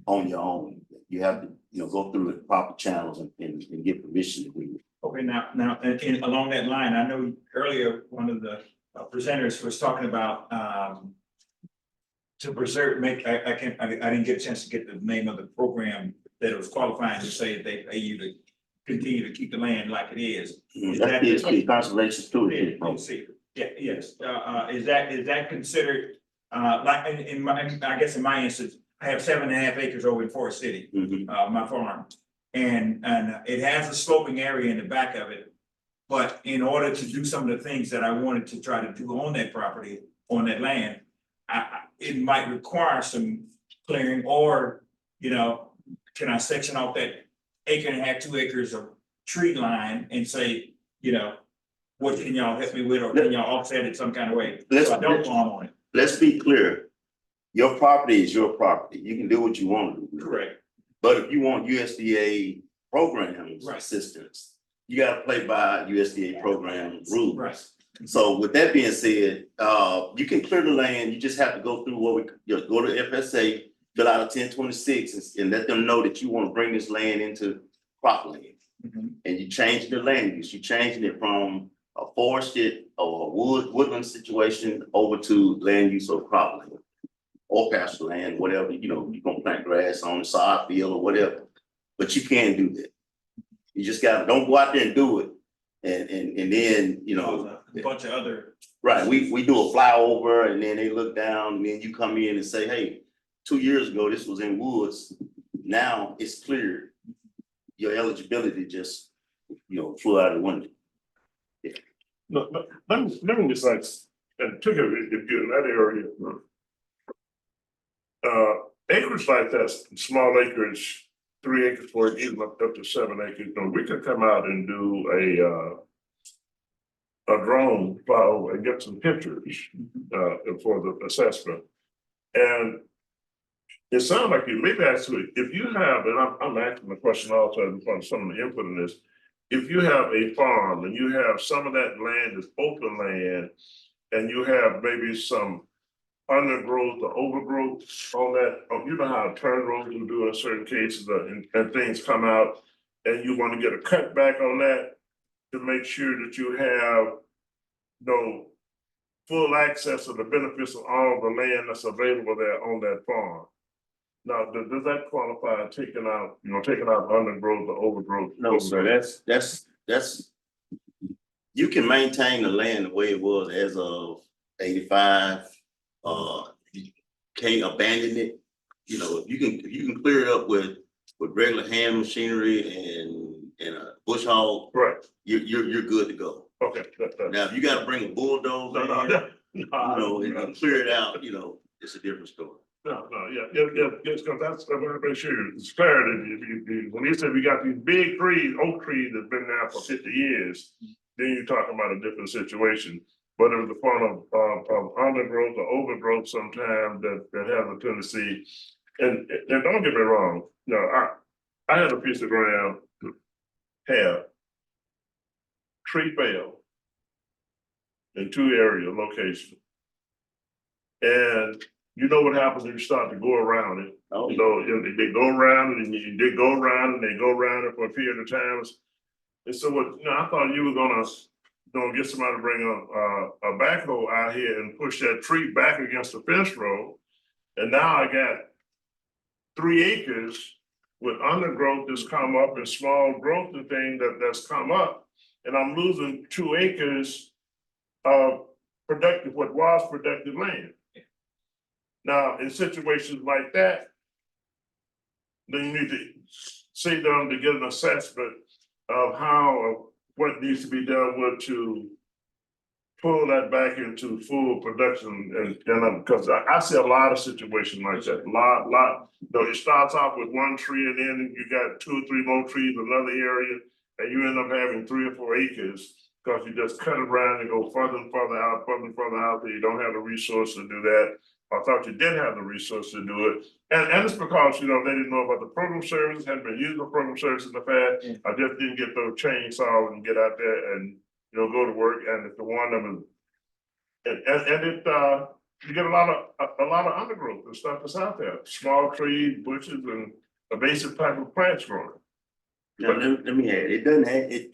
E: on your own. You have to, you know, go through the proper channels and get permission to do it.
K: Okay, now, and along that line, I know earlier, one of the presenters was talking about, to preserve, I didn't get a chance to get the name of the program that it was qualifying to say they pay you to continue to keep the land like it is. Is that
E: That's conservation stewardship program.
K: Yeah, yes, is that considered, like, in my, I guess in my instance, I have 7.5 acres over in Forest City, my farm. And it has a sloping area in the back of it. But in order to do some of the things that I wanted to try to do on that property, on that land, it might require some clearing, or, you know, can I section off that 1.5 acres, 2 acres of tree line and say, you know, what can y'all help me with, or can y'all offset it some kind of way? So I don't farm on it.
E: Let's be clear. Your property is your property. You can do what you want to do.
K: Correct.
E: But if you want USDA programs assistance, you gotta play by USDA program rules.
K: Right.
E: So with that being said, you can clear the land. You just have to go through go to FSA, fill out a 1026 and let them know that you want to bring this land into cropland. And you change the land use. You're changing it from a forested or woodland situation over to land use of cropland or pasture land, whatever, you know, you're gonna plant grass on the sod field or whatever. But you can't do that. You just don't go out there and do it. And then, you know,
K: A bunch of other.
E: right, we do a flyover and then they look down and then you come in and say, hey, 2 years ago, this was in woods. Now it's cleared. Your eligibility just, you know, flew out of the window.
D: No, let me just like, and particularly if you're in that area. Acreage like that, small acreage, 3 acres for even up to 7 acres, you know, we could come out and do a drone flyover and get some pictures for the assessment. And it sounds like you maybe actually, if you have, and I'm asking the question also on some of the input in this, if you have a farm and you have some of that land is open land, and you have maybe some undergrowth or overgrowth on that, you know how turn rows will do in certain cases, and things come out, and you want to get a cutback on that to make sure that you have no full access to the benefits of all the land that's available there on that farm. Now, does that qualify taking out undergrowth or overgrowth?
E: No, sir, that's you can maintain the land the way it was as of 85 You can't abandon it. You know, if you can clear it up with regular hand machinery and a bush hog,
D: Right,
E: you're good to go.
D: okay.
E: Now, if you gotta bring a bulldozer,
D: No,
E: in,
D: no,
E: you know, and clear it out, you know, it's a different story.
D: No, yeah, yes, because that's, I want to make sure it's clarity. When you said we got these big trees, oak trees that's been there for 50 years, then you're talking about a different situation. But it was the form of undergrowth or overgrowth sometimes that has a tendency, and don't get me wrong, you know, I had a piece of ground have tree fell in 2 area locations. And you know what happens when you start to go around it.
E: Oh,
D: You know, they go around and they go around and they go around it for a period of times. And so what, you know, I thought you were gonna get somebody to bring a backhoe out here and push that tree back against the fence row. And now I got 3 acres with undergrowth that's come up and small growth and thing that's come up. And I'm losing 2 acres of what was productive land. Now, in situations like that, then you need to sit down to get an assessment of how, what needs to be done with to pull that back into full production and because I see a lot of situations like that, lot, you know, it starts off with 1 tree and then you got 2 or 3 more trees in another area and you end up having 3 or 4 acres because you just cut around and go further and further out, and you don't have the resource to do that. I thought you did have the resource to do it. And it's because, you know, they didn't know about the program services, hadn't been using the program services in the past. I just didn't get those chainsaws and get out there and, you know, go to work. And it's the one of them. You get a lot of undergrowth and stuff that's out there, small trees, bushes and invasive type of plants growing.
E: Now, let me add, it doesn't have, if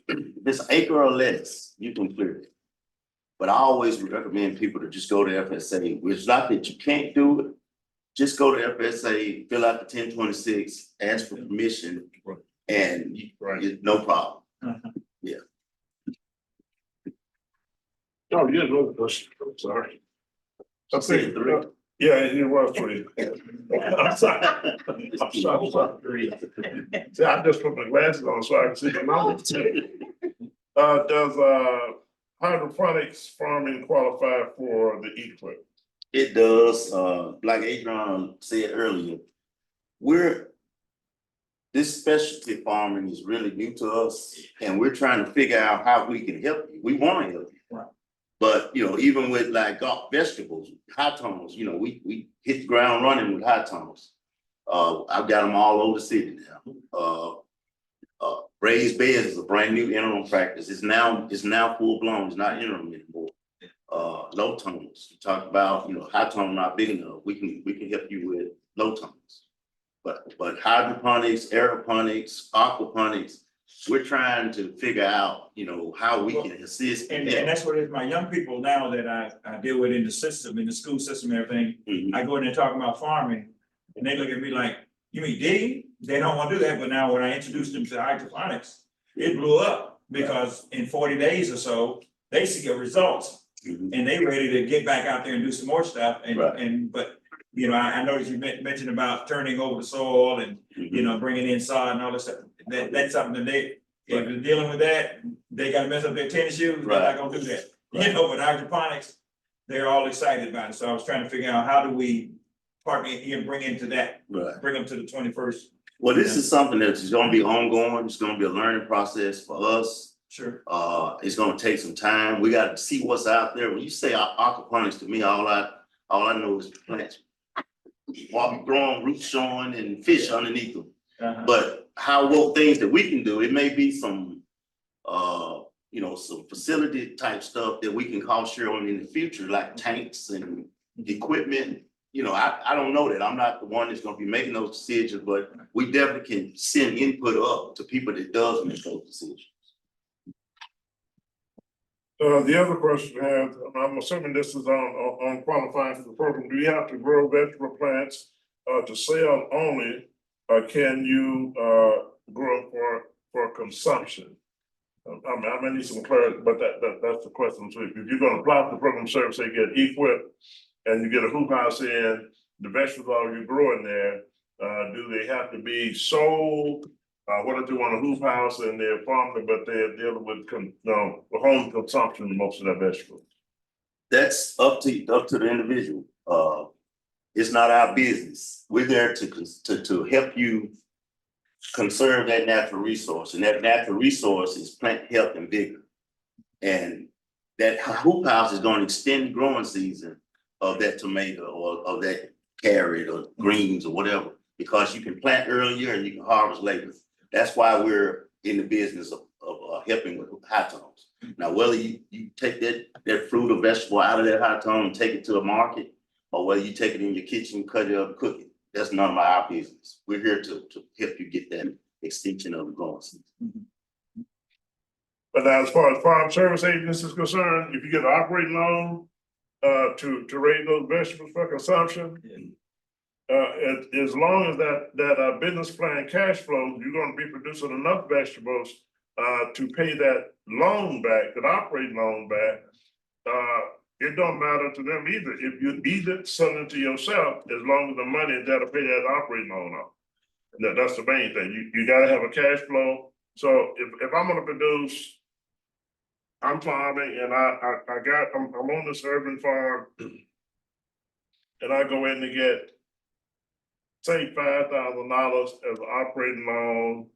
E: it's an acre or less, you can clear it. But I always recommend people to just go to FSA. It's not that you can't do it. Just go to FSA, fill out the 1026, ask for permission, and no problem. Yeah.
D: Oh, yeah, no question. I'm sorry.
E: I'm saying 3.
D: Yeah, it was 3. I'm sorry. I'm sorry. See, I just put my glasses on so I can see the numbers. Does hydroponics farming qualify for the EQIP?
E: It does. Like Adrian said earlier, this specialty farming is really new to us, and we're trying to figure out how we can help you. We want to help you.
K: Right.
E: But, you know, even with like vegetables, high tunnels, you know, we hit the ground running with high tunnels. I've got them all over the city now. Raised beds is a brand new interim practice. It's now full blown. It's not interim anymore. Low tunnels. You talked about, you know, high tunnel not big enough. We can help you with low tunnels. But hydroponics, aeroponics, aquaponics, we're trying to figure out, you know, how we can assist.
K: And that's what it is, my young people now that I deal with in the system, in the school system, and everything, I go in there talking about farming, and they look at me like, you mean digging? They don't want to do that, but now when I introduced them to hydroponics, it blew up, because in 40 days or so, they see the results, and they ready to get back out there and do some more stuff, but you know, I noticed you mentioned about turning over the soil and, you know, bringing in sod and all this stuff. That's something that if they're dealing with that, they gotta mess up their tennis shoes, they're not gonna do that. You know, with hydroponics, they're all excited about it. So I was trying to figure out, how do we partner and bring into that, bring them to the 21st.
E: Well, this is something that's gonna be ongoing. It's gonna be a learning process for us.
K: Sure.
E: It's gonna take some time. We gotta see what's out there. When you say aquaponics, to me, all I know is plants growing, roots showing, and fish underneath them. But what things that we can do, it may be some, you know, some facility type stuff that we can cost share on in the future, like tanks and equipment. You know, I don't know that. I'm not the one that's gonna be making those decisions, but we definitely can send input up to people that does make those decisions.
D: The other question I have, I'm assuming this is on qualifying for the program. Do you have to grow vegetable plants to sell only, or can you grow for consumption? I may need some clarity, but that's the question. So if you're gonna apply for the program service, they get EQIP, and you get a hoop house in, the vegetables you grow in there, do they have to be sold? What if they want a hoop house and they're farming, but they're dealing with home consumption of most of their vegetables?
E: That's up to the individual. It's not our business. We're there to help you conserve that natural resource, and that natural resource is plant health and vigor. And that hoop house is going to extend the growing season of that tomato or of that carrot or greens or whatever, because you can plant earlier and you can harvest later. That's why we're in the business of helping with high tones. Now, whether you take that fruit or vegetable out of that high tone and take it to a market, or whether you take it in your kitchen, cut it up, cook it, that's none of our business. We're here to help you get that extension of the growing season.
D: But now, as far as farm service agents is concerned, if you get an operating loan to raise those vegetables for consumption, as long as that business plan cash flows, you're gonna be producing enough vegetables to pay that loan back, that operating loan back. It don't matter to them either. If you either sell it to yourself, as long as the money is there to pay that operating loan off. That's the main thing. You gotta have a cash flow. So if I'm gonna produce, I'm farming and I'm on this urban farm, and I go in to get, say, $5,000 as an operating loan.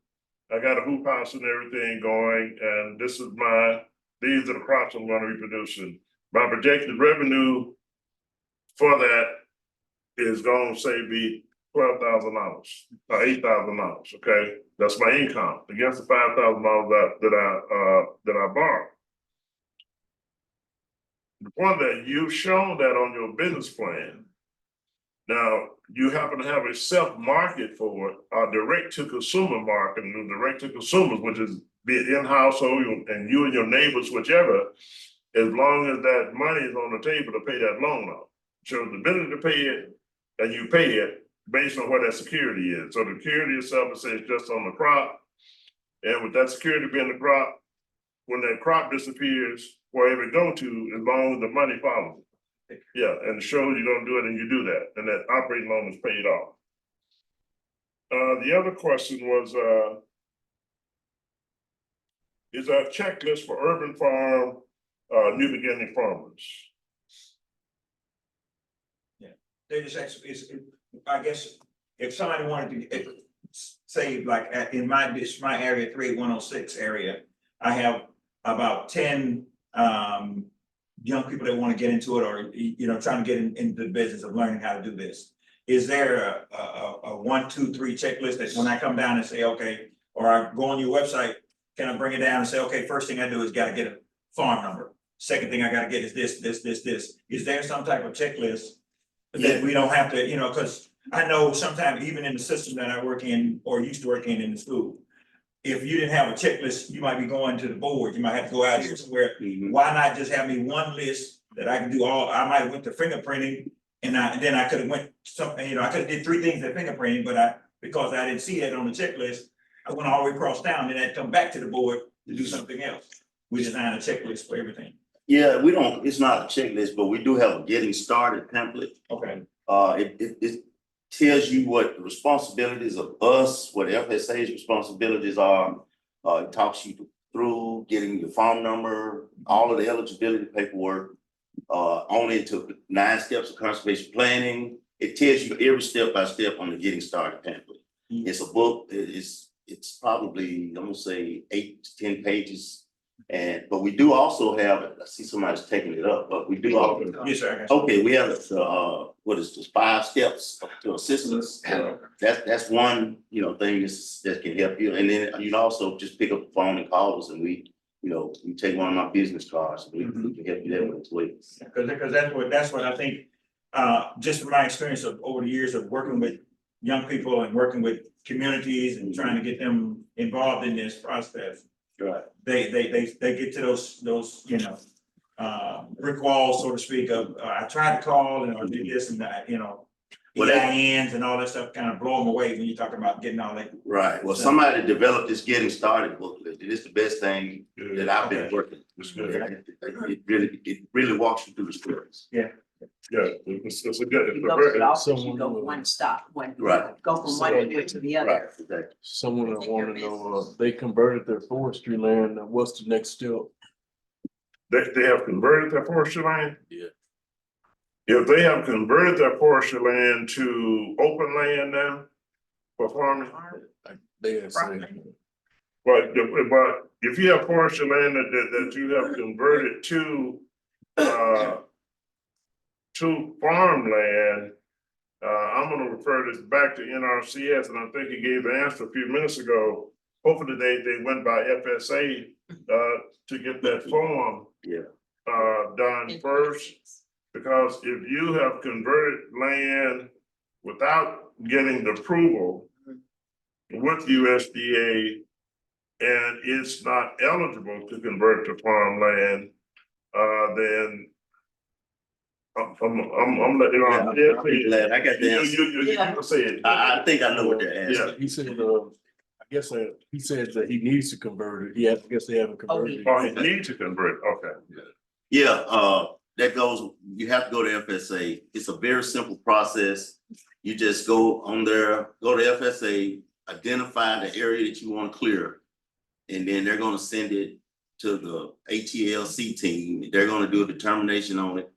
D: I got a hoop house and everything going, and these are the crops I'm gonna be producing. My projected revenue for that is gonna say be $12,000 or $8,000, okay? That's my income against the $5,000 that I borrowed. The point that you've shown that on your business plan. Now, you happen to have a self-market for it, a direct-to-consumer market, and direct-to-consumers, which is be it in-household and you and your neighbors, whichever, as long as that money is on the table to pay that loan off. Shows the ability to pay it, and you pay it based on what that security is. So the security itself, it says just on the crop, and with that security being the crop, when that crop disappears, wherever it go to, as long as the money follows it. Yeah, and it shows you're gonna do it and you do that, and that operating loan is paid off. The other question was, is a checklist for urban farm, new beginning farmers.
K: They just actually, I guess, if somebody wanted to, say, like, in my area, 38106 area, I have about 10 young people that want to get into it, or trying to get into the business of learning how to do this. Is there a 1, 2, 3 checklist that when I come down and say, okay, or I go on your website, can I bring it down and say, okay, first thing I do is got to get a farm number. Second thing I got to get is this. Is there some type of checklist that we don't have to, because I know sometimes even in the system that I work in or used to work in the school, if you didn't have a checklist, you might be going to the board. You might have to go out here somewhere. Why not just have me one list that I can do all? I might have went to fingerprinting, and then I could have went something. I could have did 3 things at fingerprinting, but because I didn't see that on the checklist, I went all the way across town, and I'd come back to the board to do something else. We design a checklist for everything.
E: Yeah, it's not a checklist, but we do have a getting started template.
K: Okay.
E: It tells you what the responsibilities of us, what FSA's responsibilities are. It talks you through getting your farm number, all of the eligibility paperwork, on into 9 steps of conservation planning. It tells you every step by step on the getting started template. It's a book. It's probably, I'm gonna say 8 to 10 pages. But we do also have, I see somebody's taking it up, but we do also.
K: Yes, sir.
E: Okay, we have what is this, 5 steps to assistance. That's one, thing that can help you. And then you also just pick up the phone and call us, and we take one of my business cards, and we can help you there with as well.
K: Because that's what I think, just from my experience of over the years of working with young people and working with communities and trying to get them involved in this process.
E: Right.
K: They get to those brick walls, so to speak, of I tried to call and or did this and that, EINs and all that stuff kind of blow them away when you talk about getting all that.
E: Right. Well, somebody developed this getting started booklet. It is the best thing that I've been working.
D: It's good.
E: It really walks you through the stories.
K: Yeah.
D: Yeah, it's a good, it's a
B: You go to
D: very,
B: the office, you
I: someone
B: go
I: will-
B: one stop,
E: Right.
B: go from one area to the
E: Right,
B: other.
E: exactly.
I: Someone that wanna know, they converted their forestry land, what's the next step?
D: they have converted their forestry land.
I: Yeah.
D: If they have converted their forestry land to open land now for farming,
I: They had said,
D: but if you have forestry land that you have converted to farmland, I'm gonna refer this back to NRCS, and I think he gave the answer a few minutes ago. Hopefully they went by FSA, to get that form,
E: Yeah.
D: done first. Because if you have converted land without getting the approval with USDA and it's not eligible to convert to farmland, then I'm letting you know.
E: Yeah, I'll be glad. I got the answer.
D: You can say it.
E: I think I know what they're
D: Yeah.
E: asking.
I: he said, I guess, he said that he needs to convert it, I guess they haven't converted it.
D: Oh, he needs to convert, okay.
E: Yeah, that goes, you have to go to FSA. It's a very simple process. You just go on there, go to FSA, identify the area that you want to clear. And then they're gonna send it to the ATLC team. They're gonna do a determination on it.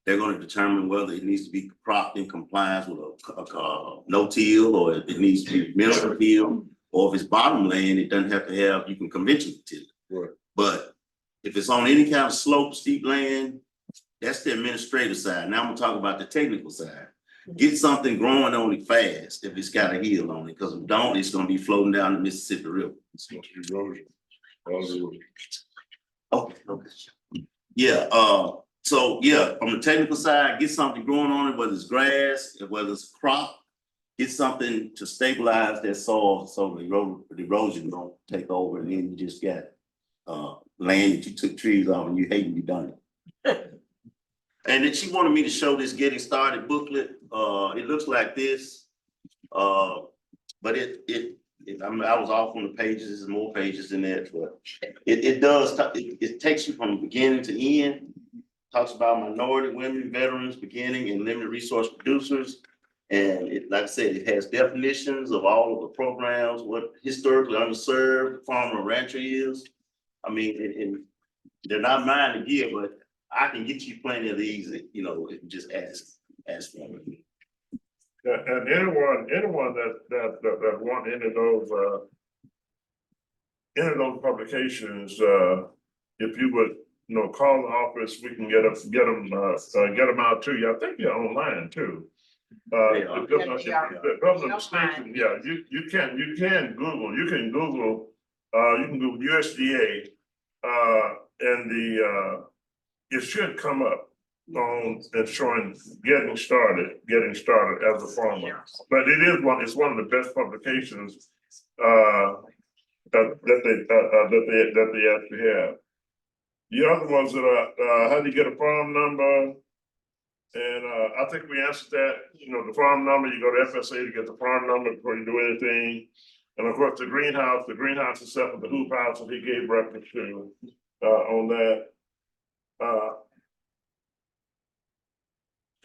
E: They're gonna determine whether it needs to be cropped in compliance with a no-till, or it needs to be minimal till, or if it's bottomland, it doesn't have to have, you can conventional till.
I: Right.
E: But if it's on any kind of slope, steep land, that's the administrative side. Now I'm gonna talk about the technical side. Get something growing on it fast if it's got a hill on it, because if it don't, it's gonna be floating down the Mississippi River.
D: It's gonna be erosion. Erosion.
E: Okay. Yeah, so yeah, from the technical side, get something growing on it, whether it's grass, whether it's crop. Get something to stabilize that soil so the erosion don't take over, and then you just got land that you took trees off and you hate you done it. And then she wanted me to show this getting started booklet. It looks like this. But I was off on the pages, there's more pages than that, but it takes you from beginning to end. Talks about minority, women, veterans, beginning, and limited resource producers. And like I said, it has definitions of all of the programs, what historically underserved farmer and rancher is. I mean, and they're not mine to give, but I can get you plenty of these, if you just ask for them.
D: Yeah, and anyone that want any of those publications, if you would, call the office, we can get them out to you. I think they're online too. The governor extension, yeah, you can Google, you can Google USDA, and it should come up on and showing getting started as a farmer. But it's one of the best publications that they actually have. The other ones that are how do you get a farm number? And I think we answered that, the farm number, you go to FSA to get the farm number before you do anything. And of course, the greenhouse itself with the hoop house that he gave reference to on that.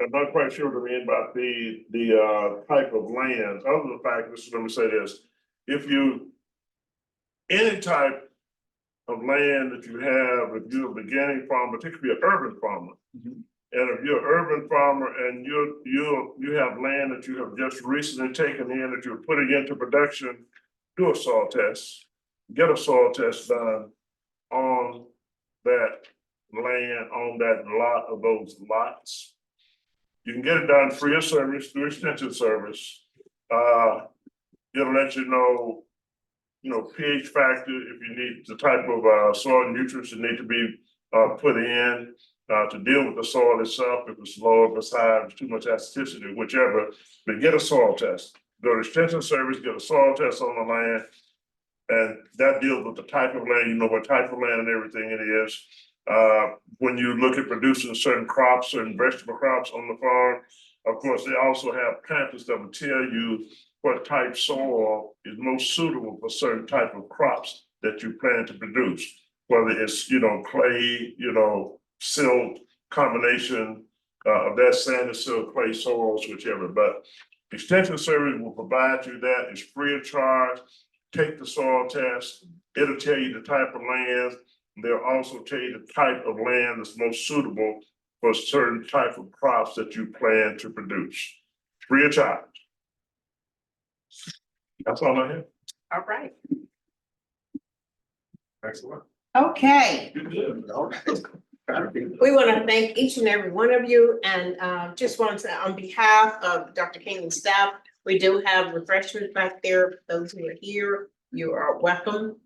D: I'm not quite sure what I mean about the type of land, other than the fact, let me say this, any type of land that you have, if you're a beginning farmer, particularly an urban farmer, and if you're an urban farmer and you have land that you have just recently taken in that you're putting into production, do a soil test, get a soil test done on that land, on that lot of those lots. You can get it done free of service through extension service. It'll let you know, pH factor, if you need the type of soil nutrients that need to be put in to deal with the soil itself, if it's low, if it's high, if it's too much acidicity, whichever, but get a soil test. Go to extension service, get a soil test on the land, and that deals with the type of land, what type of land and everything it is. When you look at producing certain crops, certain vegetable crops on the farm, of course, they also have pamphlets that will tell you what type soil is most suitable for certain type of crops that you plan to produce, whether it's, clay, silt combination, of that sandy silt, clay soils, whichever, but Extension Service will provide you that. It's free of charge. Take the soil test. It'll tell you the type of land. They'll also tell you the type of land that's most suitable for certain type of crops that you plan to produce. Free of charge. That's all I have.
B: All right.
D: Excellent.
B: Okay. We want to thank each and every one of you and just want to, on behalf of Dr. King and staff, we do have refreshments back there. Those who are here, you are welcome.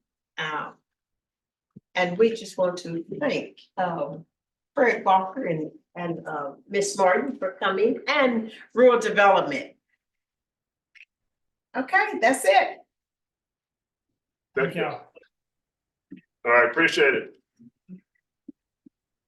B: And we just want to thank Fred Walker and Miss Martin for coming and Rural Development. Okay, that's it.
D: Thank you. All right, appreciate it.